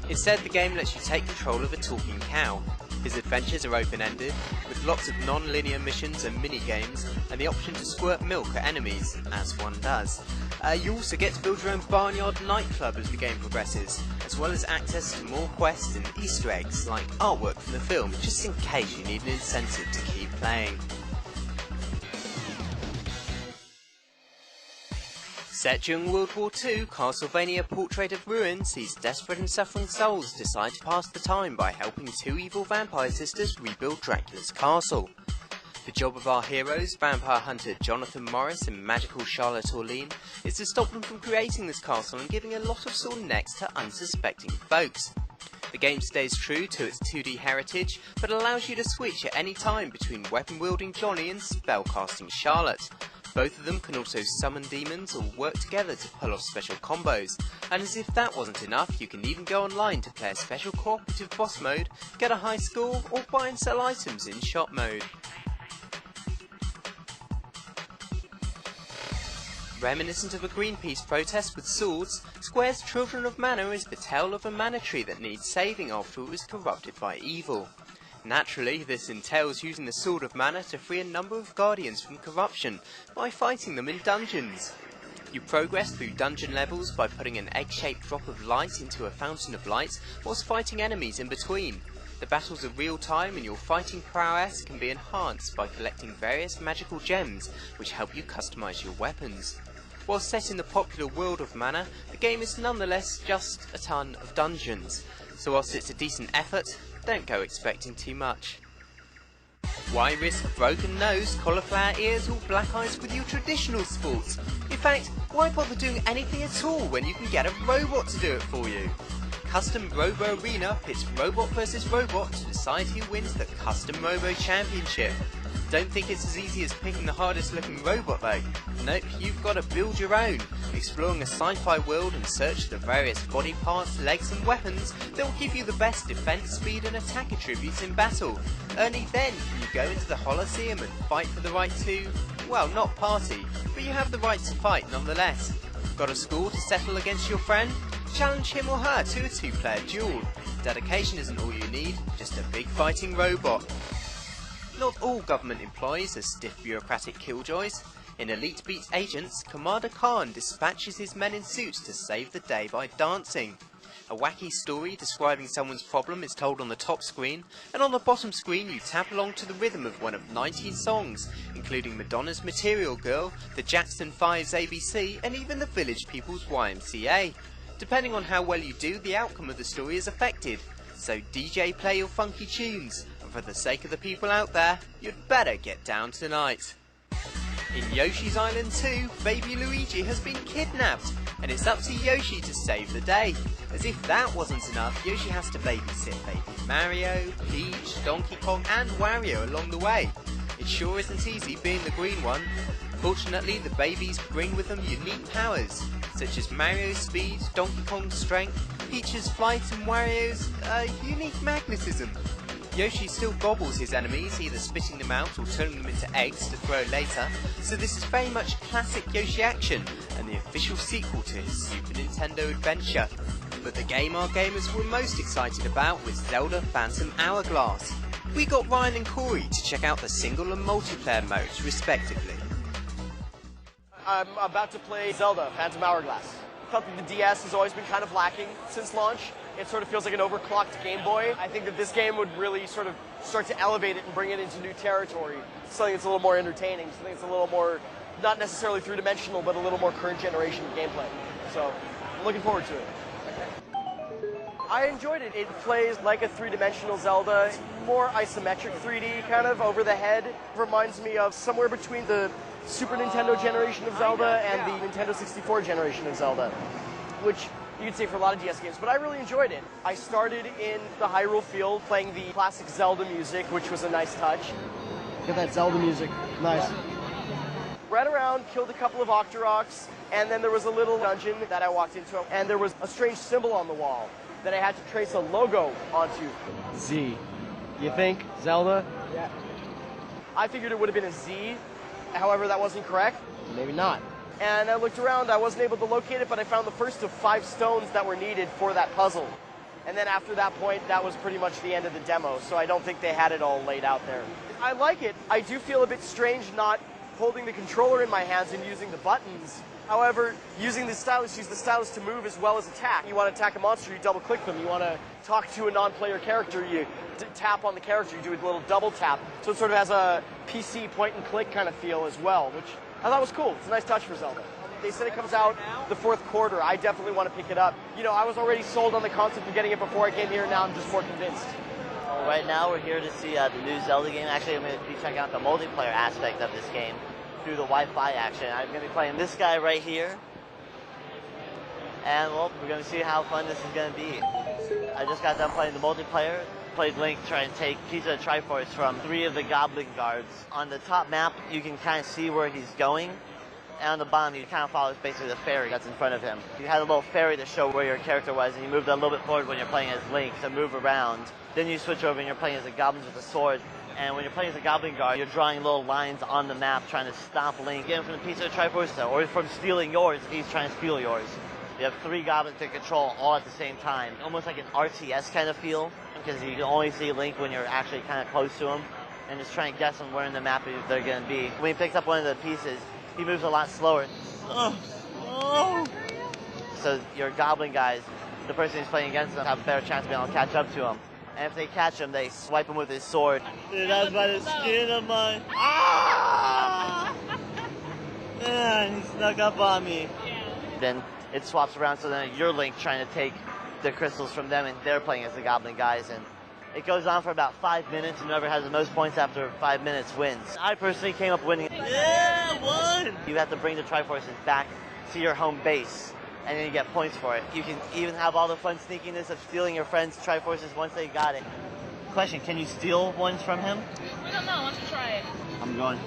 Instead, the game lets you take control of a talking cow. His adventures are open-ended, with lots of non-linear missions and mini-games, and the option to squirt milk at enemies, as one does. You also get to build your own barnyard nightclub as the game progresses, as well as access to more quests and Easter eggs like artwork from the film, just in case you need an incentive to keep playing. Set during World War II, Castlevania Portrait of Ruin sees desperate and suffering souls decide to pass the time by helping two evil vampire sisters rebuild Dracula's castle. The job of our heroes, vampire hunter Jonathan Morris and magical Charlotte Orlean, is to stop them from creating this castle and giving a lot of sore necks to unsuspecting folks. The game stays true to its 2D heritage, but allows you to switch at any time between weapon-wielding Johnny and spell-casting Charlotte. Both of them can also summon demons or work together to pull off special combos, and as if that wasn't enough, you can even go online to play a special cooperative boss mode, get a high score, or buy and sell items in shop mode. Reminiscent of a Greenpeace protest with swords, Square's Children of Mana is the tale of a mana tree that needs saving after it was corrupted by evil. Naturally, this entails using the Sword of Mana to free a number of guardians from corruption by fighting them in dungeons. You progress through dungeon levels by putting an egg-shaped drop of light into a fountain of light whilst fighting enemies in between. The battles are real time and your fighting prowess can be enhanced by collecting various magical gems which help you customise your weapons. While set in the popular world of Mana, the game is nonetheless just a ton of dungeons, so whilst it's a decent effort, don't go expecting too much. Why risk broken nose, cauliflower ears or black eyes with your traditional sports? In fact, why bother doing anything at all when you can get a robot to do it for you? Custom Robo Arena pits robot versus robot to decide who wins the Custom Robo Championship. Don't think it's as easy as picking the hardest looking robot though. Nope, you've got to build your own, exploring a sci-fi world and search for the various body parts, legs and weapons that will give you the best defense, speed and attack attributes in battle. Only then can you go into the Colosseum and fight for the right to, well, not party, but you have the right to fight nonetheless. Got a score to settle against your friend? Challenge him or her to a two-player duel. Dedication isn't all you need, just a big fighting robot. Not all government employees are stiff bureaucratic killjoys. In Elite Beat Agents, Commander Khan dispatches his men in suits to save the day by dancing. A wacky story describing someone's problem is told on the top screen, and on the bottom screen you tap along to the rhythm of one of 19 songs, including Madonna's Material Girl, the Jackson 5's ABC, and even the Village People's YMCA. Depending on how well you do, the outcome of the story is affected. So DJ, play your funky tunes, and for the sake of the people out there, you'd better get down tonight. In Yoshi's Island 2, baby Luigi has been kidnapped, and it's up to Yoshi to save the day. As if that wasn't enough, Yoshi has to babysit baby Mario, Peach, Donkey Kong and Wario along the way. It sure isn't easy being the green one. Fortunately, the babies bring with them unique powers, such as Mario's speed, Donkey Kong's strength, Peach's flight and Wario's unique magnetism. Yoshi still gobbles his enemies, either spitting them out or turning them into eggs to throw later, so this is very much classic Yoshi action, and the official sequel to his Super Nintendo adventure. But the game our gamers were most excited about was Zelda Phantom Hourglass. We got Ryan and Corey to check out the single and multiplayer modes, respectively. I'm about to play Zelda Phantom Hourglass. I felt that the DS has always been kind of lacking since launch. It sort of feels like an overclocked Game Boy. I think that this game would really sort of start to elevate it and bring it into new territory. Something that's a little more entertaining, something that's a little more, not necessarily three-dimensional, but a little more current generation gameplay. So, I'm looking forward to it. I enjoyed it. It plays like a three-dimensional Zelda, more isometric 3D, kind of over the head. Reminds me of somewhere between the Super Nintendo generation of Zelda and the Nintendo 64 generation of Zelda, which you could say for a lot of DS games, but I really enjoyed it. I started in the Hyrule Field playing the classic Zelda music, which was a nice touch. Get that Zelda music, nice. Ran around, killed a couple of Octoroks, and then there was a little dungeon that I walked into, and there was a strange symbol on the wall that I had to trace a logo onto. Z. You think? Zelda? Yeah. I figured it would have been a Z, however that wasn't correct. Maybe not. And I looked around, I wasn't able to locate it, but I found the first of 5 stones that were needed for that puzzle. And then after that point, that was pretty much the end of the demo, so I don't think they had it all laid out there. I like it. I do feel a bit strange not holding the controller in my hands and using the buttons. However, using the stylus, use the stylus to move as well as attack. You want to attack a monster, you double click them. You want to talk to a non-player character, you tap on the character, you do a little double tap. So it sort of has a PC point and click kind of feel as well, which I thought was cool. It's a nice touch for Zelda. They said it comes out the 4th quarter. I definitely want to pick it up. You know, I was already sold on the concept of getting it before I came here, now I'm just more convinced. Right now we're here to see the new Zelda game. Actually, I'm going to be checking out the multiplayer aspect of this game through the Wi-Fi action. I'm going to be playing this guy right here. And, well, we're going to see how fun this is going to be. I just got done playing the multiplayer. Played Link trying to take Pizza Triforce from 3 of the Goblin Guards. On the top map, you can kind of see where he's going. And on the bottom, you kind of follow basically the ferry that's in front of him. You had a little ferry to show where your character was, and you moved a little bit forward when you're playing as Link to move around. Then you switch over and you're playing as a Goblin with a sword. And when you're playing as a Goblin Guard, you're drawing little lines on the map trying to stop Link getting from the Pizza Triforce or from stealing yours if he's trying to steal yours. You have 3 goblins to control all at the same time. Almost like an RTS kind of feel, because you can only see Link when you're actually kind of close to him, and just try and guess on where in the map they're going to be. When he picks up one of the pieces, he moves a lot slower. So your goblin guys, the person who's playing against them, have a better chance of being able to catch up to him. And if they catch him, they swipe him with his sword. Dude, that's by the skin of my... Ah! Man, he snuck up on me. Then it swaps around, so then you're Link trying to take the crystals from them, and they're playing as the goblin guys, and it goes on for about 5 minutes, and whoever has the most points after 5 minutes wins. I personally came up winning. Yeah, won! You have to bring the Triforces back to your home base, and then you get points for it. You can even have all the fun sneakiness of stealing your friend's Triforces once they got it. Question, can you steal ones from him? I don't know, why don't you try it? I'm going.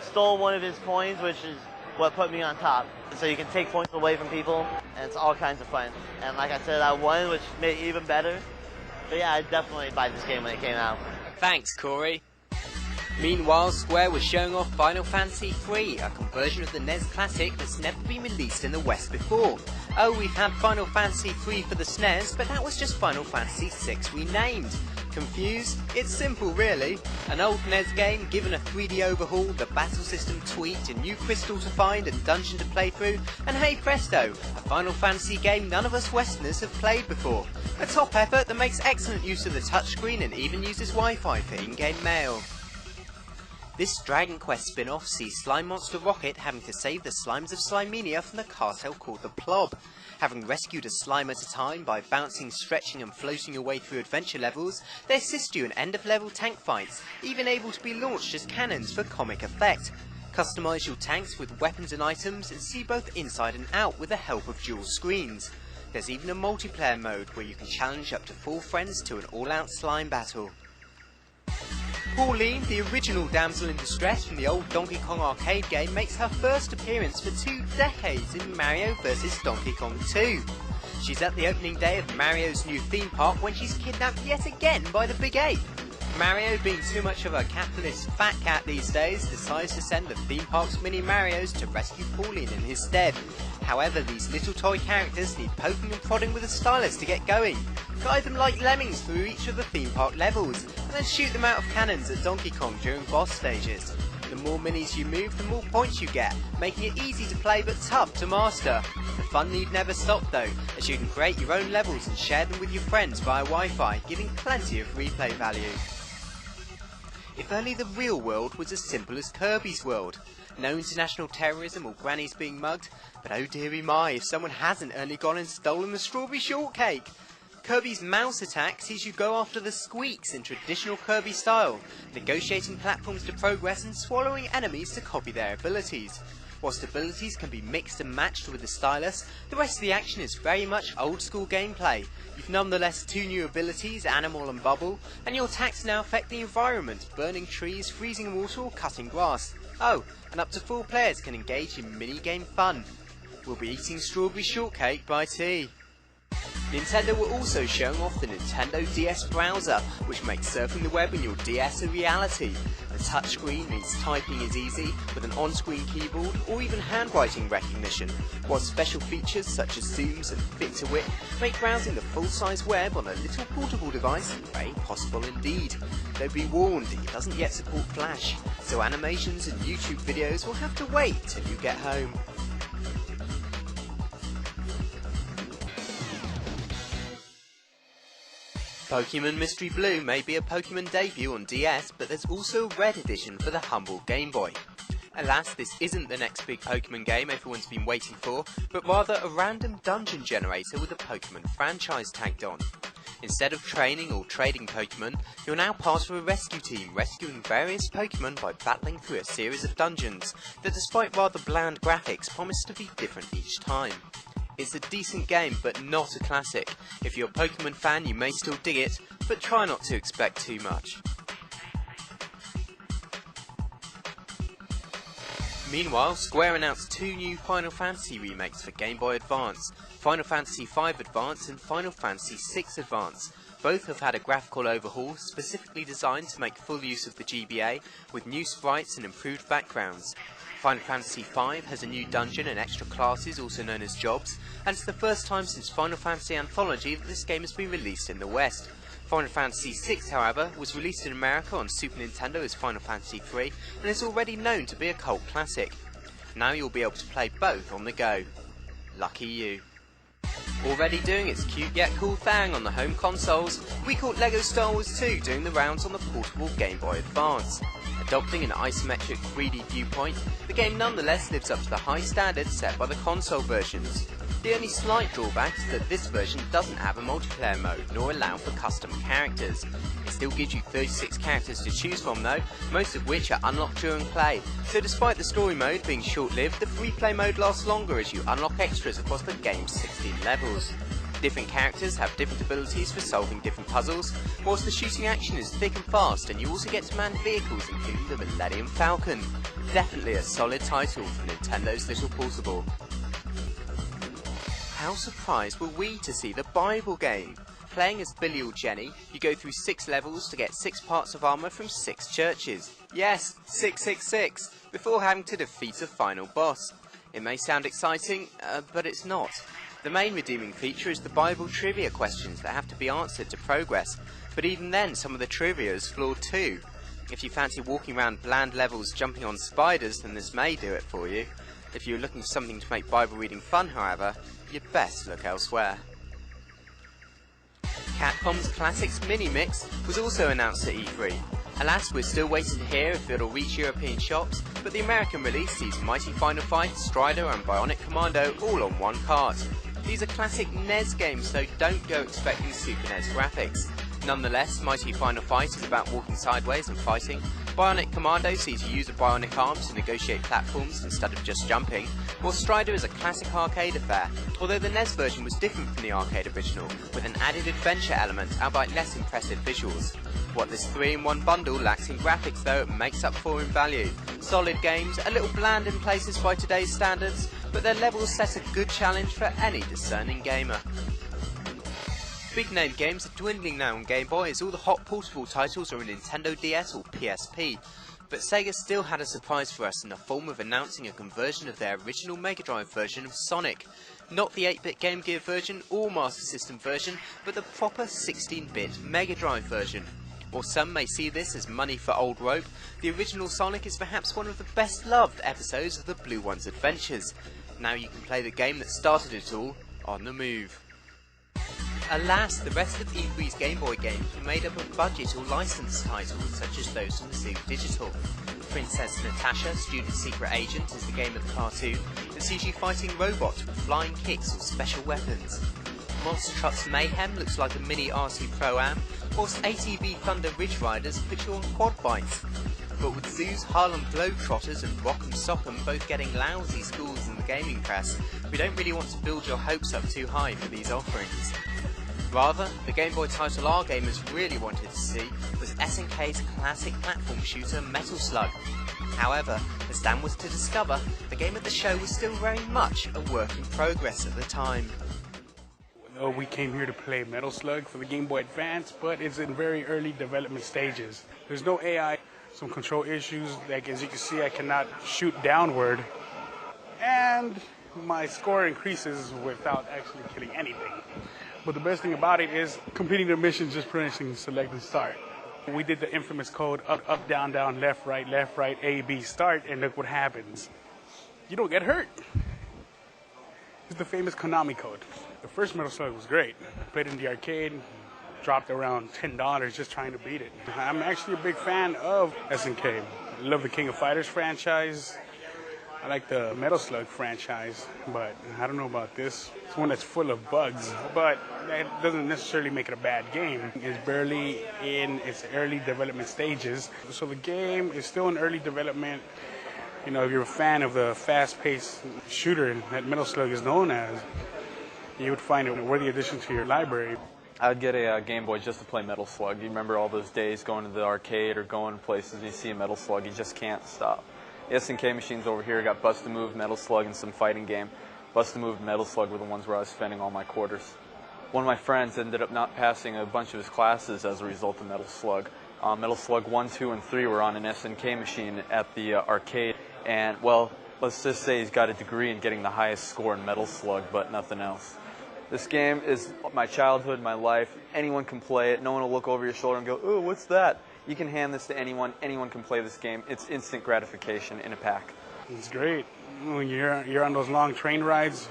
Stole one of his coins, which is what put me on top. So you can take points away from people, and it's all kinds of fun. And like I said, I won, which made it even better. But yeah, I'd definitely buy this game when it came out. Thanks, Corey. Meanwhile, Square was showing off Final Fantasy III, a conversion of the NES classic that's never been released in the West before. Oh, we've had Final Fantasy III for the SNES, but that was just Final Fantasy VI renamed. Confused? It's simple, really. An old NES game given a 3D overhaul, the battle system tweaked, a new crystal to find and dungeon to play through, and hey presto, a Final Fantasy game none of us Westerners have played before. A top effort that makes excellent use of the touchscreen and even uses Wi-Fi for in-game mail. This Dragon Quest spin-off sees Slime Monster Rocket having to save the slimes of Slimenia from the cartel called the Plob. Having rescued a slime at a time by bouncing, stretching and floating your way through adventure levels, they assist you in end-of-level tank fights, even able to be launched as cannons for comic effect. Customise your tanks with weapons and items and see both inside and out with the help of dual screens. There's even a multiplayer mode where you can challenge up to 4 friends to an all-out slime battle. Pauline, the original damsel in distress from the old Donkey Kong arcade game, makes her first appearance for 2 decades in Mario vs Donkey Kong 2. She's at the opening day of Mario's new theme park when she's kidnapped yet again by the Big Ape. Mario, being too much of a capitalist fat cat these days, decides to send the theme park's mini Marios to rescue Pauline in his stead. However, these little toy characters need poking and prodding with a stylus to get going. Guide them like lemmings through each of the theme park levels, and then shoot them out of cannons at Donkey Kong during boss stages. The more minis you move, the more points you get, making it easy to play but tough to master. The fun need never stop though, as you can create your own levels and share them with your friends via Wi-Fi, giving plenty of replay value. If only the real world was as simple as Kirby's world. No international terrorism or grannies being mugged, but oh dearie my if someone hasn't only gone and stolen the strawberry shortcake. Kirby's mouse attack sees you go after the squeaks in traditional Kirby style, negotiating platforms to progress and swallowing enemies to copy their abilities. Whilst abilities can be mixed and matched with the stylus, the rest of the action is very much old school gameplay. You've nonetheless 2 new abilities, Animal and Bubble, and your attacks now affect the environment, burning trees, freezing water or cutting grass. Oh, and up to 4 players can engage in mini-game fun. We'll be eating strawberry shortcake by tea. Nintendo were also showing off the Nintendo DS browser, which makes surfing the web in your DS a reality. The touchscreen means typing is easy, with an on-screen keyboard or even handwriting recognition, while special features such as zooms and fit to whip make browsing the full-size web on a little portable device very possible indeed. Though be warned, it doesn't yet support Flash, so animations and YouTube videos will have to wait till you get home. Pokemon Mystery Blue may be a Pokemon debut on DS, but there's also a Red edition for the humble Game Boy. Alas, this isn't the next big Pokemon game everyone's been waiting for, but rather a random dungeon generator with a Pokemon franchise tagged on. Instead of training or trading Pokemon, you're now part of a rescue team rescuing various Pokemon by battling through a series of dungeons that, despite rather bland graphics, promise to be different each time. It's a decent game, but not a classic. If you're a Pokemon fan, you may still dig it, but try not to expect too much. Meanwhile, Square announced 2 new Final Fantasy remakes for Game Boy Advance, Final Fantasy V Advance and Final Fantasy VI Advance. Both have had a graphical overhaul specifically designed to make full use of the GBA, with new sprites and improved backgrounds. Final Fantasy V has a new dungeon and extra classes, also known as jobs, and it's the first time since Final Fantasy Anthology that this game has been released in the West. Final Fantasy VI, however, was released in America on Super Nintendo as Final Fantasy III, and is already known to be a cult classic. Now you'll be able to play both on the go. Lucky you. Already doing its cute yet cool thing on the home consoles, we caught LEGO Star Wars 2 doing the rounds on the portable Game Boy Advance. Adopting an isometric 3D viewpoint, the game nonetheless lives up to the high standards set by the console versions. The only slight drawback is that this version doesn't have a multiplayer mode nor allow for custom characters. It still gives you 36 characters to choose from though, most of which are unlocked during play, so despite the story mode being short-lived, the free play mode lasts longer as you unlock extras across the game's 16 levels. Different characters have different abilities for solving different puzzles, whilst the shooting action is thick and fast, and you also get to man vehicles including the Millennium Falcon. Definitely a solid title for Nintendo's little portable. How surprised were we to see the Bible game? Playing as Billy or Jenny, you go through 6 levels to get 6 parts of armour from 6 churches. Yes, 666, before having to defeat a final boss. It may sound exciting, but it's not. The main redeeming feature is the Bible trivia questions that have to be answered to progress, but even then some of the trivia is flawed too. If you fancy walking around bland levels jumping on spiders, then this may do it for you. If you're looking for something to make Bible reading fun, however, you'd best look elsewhere. Capcom's Classics Mini-Mix was also announced at E3. Alas, we're still waiting to hear if it'll reach European shops, but the American release sees Mighty Final Fight, Strider and Bionic Commando all on one cart. These are classic NES games, so don't go expecting Super NES graphics. Nonetheless, Mighty Final Fight is about walking sideways and fighting, Bionic Commando sees you use a bionic arm to negotiate platforms instead of just jumping, while Strider is a classic arcade affair, although the NES version was different from the arcade original, with an added adventure element, albeit less impressive visuals. What this 3-in-1 bundle lacks in graphics though, it makes up for in value. Solid games, a little bland in places by today's standards, but their levels set a good challenge for any discerning gamer. Big name games are dwindling now on Game Boy as all the hot portable titles are in Nintendo DS or PSP, but Sega still had a surprise for us in the form of announcing a conversion of their original Mega Drive version of Sonic. Not the 8-bit Game Gear version or Master System version, but the proper 16-bit Mega Drive version. While some may see this as money for old rope, the original Sonic is perhaps one of the best loved episodes of the Blue One's adventures. Now you can play the game that started it all on the move. Alas, the rest of E3's Game Boy games were made up of budget or licensed titles, such as those from the Sega Digital. Princess Natasha, Student Secret Agent, is the game of the cartoon that sees you fighting robots with flying kicks or special weapons. Monster Trucks Mayhem looks like a mini RC Pro-Am, whilst ATV Thunder Ridge Riders put you on quad bikes. But with Zoo's Harlem Globetrotters and Rock'em Sock'em both getting lousy scores in the gaming press, we don't really want to build your hopes up too high for these offerings. Rather, the Game Boy title our gamers really wanted to see was SNK's classic platform shooter Metal Slug. However, as Dan was to discover, the game of the show was still very much a work in progress at the time. We came here to play Metal Slug for the Game Boy Advance, but it's in very early development stages. There's no AI, some control issues, like as you can see I cannot shoot downward, and my score increases without actually killing anything. But the best thing about it is completing the mission, just pressing select and start. We did the infamous code up, down, down, left, right, A, B, start, and look what happens. You don't get hurt. It's the famous Konami code. The first Metal Slug was great. Played in the arcade, dropped around $10 just trying to beat it. I'm actually a big fan of SNK. I love the King of Fighters franchise. I like the Metal Slug franchise, but I don't know about this. It's one that's full of bugs, but that doesn't necessarily make it a bad game. It's barely in its early development stages. So the game is still in early development. You know, if you're a fan of the fast-paced shooter that Metal Slug is known as, you would find it a worthy addition to your library. I would get a Game Boy just to play Metal Slug. You remember all those days going to the arcade or going places and you see a Metal Slug, you just can't stop. The SNK machines over here got Bust a Move, Metal Slug, and some fighting game. Bust a Move and Metal Slug were the ones where I was spending all my quarters. One of my friends ended up not passing a bunch of his classes as a result of Metal Slug. Metal Slug 1, 2, and 3 were on an SNK machine at the arcade, and, well, let's just say he's got a degree in getting the highest score in Metal Slug, but nothing else. This game is my childhood, my life. Anyone can play it. No one will look over your shoulder and go, "Ooh, what's that?" You can hand this to anyone. Anyone can play this game. It's instant gratification in a pack. It's great. When you're on those long train rides,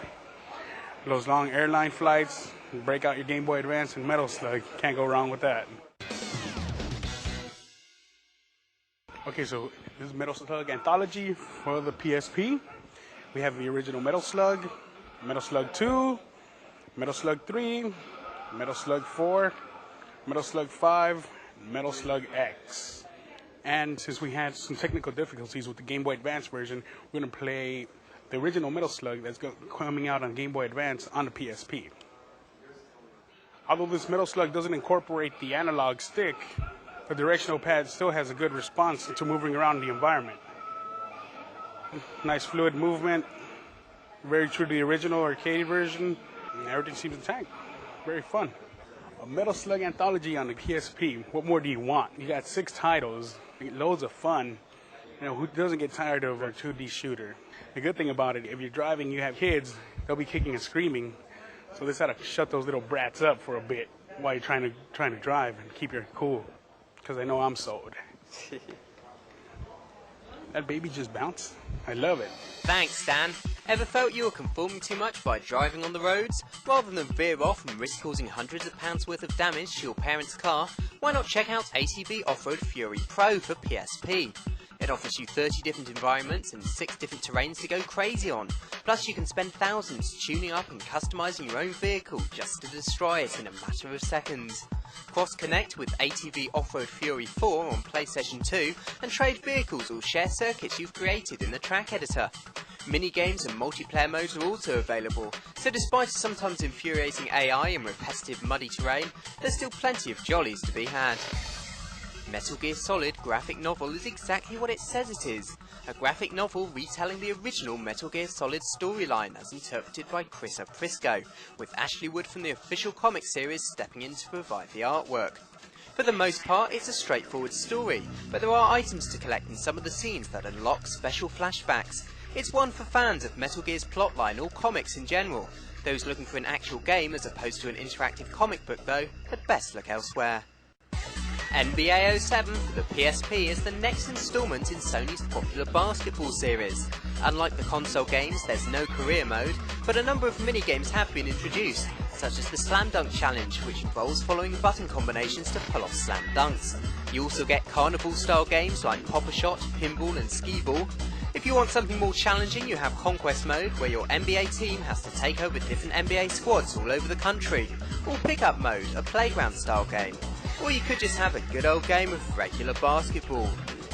those long airline flights, break out your Game Boy Advance and Metal Slug. Can't go wrong with that. Okay, so this is Metal Slug Anthology for the PSP. We have the original Metal Slug 2, Metal Slug 3, Metal Slug 4, Metal Slug 5, Metal Slug X. And since we had some technical difficulties with the Game Boy Advance version, we're going to play the original Metal Slug that's coming out on Game Boy Advance on the PSP. Although this Metal Slug doesn't incorporate the analog stick, the directional pad still has a good response to moving around the environment. Nice fluid movement, very true to the original arcade version, and everything seems intact. Very fun. A Metal Slug Anthology on the PSP. What more do you want? You got 6 titles, loads of fun. You know, who doesn't get tired of a 2D shooter? The good thing about it, if you're driving, you have kids, they'll be kicking and screaming. So this had to shut those little brats up for a bit while you're trying to drive and keep your cool. Because I know I'm sold. That baby just bounced. I love it. Thanks, Dan. Ever felt you were conforming too much by driving on the roads? Rather than veer off and risk causing hundreds of pounds worth of damage to your parents' car, why not check out ATV Off-Road Fury Pro for PSP? It offers you 30 different environments and 6 different terrains to go crazy on. Plus you can spend thousands tuning up and customising your own vehicle just to destroy it in a matter of seconds. Cross-connect with ATV Off-Road Fury 4 on PlayStation 2 and trade vehicles or share circuits you've created in the track editor. Mini-games and multiplayer modes are also available, so despite a sometimes infuriating AI and repetitive muddy terrain, there's still plenty of jollies to be had. Metal Gear Solid graphic novel is exactly what it says it is, a graphic novel retelling the original Metal Gear Solid storyline as interpreted by Chris Prisco, with Ashley Wood from the official comic series stepping in to provide the artwork. For the most part, it's a straightforward story, but there are items to collect in some of the scenes that unlock special flashbacks. It's one for fans of Metal Gear's plotline or comics in general. Those looking for an actual game as opposed to an interactive comic book though, had best look elsewhere. NBA 07 for the PSP is the next instalment in Sony's popular basketball series. Unlike the console games, there's no career mode, but a number of mini-games have been introduced, such as the Slam Dunk Challenge, which involves following button combinations to pull off slam dunks. You also get carnival-style games like Popper Shot, Pinball and Skee-Ball. If you want something more challenging, you have Conquest Mode, where your NBA team has to take over different NBA squads all over the country, or Pickup Mode, a playground-style game. Or you could just have a good old game of regular basketball.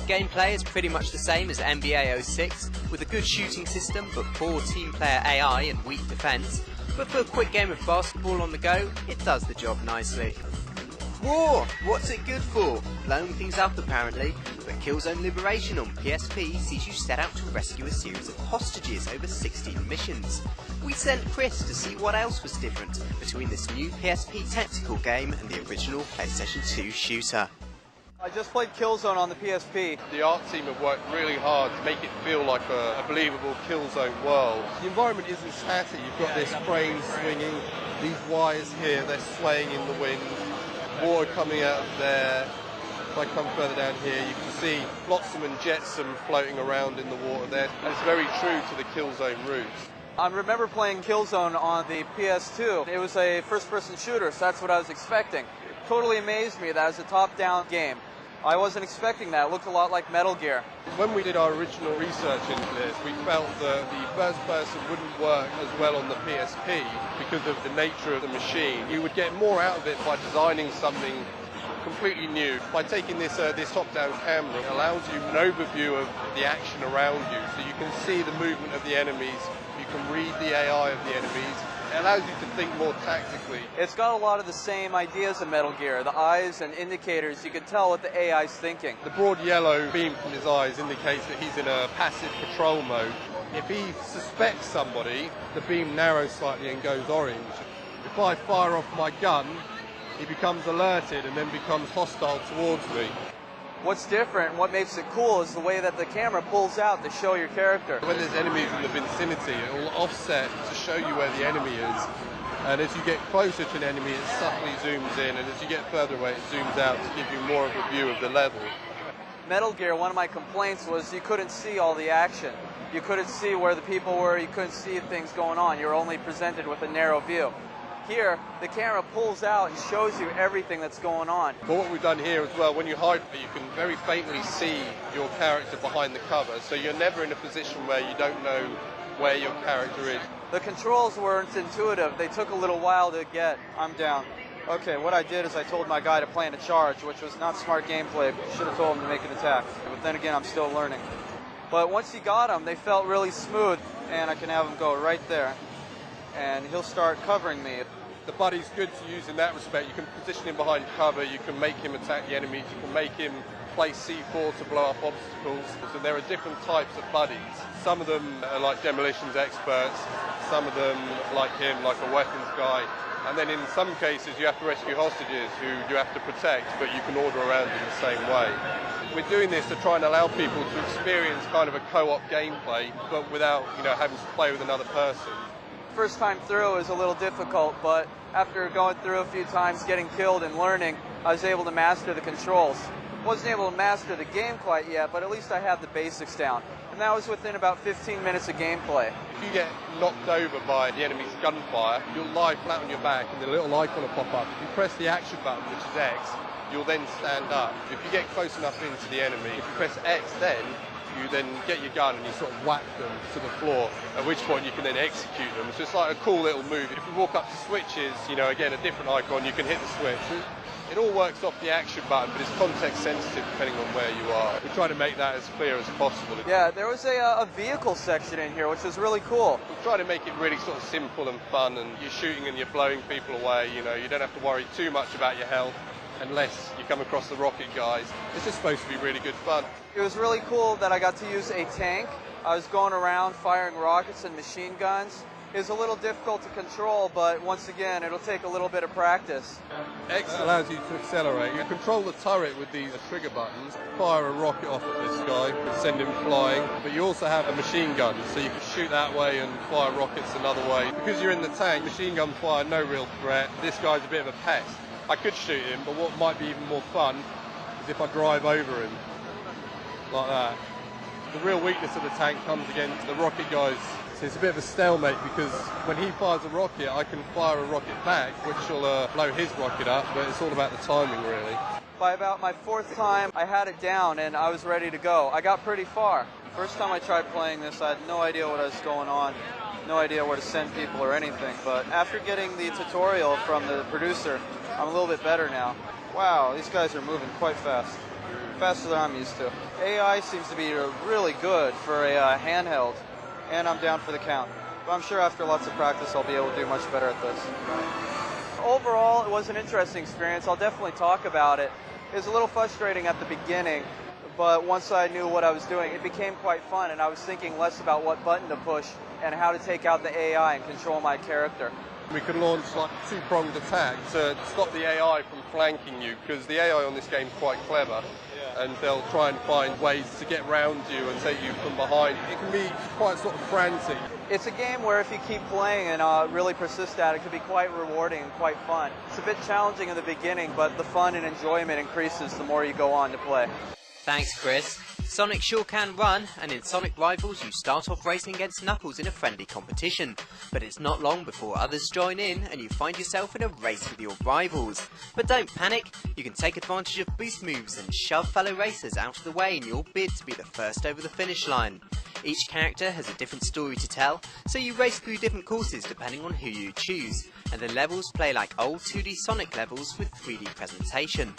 Gameplay is pretty much the same as NBA 06, with a good shooting system but poor team player AI and weak defense, but for a quick game of basketball on the go, it does the job nicely. War! What's it good for? Blowing things up apparently, but Killzone Liberation on PSP sees you set out to rescue a series of hostages over 16 missions. We sent Chris to see what else was different between this new PSP tactical game and the original PlayStation 2 shooter. I just played Killzone on the PSP. The art team have worked really hard to make it feel like a believable Killzone world. The environment isn't static. You've got this crane swinging, these wires here, they're swaying in the wind, water coming out of there. If I come further down here, you can see Flotsam and Jetsam floating around in the water there. And it's very true to the Killzone roots. I remember playing Killzone on the PS2. It was a first-person shooter, so that's what I was expecting. It totally amazed me that it was a top-down game. I wasn't expecting that. It looked a lot like Metal Gear. When we did our original research into this, we felt that the first person wouldn't work as well on the PSP because of the nature of the machine. You would get more out of it by designing something completely new. By taking this top-down camera, it allows you an overview of the action around you, so you can see the movement of the enemies, you can read the AI of the enemies. It allows you to think more tactically. It's got a lot of the same ideas of Metal Gear. The eyes and indicators, you can tell what the AI's thinking. The broad yellow beam from his eyes indicates that he's in a passive patrol mode. If he suspects somebody, the beam narrows slightly and goes orange. If I fire off my gun, he becomes alerted and then becomes hostile towards me. What's different and what makes it cool is the way that the camera pulls out to show your character. When there's enemies in the vicinity, it will offset to show you where the enemy is. And as you get closer to an enemy, it subtly zooms in, and as you get further away, it zooms out to give you more of a view of the level. Metal Gear, one of my complaints was you couldn't see all the action. You couldn't see where the people were, you couldn't see things going on. You were only presented with a narrow view. Here, the camera pulls out and shows you everything that's going on. But what we've done here as well, when you hide, you can very faintly see your character behind the cover, so you're never in a position where you don't know where your character is. The controls weren't intuitive. They took a little while to get. I'm down. Okay, what I did is I told my guy to plant a charge, which was not smart gameplay. Should have told him to make an attack. But then again, I'm still learning. But once he got them, they felt really smooth, and I can have him go right there. And he'll start covering me. The buddy's good to use in that respect. You can position him behind cover, you can make him attack the enemies, you can make him play C4 to blow up obstacles. So there are different types of buddies. Some of them are like demolitions experts, some of them like him, like a weapons guy. And then in some cases you have to rescue hostages who you have to protect, but you can order around in the same way. We're doing this to try and allow people to experience kind of a co-op gameplay, but without having to play with another person. First time through is a little difficult, but after going through a few times, getting killed and learning, I was able to master the controls. Wasn't able to master the game quite yet, but at least I have the basics down. And that was within about 15 minutes of gameplay. If you get knocked over by the enemy's gunfire, you'll lie flat on your back and the little icon will pop up. If you press the action button, which is X, you'll then stand up. If you get close enough into the enemy, if you press X then, you then get your gun and you sort of whack them to the floor, at which point you can then execute them. So it's like a cool little move. If you walk up to switches, you know, again, a different icon, you can hit the switch. It all works off the action button, but it's context sensitive depending on where you are. We try to make that as clear as possible. Yeah, there was a vehicle section in here, which was really cool. We try to make it really sort of simple and fun, and you're shooting and you're blowing people away, you know, you don't have to worry too much about your health unless you come across the rocket guys. It's just supposed to be really good fun. It was really cool that I got to use a tank. I was going around firing rockets and machine guns. It was a little difficult to control, but once again, it'll take a little bit of practice. X allows you to accelerate. You control the turret with these trigger buttons, fire a rocket off at this guy, send him flying, but you also have a machine gun, so you can shoot that way and fire rockets another way. Because you're in the tank, machine gun fire, no real threat. This guy's a bit of a pest. I could shoot him, but what might be even more fun is if I drive over him, like that. The real weakness of the tank comes against the rocket guys. So it's a bit of a stalemate because when he fires a rocket, I can fire a rocket back, which will blow his rocket up, but it's all about the timing, really. By about my fourth time, I had it down and I was ready to go. I got pretty far. First time I tried playing this, I had no idea what was going on, no idea where to send people or anything, but after getting the tutorial from the producer, I'm a little bit better now. Wow, these guys are moving quite fast. Faster than I'm used to. AI seems to be really good for a handheld, and I'm down for the count. But I'm sure after lots of practice I'll be able to do much better at this. Overall, it was an interesting experience. I'll definitely talk about it. It was a little frustrating at the beginning, but once I knew what I was doing, it became quite fun, and I was thinking less about what button to push and how to take out the AI and control my character. We can launch like a two-pronged attack to stop the AI from flanking you, because the AI on this game is quite clever. And they'll try and find ways to get round you and take you from behind. It can be quite sort of frantic. It's a game where if you keep playing and really persist at it, it can be quite rewarding and quite fun. It's a bit challenging in the beginning, but the fun and enjoyment increases the more you go on to play. Thanks, Chris. Sonic sure can run, and in Sonic Rivals you start off racing against Knuckles in a friendly competition. But it's not long before others join in and you find yourself in a race with your rivals. But don't panic, you can take advantage of boost moves and shove fellow racers out of the way in your bid to be the first over the finish line. Each character has a different story to tell, so you race through different courses depending on who you choose, and the levels play like old 2D Sonic levels with 3D presentation.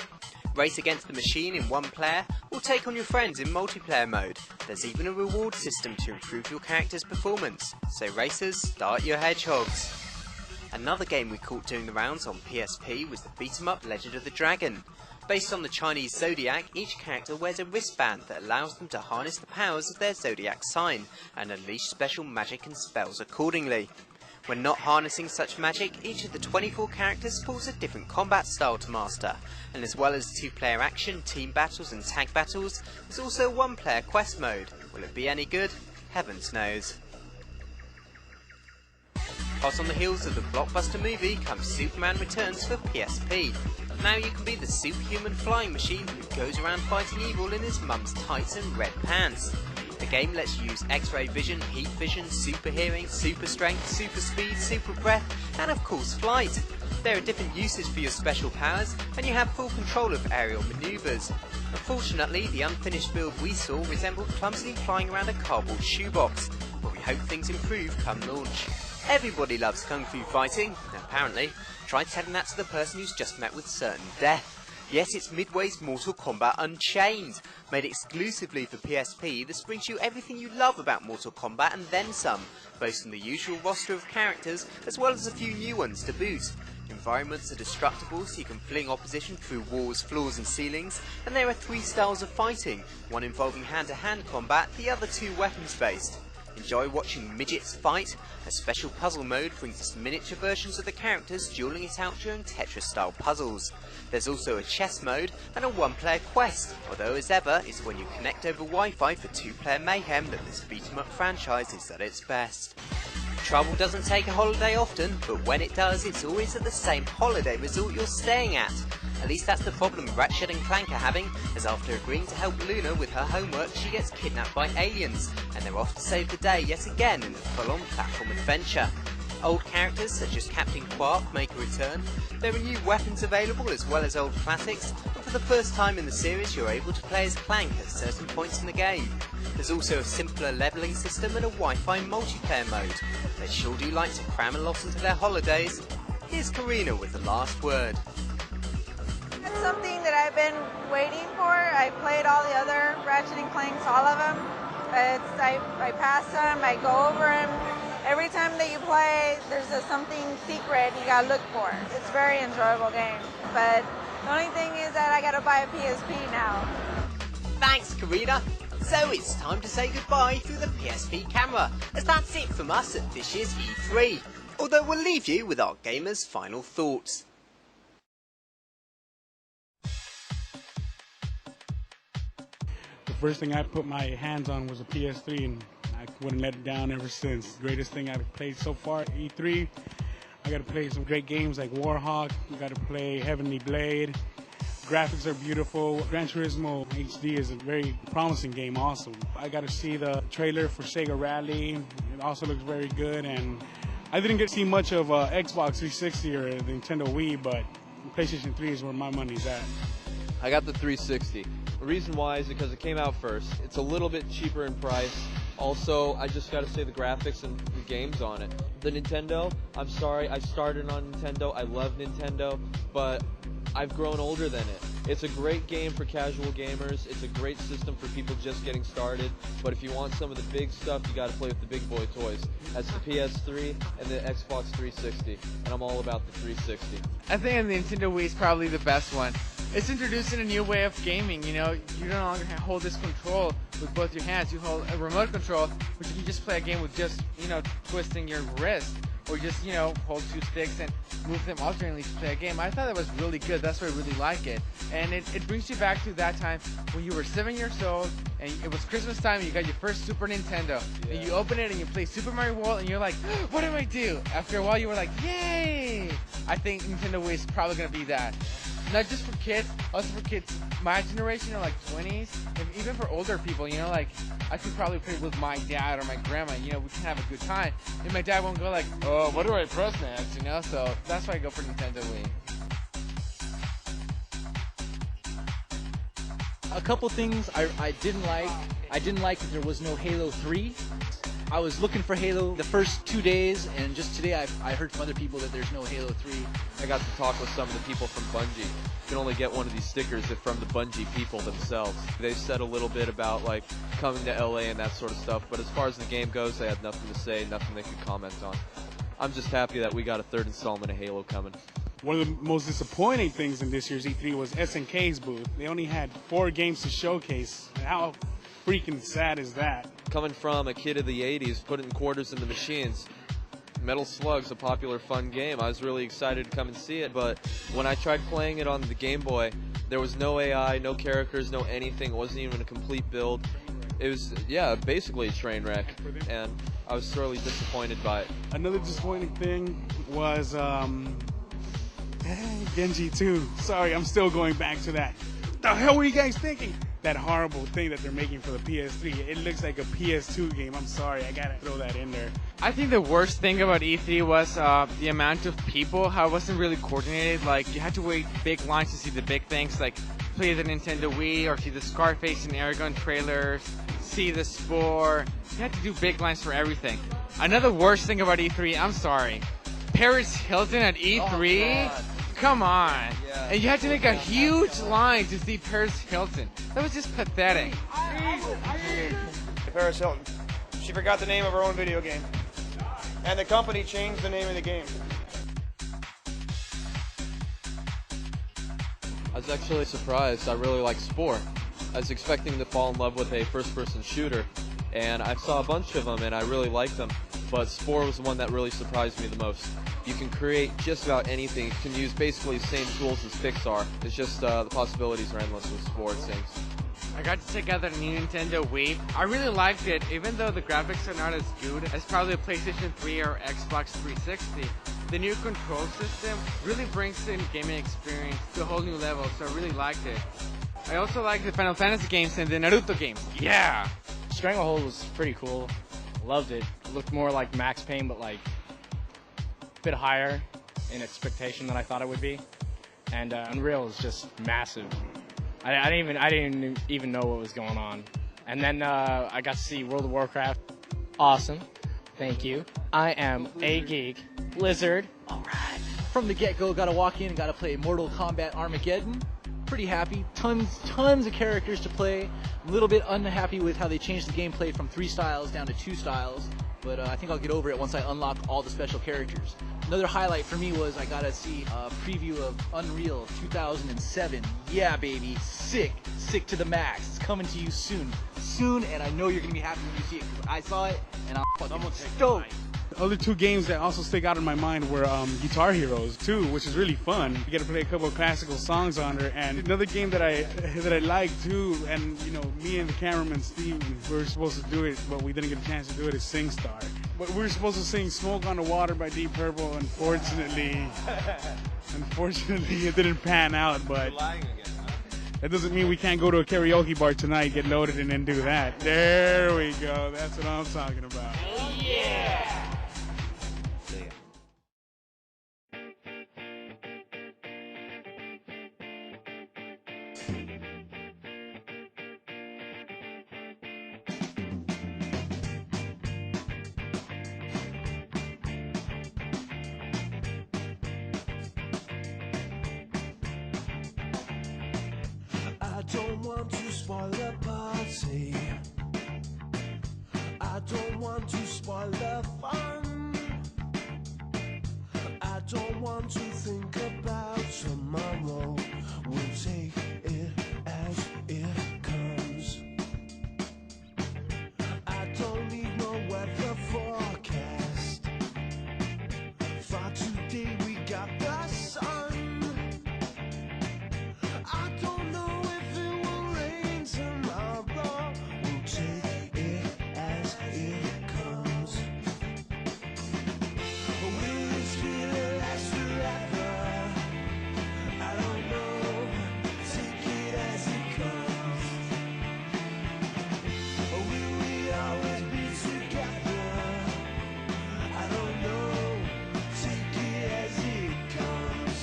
Race against the machine in one player, or take on your friends in multiplayer mode. There's even a reward system to improve your character's performance, so racers, start your hedgehogs. Another game we caught doing the rounds on PSP was the beat-em-up Legend of the Dragon. Based on the Chinese zodiac, each character wears a wristband that allows them to harness the powers of their zodiac sign, and unleash special magic and spells accordingly. When not harnessing such magic, each of the 24 characters pulls a different combat style to master, and as well as 2-player action, team battles and tag battles, there's also a 1-player quest mode. Will it be any good? Heavens knows. Hot on the heels of the blockbuster movie comes Superman Returns for PSP. Now you can be the superhuman flying machine who goes around fighting evil in his mum's tights and red pants. The game lets you use X-ray vision, heat vision, super hearing, super strength, super speed, super breath, and of course flight. There are different uses for your special powers, and you have full control of aerial maneuvers. Unfortunately, the unfinished build we saw resembled clumsily flying around a cardboard shoebox, but we hope things improve come launch. Everybody loves kung fu fighting, apparently. Try telling that to the person who's just met with certain death. Yes, it's Midway's Mortal Kombat Unchained. Made exclusively for PSP, this brings you everything you love about Mortal Kombat and then some, boasting the usual roster of characters as well as a few new ones to boot. Environments are destructible, so you can fling opposition through walls, floors and ceilings, and there are 3 styles of fighting, one involving hand-to-hand combat, the other 2 weapons-based. Enjoy watching midgets fight. A special puzzle mode brings us miniature versions of the characters dueling it out during Tetris-style puzzles. There's also a chess mode and a 1-player quest, although as ever, it's when you connect over Wi-Fi for 2-player mayhem that this beat-em-up franchise is at its best. Trouble doesn't take a holiday often, but when it does, it's always at the same holiday resort you're staying at. At least that's the problem Ratchet and Clank are having, as after agreeing to help Luna with her homework, she gets kidnapped by aliens, and they're off to save the day yet again in a full-on platform adventure. Old characters such as Captain Quark make a return, there are new weapons available as well as old classics, and the first time in the series, you're able to play as Clank at certain points in the game. There's also a simpler levelling system and a Wi-Fi multiplayer mode. They sure do like to cram a lot into their holidays. Here's Karina with the last word. It's something that I've been waiting for. I played all the other Ratchet & Clanks, all of them. I pass them, I go over them. Every time that you play, there's something secret you gotta look for. It's a very enjoyable game. But the only thing is that I gotta buy a PSP now. Thanks, Karina. So it's time to say goodbye through the PSP camera, as that's it from us at this year's E3. Although we'll leave you with our gamers' final thoughts. The first thing I put my hands on was a PS3, and I wouldn't let it down ever since. Greatest thing I've played so far at E3. I got to play some great games like Warhawk. I got to play Heavenly Blade. Graphics are beautiful. Gran Turismo HD is a very promising game also. I got to see the trailer for Sega Rally. It also looks very good. And I didn't get to see much of Xbox 360 or the Nintendo Wii, but PlayStation 3 is where my money's at. I got the 360. The reason why is because it came out first. It's a little bit cheaper in price. Also, I just got to say the graphics and the games on it. The Nintendo, I'm sorry, I started on Nintendo. I love Nintendo, but I've grown older than it. It's a great game for casual gamers. It's a great system for people just getting started. But if you want some of the big stuff, you got to play with the big boy toys. That's the PS3 and the Xbox 360, and I'm all about the 360. I think the Nintendo Wii is probably the best one. It's introducing a new way of gaming, you know. You no longer hold this control with both your hands. You hold a remote control, which you can just play a game with just, you know, twisting your wrist. Or just, you know, hold two sticks and move them alternately to play a game. I thought that was really good. That's why I really like it. And it brings you back to that time when you were 7 years old and it was Christmas time and you got your first Super Nintendo. Yeah. And you open it and you play Super Mario World and you're like, what do I do? After a while you were like, yay! I think Nintendo Wii is probably going to be that. Not just for kids, also for kids my generation, or like 20s, and even for older people, you know, like I could probably play with my dad or my grandma, you know, we can have a good time. And my dad won't go like, oh, what do I press next, you know? So that's why I go for Nintendo Wii. A couple things I didn't like. I didn't like that there was no Halo 3. I was looking for Halo the first 2 days, and just today I heard from other people that there's no Halo 3. I got to talk with some of the people from Bungie. You can only get one of these stickers if from the Bungie people themselves. They said a little bit about like coming to LA and that sort of stuff, but as far as the game goes, they had nothing to say, nothing they could comment on. I'm just happy that we got a third installment of Halo coming. One of the most disappointing things in this year's E3 was SNK's booth. They only had 4 games to showcase. How freaking sad is that? Coming from a kid of the 80s, putting quarters in the machines, Metal Slug's a popular, fun game. I was really excited to come and see it, but when I tried playing it on the Game Boy, there was no AI, no characters, no anything. It wasn't even a complete build. It was, yeah, basically a train wreck, and I was thoroughly disappointed by it. Another disappointing thing was Genji 2. Sorry, I'm still going back to that. What the hell were you guys thinking? That horrible thing that they're making for the PS3. It looks like a PS2 game. I'm sorry, I gotta throw that in there. I think the worst thing about E3 was the amount of people, how it wasn't really coordinated. Like, you had to wait big lines to see the big things, like play the Nintendo Wii or see the Scarface and Aragon trailers, see the Spore. You had to do big lines for everything. Another worst thing about E3, I'm sorry, Paris Hilton at E3? Oh, come on. Yeah. And you had to make a huge line to see Paris Hilton. That was just pathetic. Paris Hilton. She forgot the name of her own video game. And the company changed the name of the game. I was actually surprised. I really like Spore. I was expecting to fall in love with a first-person shooter, and I saw a bunch of them and I really liked them. But Spore was the one that really surprised me the most. You can create just about anything. You can use basically the same tools as Pixar. It's just the possibilities are endless with Spore, it seems. I got to check out the new Nintendo Wii. I really liked it, even though the graphics are not as good as probably a PlayStation 3 or Xbox 360. The new control system really brings the gaming experience to a whole new level, so I really liked it. I also liked the Final Fantasy games and the Naruto games. Yeah! Stranglehold was pretty cool. Loved it. It looked more like Max Payne, but like a bit higher in expectation than I thought it would be. And Unreal is just massive. I didn't even know what was going on. And then I got to see World of Warcraft. Awesome. Thank you. I am a geek. Blizzard. All right. From the get-go, got to walk in and got to play Mortal Kombat Armageddon. Pretty happy. Tons of characters to play. A little bit unhappy with how they changed the gameplay from 3 styles down to 2 styles. But I think I'll get over it once I unlock all the special characters. Another highlight for me was I got to see a preview of Unreal 2007. Yeah, baby. Sick to the max. It's coming to you soon, and I know you're gonna be happy when you see it. 'Cause I saw it, and I'm fucking stoked. The other 2 games that also stick out in my mind were Guitar Heroes 2, which is really fun. You get to play a couple of classical songs on there, and another game that I like too. And you know, me and the cameraman Steve, we were supposed to do it, but we didn't get a chance to do it. Is SingStar. But we were supposed to sing "Smoke on the Water" by Deep Purple. Unfortunately, it didn't pan out. But that doesn't mean we can't go to a karaoke bar tonight, get loaded, and then do that. There we go. That's what I'm talking about. Yeah. I don't want to spoil the party. I don't want to spoil the fun. I don't want to think about tomorrow. We'll take it as it comes. I don't need no weather forecast. For today we got the sun. I don't know if it will rain tomorrow. We'll take it as it comes. Will this feeling last forever? I don't know. Take it as it comes. Will we always be together? I don't know. Take it as it comes.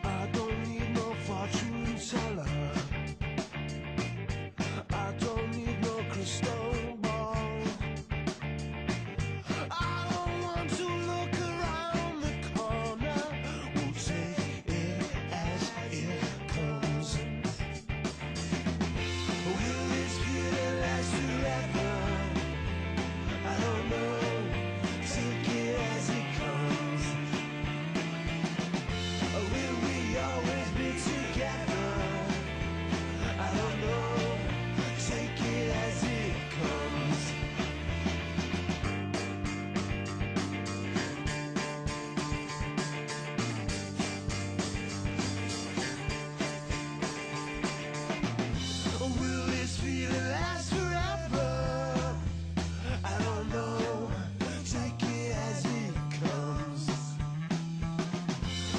I don't need no fortune teller. I don't need no crystal ball. I don't want to look around the corner. We'll take it as it comes. Will this feeling last forever? I don't know. Take it as it comes. Will we always be together? I don't know. Take it as it comes. Will this feeling last forever? I don't know. Take it as it comes.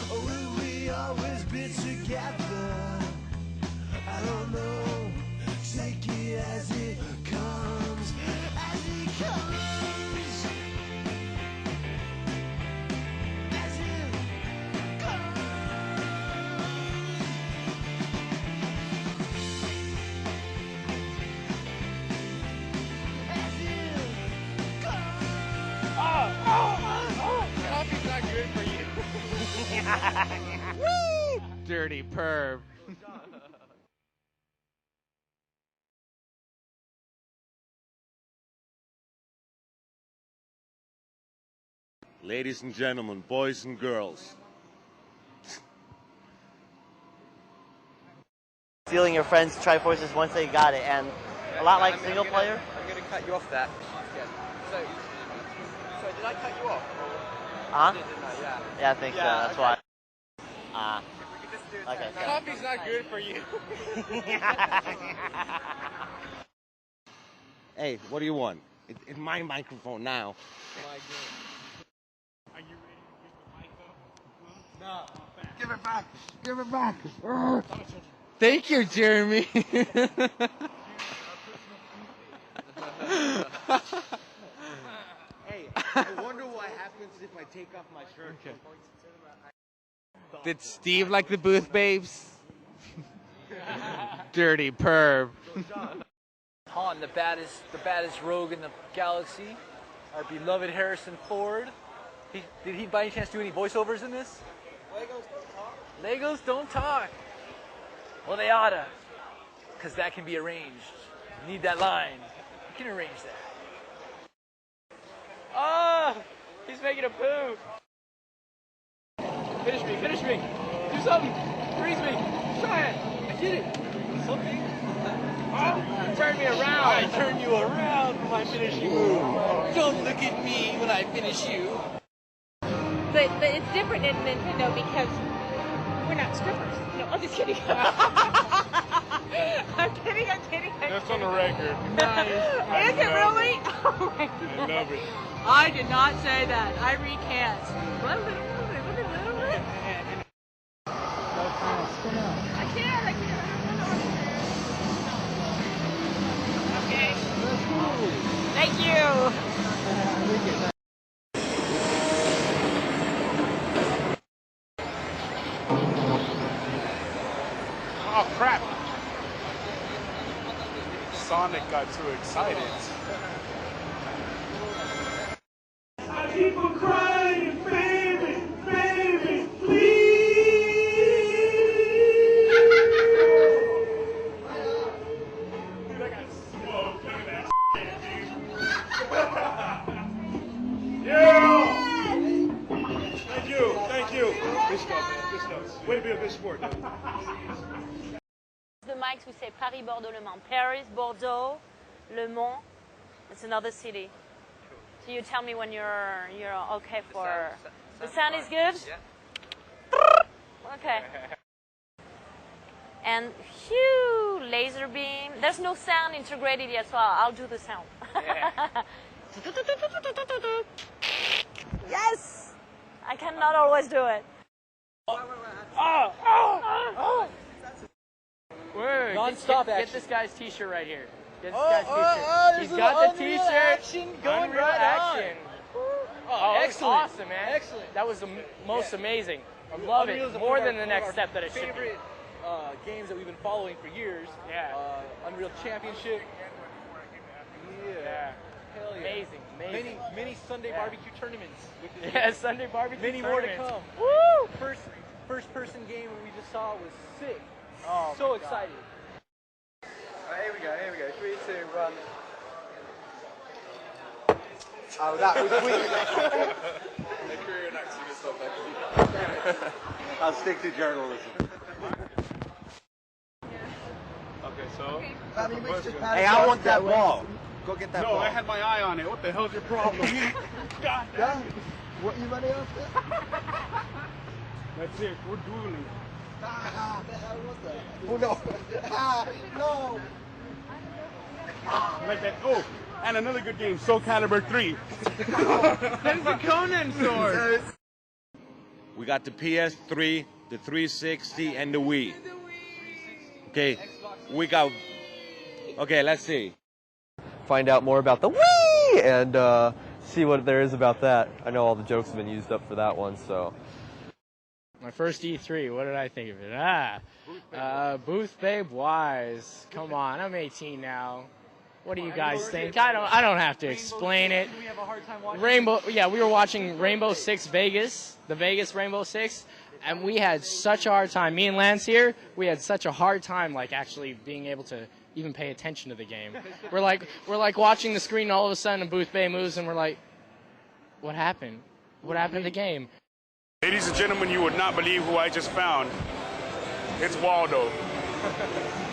Will we always be together? I don't know. Take it as it comes. As it comes. As it comes. As it comes. Coffee's not good for you. Woo! Dirty perv. Ladies and gentlemen, boys and girls. Stealing your friend's Triforces once they got it, and a lot like single player. I'm going to cut you off that. So did I cut you off? Huh? Yeah. Yeah, I think so. That's why. Okay. Coffee's not good for you. Hey, what do you want? It's my microphone now. Are you ready to give the mic up? No. Give it back. Give it back. Thank you, Jeremy. Hey, I wonder what happens if I take off my shirt. Did Steve like the booth babes? Dirty perv. Han, the baddest rogue in the galaxy. Our beloved Harrison Ford. Did he by any chance do any voiceovers in this? Legos don't talk. Legos don't talk. Well, they oughta, because that can be arranged. You need that line. You can arrange that. Oh, he's making a poo. Finish me, finish me. Do something. Freeze me. Try it. I did it. Something. Oh, turn me around. I turn you around for my finishing move. Don't look at me when I finish you. But it's different in Nintendo because we're not strippers. No, I'm just kidding. I'm kidding. That's on the record. Nice. Is it really? Oh my God. I love it. I did not say that. I recant. I can't. Okay. Thank you. Oh crap! Sonic got too excited. People crying, baby, baby, please. Dude, I got smoked. Look at that shit, dude. Yeah! Thank you. Good stuff, man. Good stuff. Way to be a good sport. The mics, we say Paris, Bordeaux, Le Mans. Paris, Bordeaux, Le Mans. It's another city. So you tell me when you're okay for. The sound is good? Yeah. Okay. And phew, laser beam. There's no sound integrated yet, so I'll do the sound. Yes! I cannot always do it. Wait, Non-stop get action. this guy's t-shirt right here. Get this guy's t-shirt. He's got the t-shirt. Action going Unreal right action. Oh, it's excellent. awesome, man. Excellent. That was the most amazing. I love Unreal it. is More one than of the next step that it should be. favorite games that we've been following for years. Yeah. Unreal Championship. Yeah. Hell yeah. Amazing. Many Sunday barbecue tournaments. Yeah, Sunday barbecue Many more to tournaments. come. Woo! First person game we just saw was sick. Oh, so excited. Here we go. 3, 2, 1. Oh, that was weird. My career in acting is not actually. I'll stick to journalism. Okay, so. Hey, I want that ball. Go get that ball. No, I had my eye on it. What the hell's your problem? God damn it. What you running after? That's it. We're dueling. The hell was that? Oh no. No. Like that. Oh, and another good game, Soul Calibur 3. That's the Conan sword. We got the PS3, the 360, and the Wii. Okay, we got. Okay, let's see. Find out more about the Wii and see what there is about that. I know all the jokes have been used up for that one, so. My first E3, what did I think of it? Booth Babe Wise. Come on, I'm 18 now. What do you guys think? I don't have to explain it. Rainbow, yeah, we were watching Rainbow Six Vegas, the Vegas Rainbow Six, and we had such a hard time. Me and Lance here, we had such a hard time, like actually being able to even pay attention to the game. We're like watching the screen, and all of a sudden, Booth Bay moves, and we're like, what happened? What happened to the game? Ladies and gentlemen, you would not believe who I just found. It's Waldo.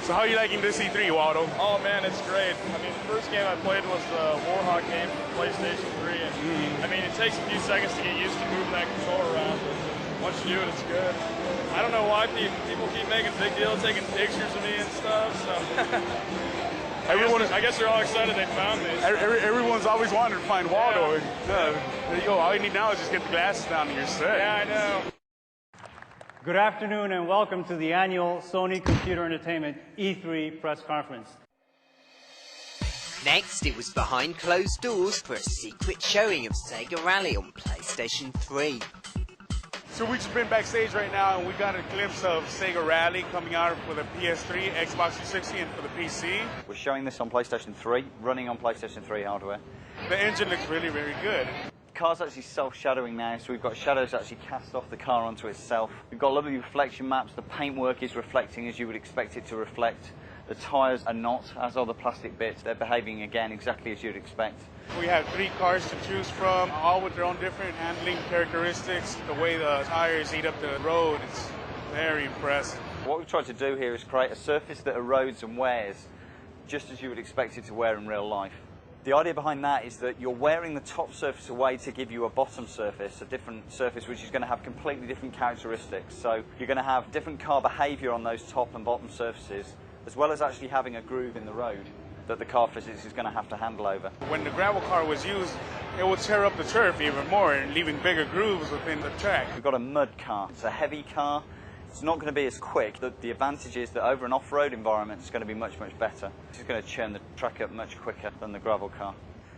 So how are you liking this E3, Waldo? Oh man, it's great. I mean, the first game I played was the Warhawk game for PlayStation 3, and I mean, it takes a few seconds to get used to moving that controller around, but once you do it, it's good. I don't know why people keep making a big deal, taking pictures of me and stuff, so I guess they're all excited they found me. Everyone's always wanted to find Waldo. Yeah. There you go. All you need now is just get the glasses down and you're set. Yeah, I know. Good afternoon and welcome to the annual Sony Computer Entertainment E3 press conference. Next, it was behind closed doors for a secret showing of Sega Rally on PlayStation 3. So we've just been backstage right now, and we got a glimpse of Sega Rally coming out for the PS3, Xbox 360, and for the PC. We're showing this on PlayStation 3, running on PlayStation 3 hardware. The engine looks really, very good. The car's actually self-shadowing now, so we've got shadows actually cast off the car onto itself. We've got lovely reflection maps. The paintwork is reflecting as you would expect it to reflect. The tyres are not, as are the plastic bits. They're behaving, again, exactly as you'd expect. We have 3 cars to choose from, all with their own different handling characteristics. The way the tires eat up the road, it's very impressive. What we've tried to do here is create a surface that erodes and wears just as you would expect it to wear in real life. The idea behind that is that you're wearing the top surface away to give you a bottom surface, a different surface which is going to have completely different characteristics. So you're going to have different car behaviour on those top and bottom surfaces, as well as actually having a groove in the road that the car physics is going to have to handle over. When the gravel car was used, it would tear up the turf even more and leaving bigger grooves within the track. We've got a mud car. It's a heavy car. It's not going to be as quick. The advantage is that over an off-road environment, it's going to be much, much better. It's going to churn the track up much quicker than the gravel car.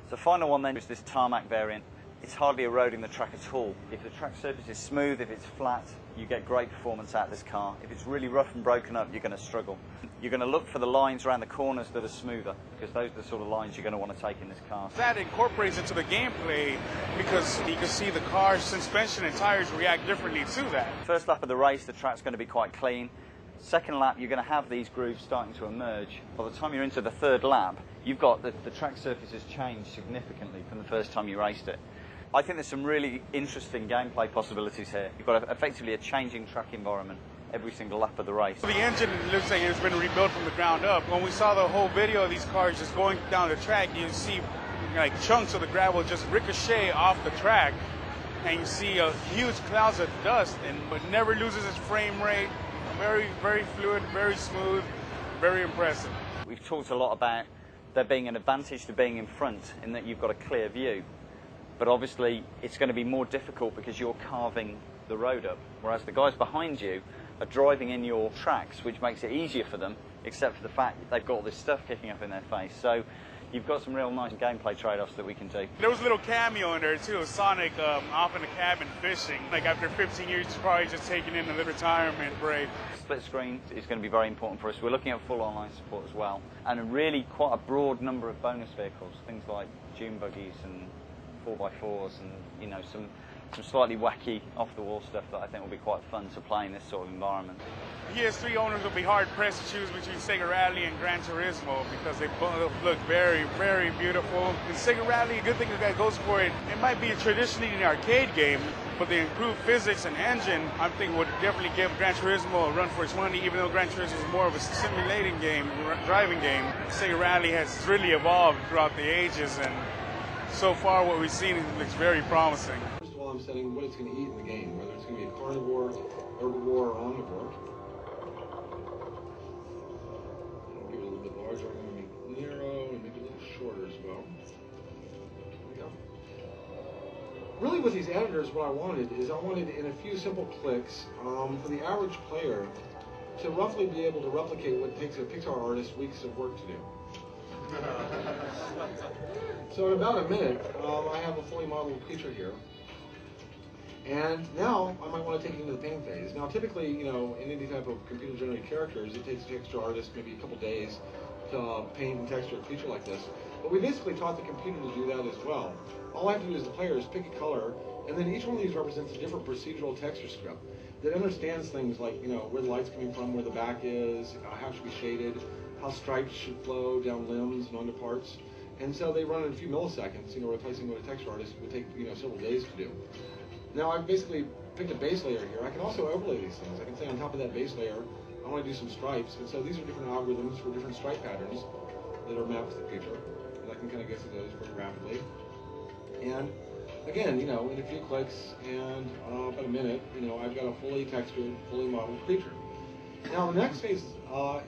The final one then is this tarmac variant. It's hardly eroding the track at all. If the track surface is smooth, if it's flat, you get great performance out of this car. If it's really rough and broken up, you're going to struggle. You're going to look for the lines around the corners that are smoother, because those are the sort of lines you're going to want to take in this car. That incorporates into the gameplay because you can see the car's suspension and tires react differently to that. First lap of the race, the track's going to be quite clean. Second lap, you're going to have these grooves starting to emerge. By the time you're into the third lap, you've got the track surface has changed significantly from the first time you raced it. I think there's some really interesting gameplay possibilities here. You've got effectively a changing track environment every single lap of the race. The engine looks like it's been rebuilt from the ground up. When we saw the whole video of these cars just going down the track, you see like chunks of the gravel just ricochet off the track, and you see huge clouds of dust, and it never loses its frame rate. Very, very fluid, very smooth, very impressive. We've talked a lot about there being an advantage to being in front in that you've got a clear view. But obviously it's going to be more difficult because you're carving the road up, whereas the guys behind you are driving in your tracks, which makes it easier for them, except for the fact that they've got all this stuff kicking up in their face. So you've got some real nice gameplay trade-offs that we can do. There was a little cameo in there too, of Sonic off in the cabin fishing. Like after 15 years, he's probably just taking in the retirement break. Split screen is going to be very important for us. We're looking at full online support as well, and a really quite a broad number of bonus vehicles, things like dune buggies and 4x4s, and you know some slightly wacky off-the-wall stuff that I think will be quite fun to play in this sort of environment. PS3 owners will be hard-pressed to choose between Sega Rally and Gran Turismo because they both look very, very beautiful. And Sega Rally, a good thing that goes for it, it might be traditionally an arcade game, but the improved physics and engine, I think, would definitely give Gran Turismo a run for its money, even though Gran Turismo is more of a simulating game, driving game. Sega Rally has really evolved throughout the ages, and so far what we've seen looks very promising. First of all, I'm setting what it's going to eat in the game, whether it's going to be a carnivore, herbivore, or omnivore. I'll give it a little bit larger. I'm going to make it narrow and make it a little shorter as well. There we go. Really with these editors, what I wanted is I wanted in a few simple clicks for the average player to roughly be able to replicate what takes a Pixar artist weeks of work to do. So in about a minute, I have a fully modeled creature here. And now I might want to take it into the paint phase. Now typically, you know, in any type of computer-generated characters, it takes a texture artist maybe a couple days to paint and texture a creature like this. But we basically taught the computer to do that as well. All I have to do as the player is pick a color, and then each one of these represents a different procedural texture script that understands things like, you know, where the light's coming from, where the back is, how it should be shaded, how stripes should flow down limbs and onto parts. And so they run in a few milliseconds, you know, replacing what a texture artist would take, you know, several days to do. Now I've basically picked a base layer here. I can also overlay these things. I can say on top of that base layer, I want to do some stripes. And so these are different algorithms for different stripe patterns that are mapped to the creature. And I can kind of go through those very rapidly. And again, you know, in a few clicks and about a minute, you know, I've got a fully textured, fully modeled creature. Now the next phase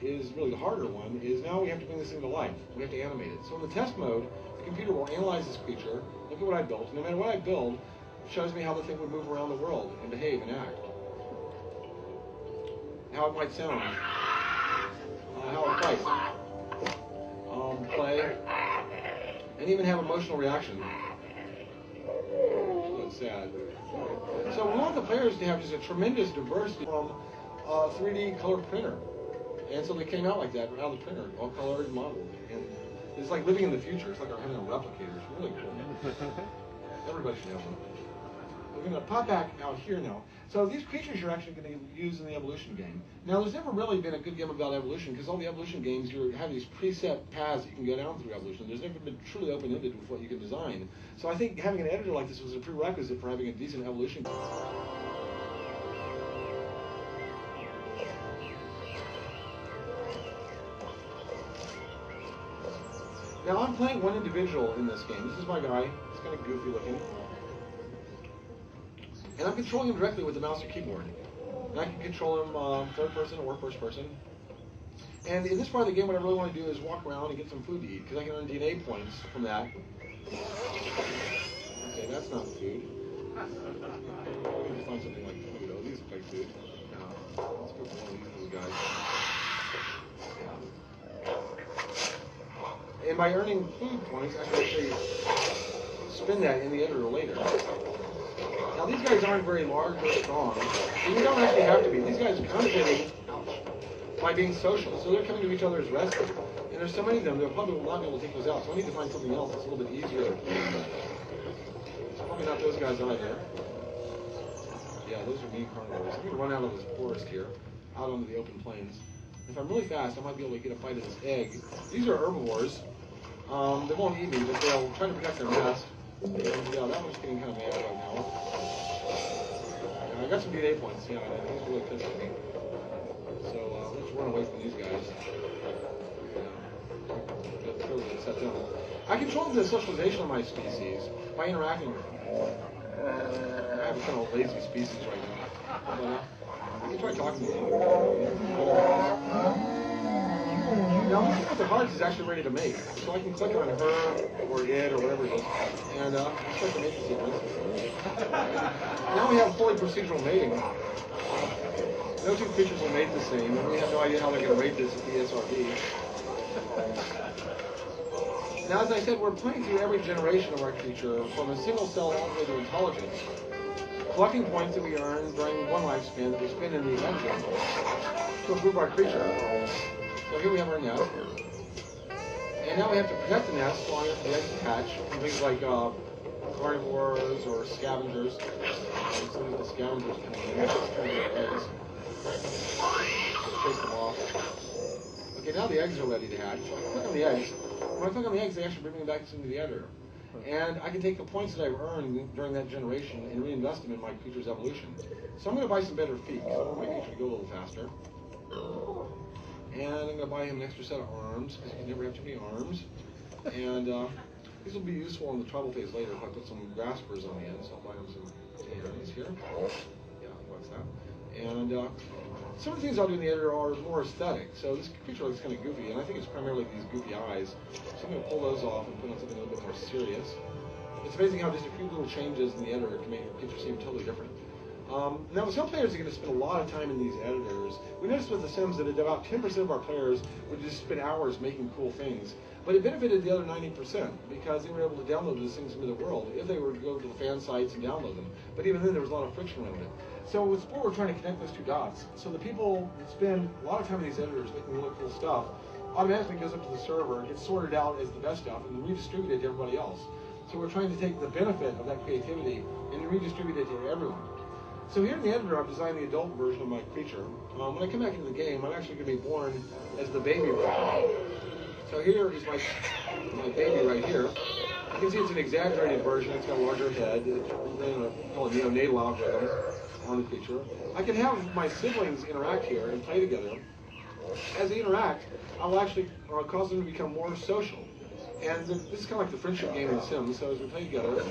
is really the harder one, is now we have to bring this into life. We have to animate it. So in the test mode, the computer will analyze this creature, look at what I built, and no matter what I build, it shows me how the thing would move around the world and behave and act. How it might sound. How it fights. Play. And even have emotional reaction. So sad. So we want the players to have just a tremendous diversity from a 3D color printer. And so they came out like that, out of the printer, all colored and modeled. And it's like living in the future. It's like we're having a replicator. It's really cool. Everybody should have one. We're going to pop back out here now. So these creatures you're actually going to use in the evolution game. Now, there's never really been a good game about evolution because all the evolution games, you have these preset paths that you can go down through evolution. There's never been truly open-ended with what you can design. So I think having an editor like this was a prerequisite for having a decent evolution game. Now, I'm playing one individual in this game. This is my guy. He's kind of goofy looking. And I'm controlling him directly with the mouse or keyboard. And I can control him third person or first person. And in this part of the game, what I really want to do is walk around and get some food to eat, because I can earn DNA points from that. Okay, that's not food. We need to find something like food. Oh, these look like food. Now, let's go for one of these little guys. And by earning food points, I can actually spin that in the editor later. Now, these guys aren't very large or strong, and you don't actually have to be. These guys are concentrating by being social, so they're coming to each other as rescue. And there's so many of them, they'll probably not be able to take those out, so I need to find something else that's a little bit easier. It's probably not those guys either. Yeah, those are meat carnivores. I'm going to run out of this forest here, out onto the open plains. If I'm really fast, I might be able to get a bite of this egg. These are herbivores. They won't eat me, but they'll try to protect their nest. And, yeah, that one's getting kind of mad right now. I got some DNA points, yeah, and he's really pissed at me. So let's run away from these guys. Set them. I control the socialization of my species by interacting with them. I have a kind of lazy species right now. But I can try talking to them. Now, this thing with the hearts is actually ready to make. So I can click on her, or it, or whatever it is, and start the mating sequence. Now we have fully procedural mating. No two creatures will mate the same, and we have no idea how they're going to rate this at the SRB. Now, as I said, we're playing through every generation of our creature from a single cell all the way to intelligence, collecting points that we earn during one lifespan that we spend in the engine to improve our creature. So here we have our nest. And now we have to protect the nest long after the eggs hatch from things like carnivores or scavengers. So the scavengers coming in. Eggs. Chase them off. Okay, now the eggs are ready to hatch. So I click on the eggs. When I click on the eggs, they actually bring me back into the editor. And I can take the points that I've earned during that generation and reinvest them in my creature's evolution. So I'm going to buy some better feet, because I want my creature to go a little faster. And I'm going to buy him an extra set of arms, because you can never have too many arms. And these will be useful in the tribal phase later if I put some graspers on the end, so I'll buy him some hands here. Yeah, what's that? And some of the things I'll do in the editor are more aesthetic. So this creature looks kind of goofy, and I think it's primarily these goofy eyes. So I'm going to pull those off and put on something a little bit more serious. It's amazing how just a few little changes in the editor can make your creature seem totally different. Now, some players are going to spend a lot of time in these editors. We noticed with The Sims that about 10% of our players would just spend hours making cool things. But it benefited the other 90% because they were able to download these things into the world if they were to go to the fan sites and download them. But even then, there was a lot of friction around it. So with Sport, we're trying to connect those two dots. So the people that spend a lot of time in these editors making really cool stuff automatically goes up to the server, gets sorted out as the best stuff, and redistributed to everybody else. So we're trying to take the benefit of that creativity and redistribute it to everyone. So here in the editor, I've designed the adult version of my creature. When I come back into the game, I'm actually going to be born as the baby version. So here is my baby right here. You can see it's an exaggerated version. It's got a larger head. It's called a neonatal algorithm on the creature. I can have my siblings interact here and play together. As they interact, I'll actually cause them to become more social. And this is kind of like the friendship game in The Sims. So as we play together,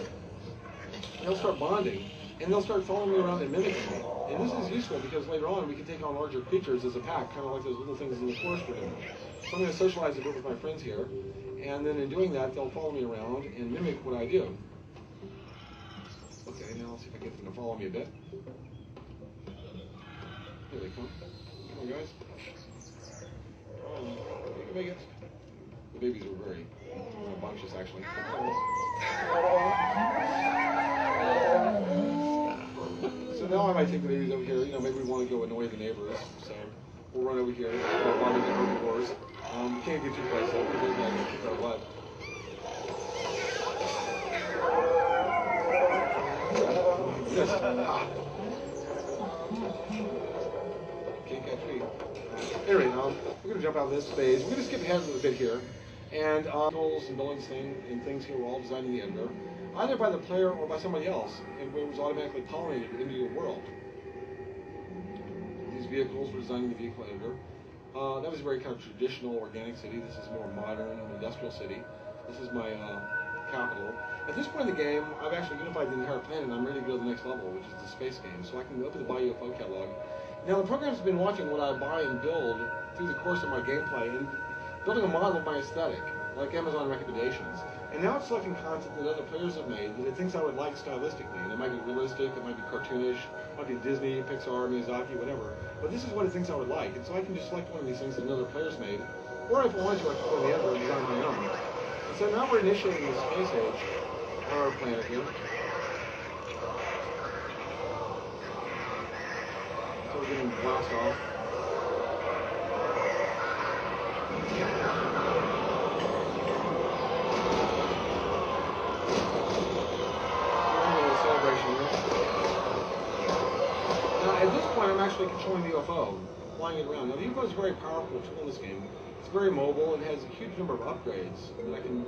they'll start bonding. And they'll start following me around and mimicking me. And this is useful because later on we can take on larger creatures as a pack, kind of like those little things in the forest are doing. So I'm going to socialize a bit with my friends here. And then in doing that, they'll follow me around and mimic what I do. Okay, now I'll see if I can get them to follow me a bit. Here they come. Come on, guys. You can make it. babies were very bumptious, actually. So now I might take the babies over here. Maybe we want to go annoy the neighbors. So we'll run over here. Run into herbivores. We can't get too close though, because they're going to kick our butt. Can't catch me. Anyway, we're going to jump out of this phase. We're going to skip ahead a little bit here. And tools and buildings and things here were all designed in the editor, either by the player or by somebody else, and it was automatically pollinated into your world. These vehicles were designed in the vehicle editor. That was a very kind of traditional organic city. This is more modern industrial city. This is my capital. At this point in the game, I've actually unified the entire planet, and I'm ready to go to the next level, which is the space game. So I can open the Buy UFO catalog. Now the program's been watching what I buy and build through the course of my gameplay, and building a model of my aesthetic, like Amazon recommendations. And now it's selecting content that other players have made that it thinks I would like stylistically. And it might be realistic, it might be cartoonish, it might be Disney, Pixar, Miyazaki, whatever. But this is what it thinks I would like. And so I can just select one of these things that another player's made. Or if I wanted to, I could go to the editor and design my own. And so now we're initiating the space age on our planet here. So we're getting blasted off. Now, at this point, I'm actually controlling the UFO, flying it around. Now, the UFO is a very powerful tool in this game. It's very mobile and has a huge number of upgrades that I can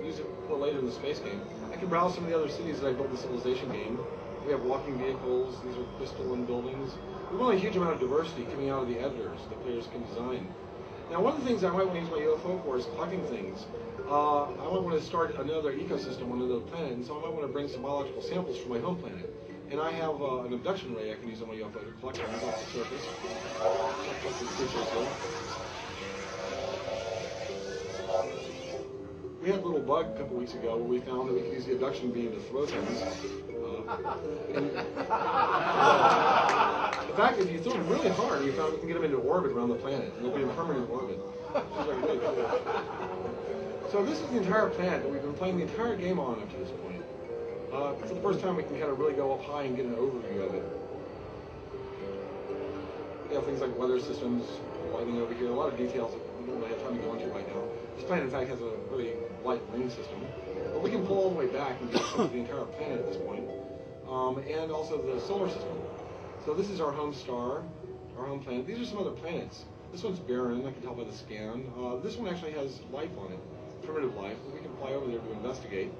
use it for later in the space game. I can browse some of the other cities that I built in the Civilization game. We have walking vehicles, these are crystalline buildings. We want a huge amount of diversity coming out of the editors that players can design. Now, one of the things I might want to use my UFO for is collecting things. I might want to start another ecosystem on another planet, and so I might want to bring some biological samples from my home planet. And I have an abduction ray I can use on my UFO to collect things off the surface. Check the creatures here. We had a little bug a couple weeks ago where we found that we could use the abduction beam to throw things. The fact is, if you throw them really hard, you found we can get them into orbit around the planet. They'll be in permanent orbit. Which is like really cool. So this is the entire planet that we've been playing the entire game on up to this point. For the first time, we can kind of really go up high and get an overview of it. We have things like weather systems, lighting over here, a lot of details that we don't really have time to go into right now. This planet, in fact, has a really light ring system. But we can pull all the way back and get the entire planet at this point. And also the solar system. So this is our home star, our home planet. These are some other planets. This one's barren, I can tell by the scan. This one actually has life on it, primitive life. We can fly over there to investigate.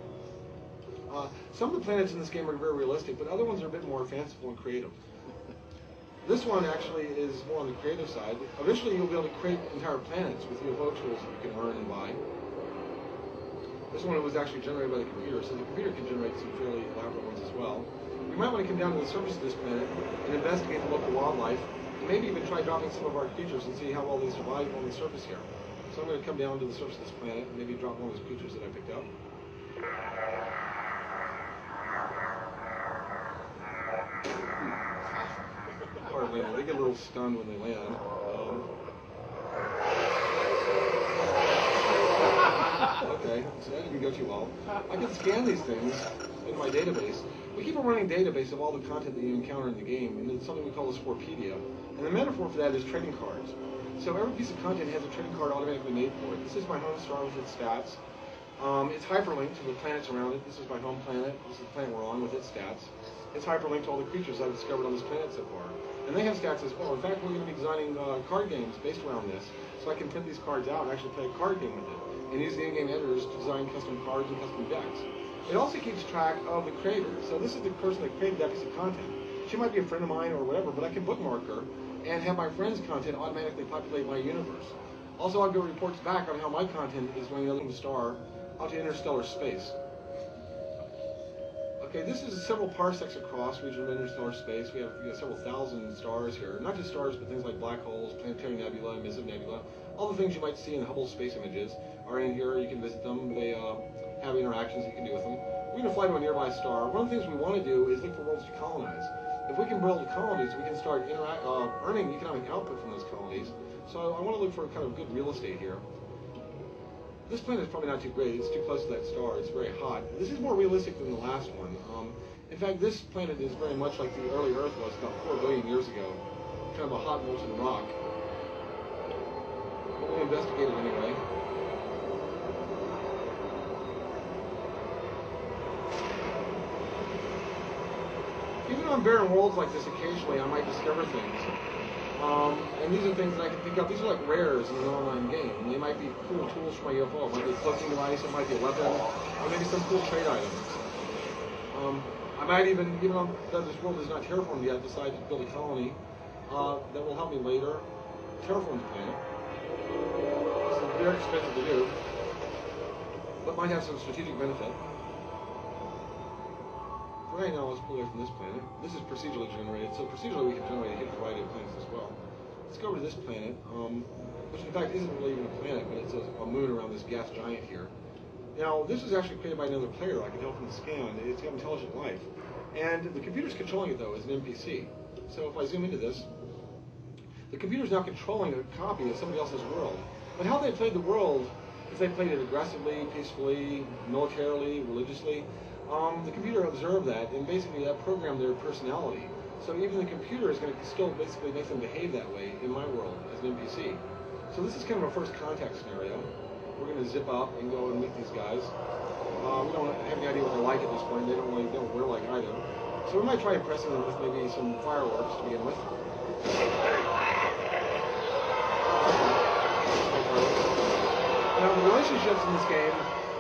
Some of the planets in this game are very realistic, but other ones are a bit more fanciful and creative. This one actually is more on the creative side. Eventually you'll be able to create entire planets with UFO tools that you can earn and buy. This one was actually generated by the computer, so the computer can generate some fairly elaborate ones as well. We might want to come down to the surface of this planet and investigate the local wildlife, and maybe even try dropping some of our creatures and see how well they survive on the surface here. So I'm going to come down to the surface of this planet and maybe drop one of those creatures that I picked up. They get a little stunned when they land. Okay, so that didn't go too well. I can scan these things in my database. We keep a running database of all the content that you encounter in the game, and it's something we call a Sporepedia. And the metaphor for that is trading cards. So every piece of content has a trading card automatically made for it. This is my home star with its stats. It's hyperlinked to the planets around it. This is my home planet. This is the planet we're on with its stats. It's hyperlinked to all the creatures I've discovered on this planet so far. And they have stats as well. In fact, we're going to be designing card games based around this. So I can print these cards out and actually play a card game with it. And use the in-game editors to design custom cards and custom decks. It also keeps track of the creator. So this is the person that created that piece of content. She might be a friend of mine or whatever, but I can bookmark her and have my friend's content automatically populate my universe. Also, I'll give reports back on how my content is going to the star out to interstellar space. Okay, this is several parsecs across region of interstellar space. We have several thousand stars here. Not just stars, but things like black holes, planetary nebula, emissive nebula. All the things you might see in Hubble space images are in here. You can visit them. They have interactions you can do with them. We're going to fly to a nearby star. One of the things we want to do is look for worlds to colonize. If we can build colonies, we can start earning economic output from those colonies. So I want to look for kind of good real estate here. This planet is probably not too great. It's too close to that star. It's very hot. This is more realistic than the last one. In fact, this planet is very much like the early Earth was about 4 billion years ago. Kind of a hot molten rock. But we'll investigate it anyway. Even on barren worlds like this, occasionally I might discover things. And these are things that I can pick up. These are like rares in an online game. And they might be cool tools for my UFO. It might be a cloaking device, it might be a weapon, or maybe some cool trade items. I might even though this world is not terraformed yet, decide to build a colony that will help me later terraform the planet. This is very expensive to do, but might have some strategic benefit. For right now, let's pull away from this planet. This is procedurally generated, so procedurally we can generate a hidden variety of planets as well. Let's go over to this planet, which in fact isn't really even a planet, but it's a moon around this gas giant here. Now, this was actually created by another player. I can tell from the scan. It's got intelligent life. And the computer's controlling it, though, as an NPC. So if I zoom into this, the computer's now controlling a copy of somebody else's world. But how they played the world, if they played it aggressively, peacefully, militarily, religiously, the computer observed that, and basically that programmed their personality. So even the computer is going to still basically make them behave that way in my world as an NPC. So this is kind of a first contact scenario. We're going to zip up and go and meet these guys. We don't have any idea what they're like at this point. They don't wear like I do. So we might try impressing them with maybe some fireworks to begin with. Now the relationships in this game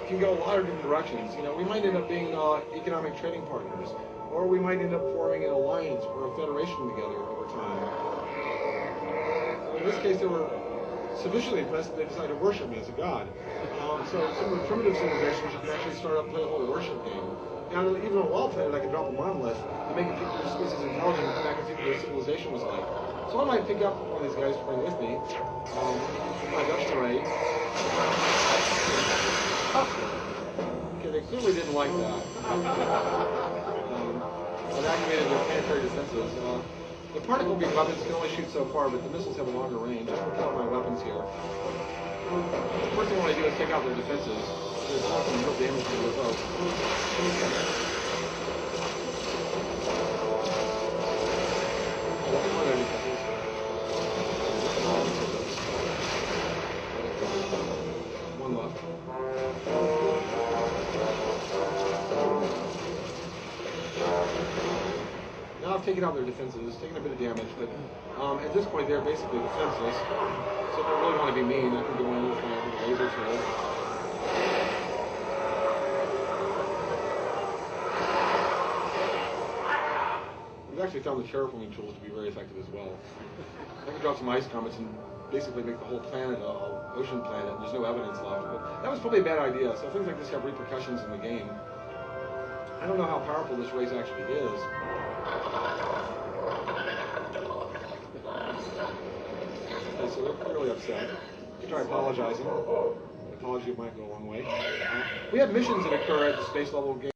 can go a lot of different directions. We might end up being economic trading partners, or we might end up forming an alliance or a federation together over time. In this case, they were sufficiently impressed that they decided to worship me as a god. So some of the primitive civilizations, you can actually start up playing a whole worship game. Now, even on a wild planet, I can drop a monolith and make it think their species intelligent, and I can see what their civilization was like. So I might pick up one of these guys to bring with me. My Dutch array. Okay, they clearly didn't like that. I've activated their planetary defenses. The particle beam weapons can only shoot so far, but the missiles have a longer range. I'm going to pull out my weapons here. The first thing I want to do is take out their defenses. There's all some real damage to the UFO. One left. Now I've taken out their defenses, taken a bit of damage, but at this point they're basically defenseless. So if I really want to be mean, I can go in with my laser tool. We've actually found the terraforming tools to be very effective as well. I can drop some ice comets and basically make the whole planet an ocean planet, and there's no evidence left. But that was probably a bad idea, so things like this have repercussions in the game. I don't know how powerful this race actually is. Okay, so they're clearly upset. You try apologizing. An apology might go a long way. We have missions that occur at the space level game.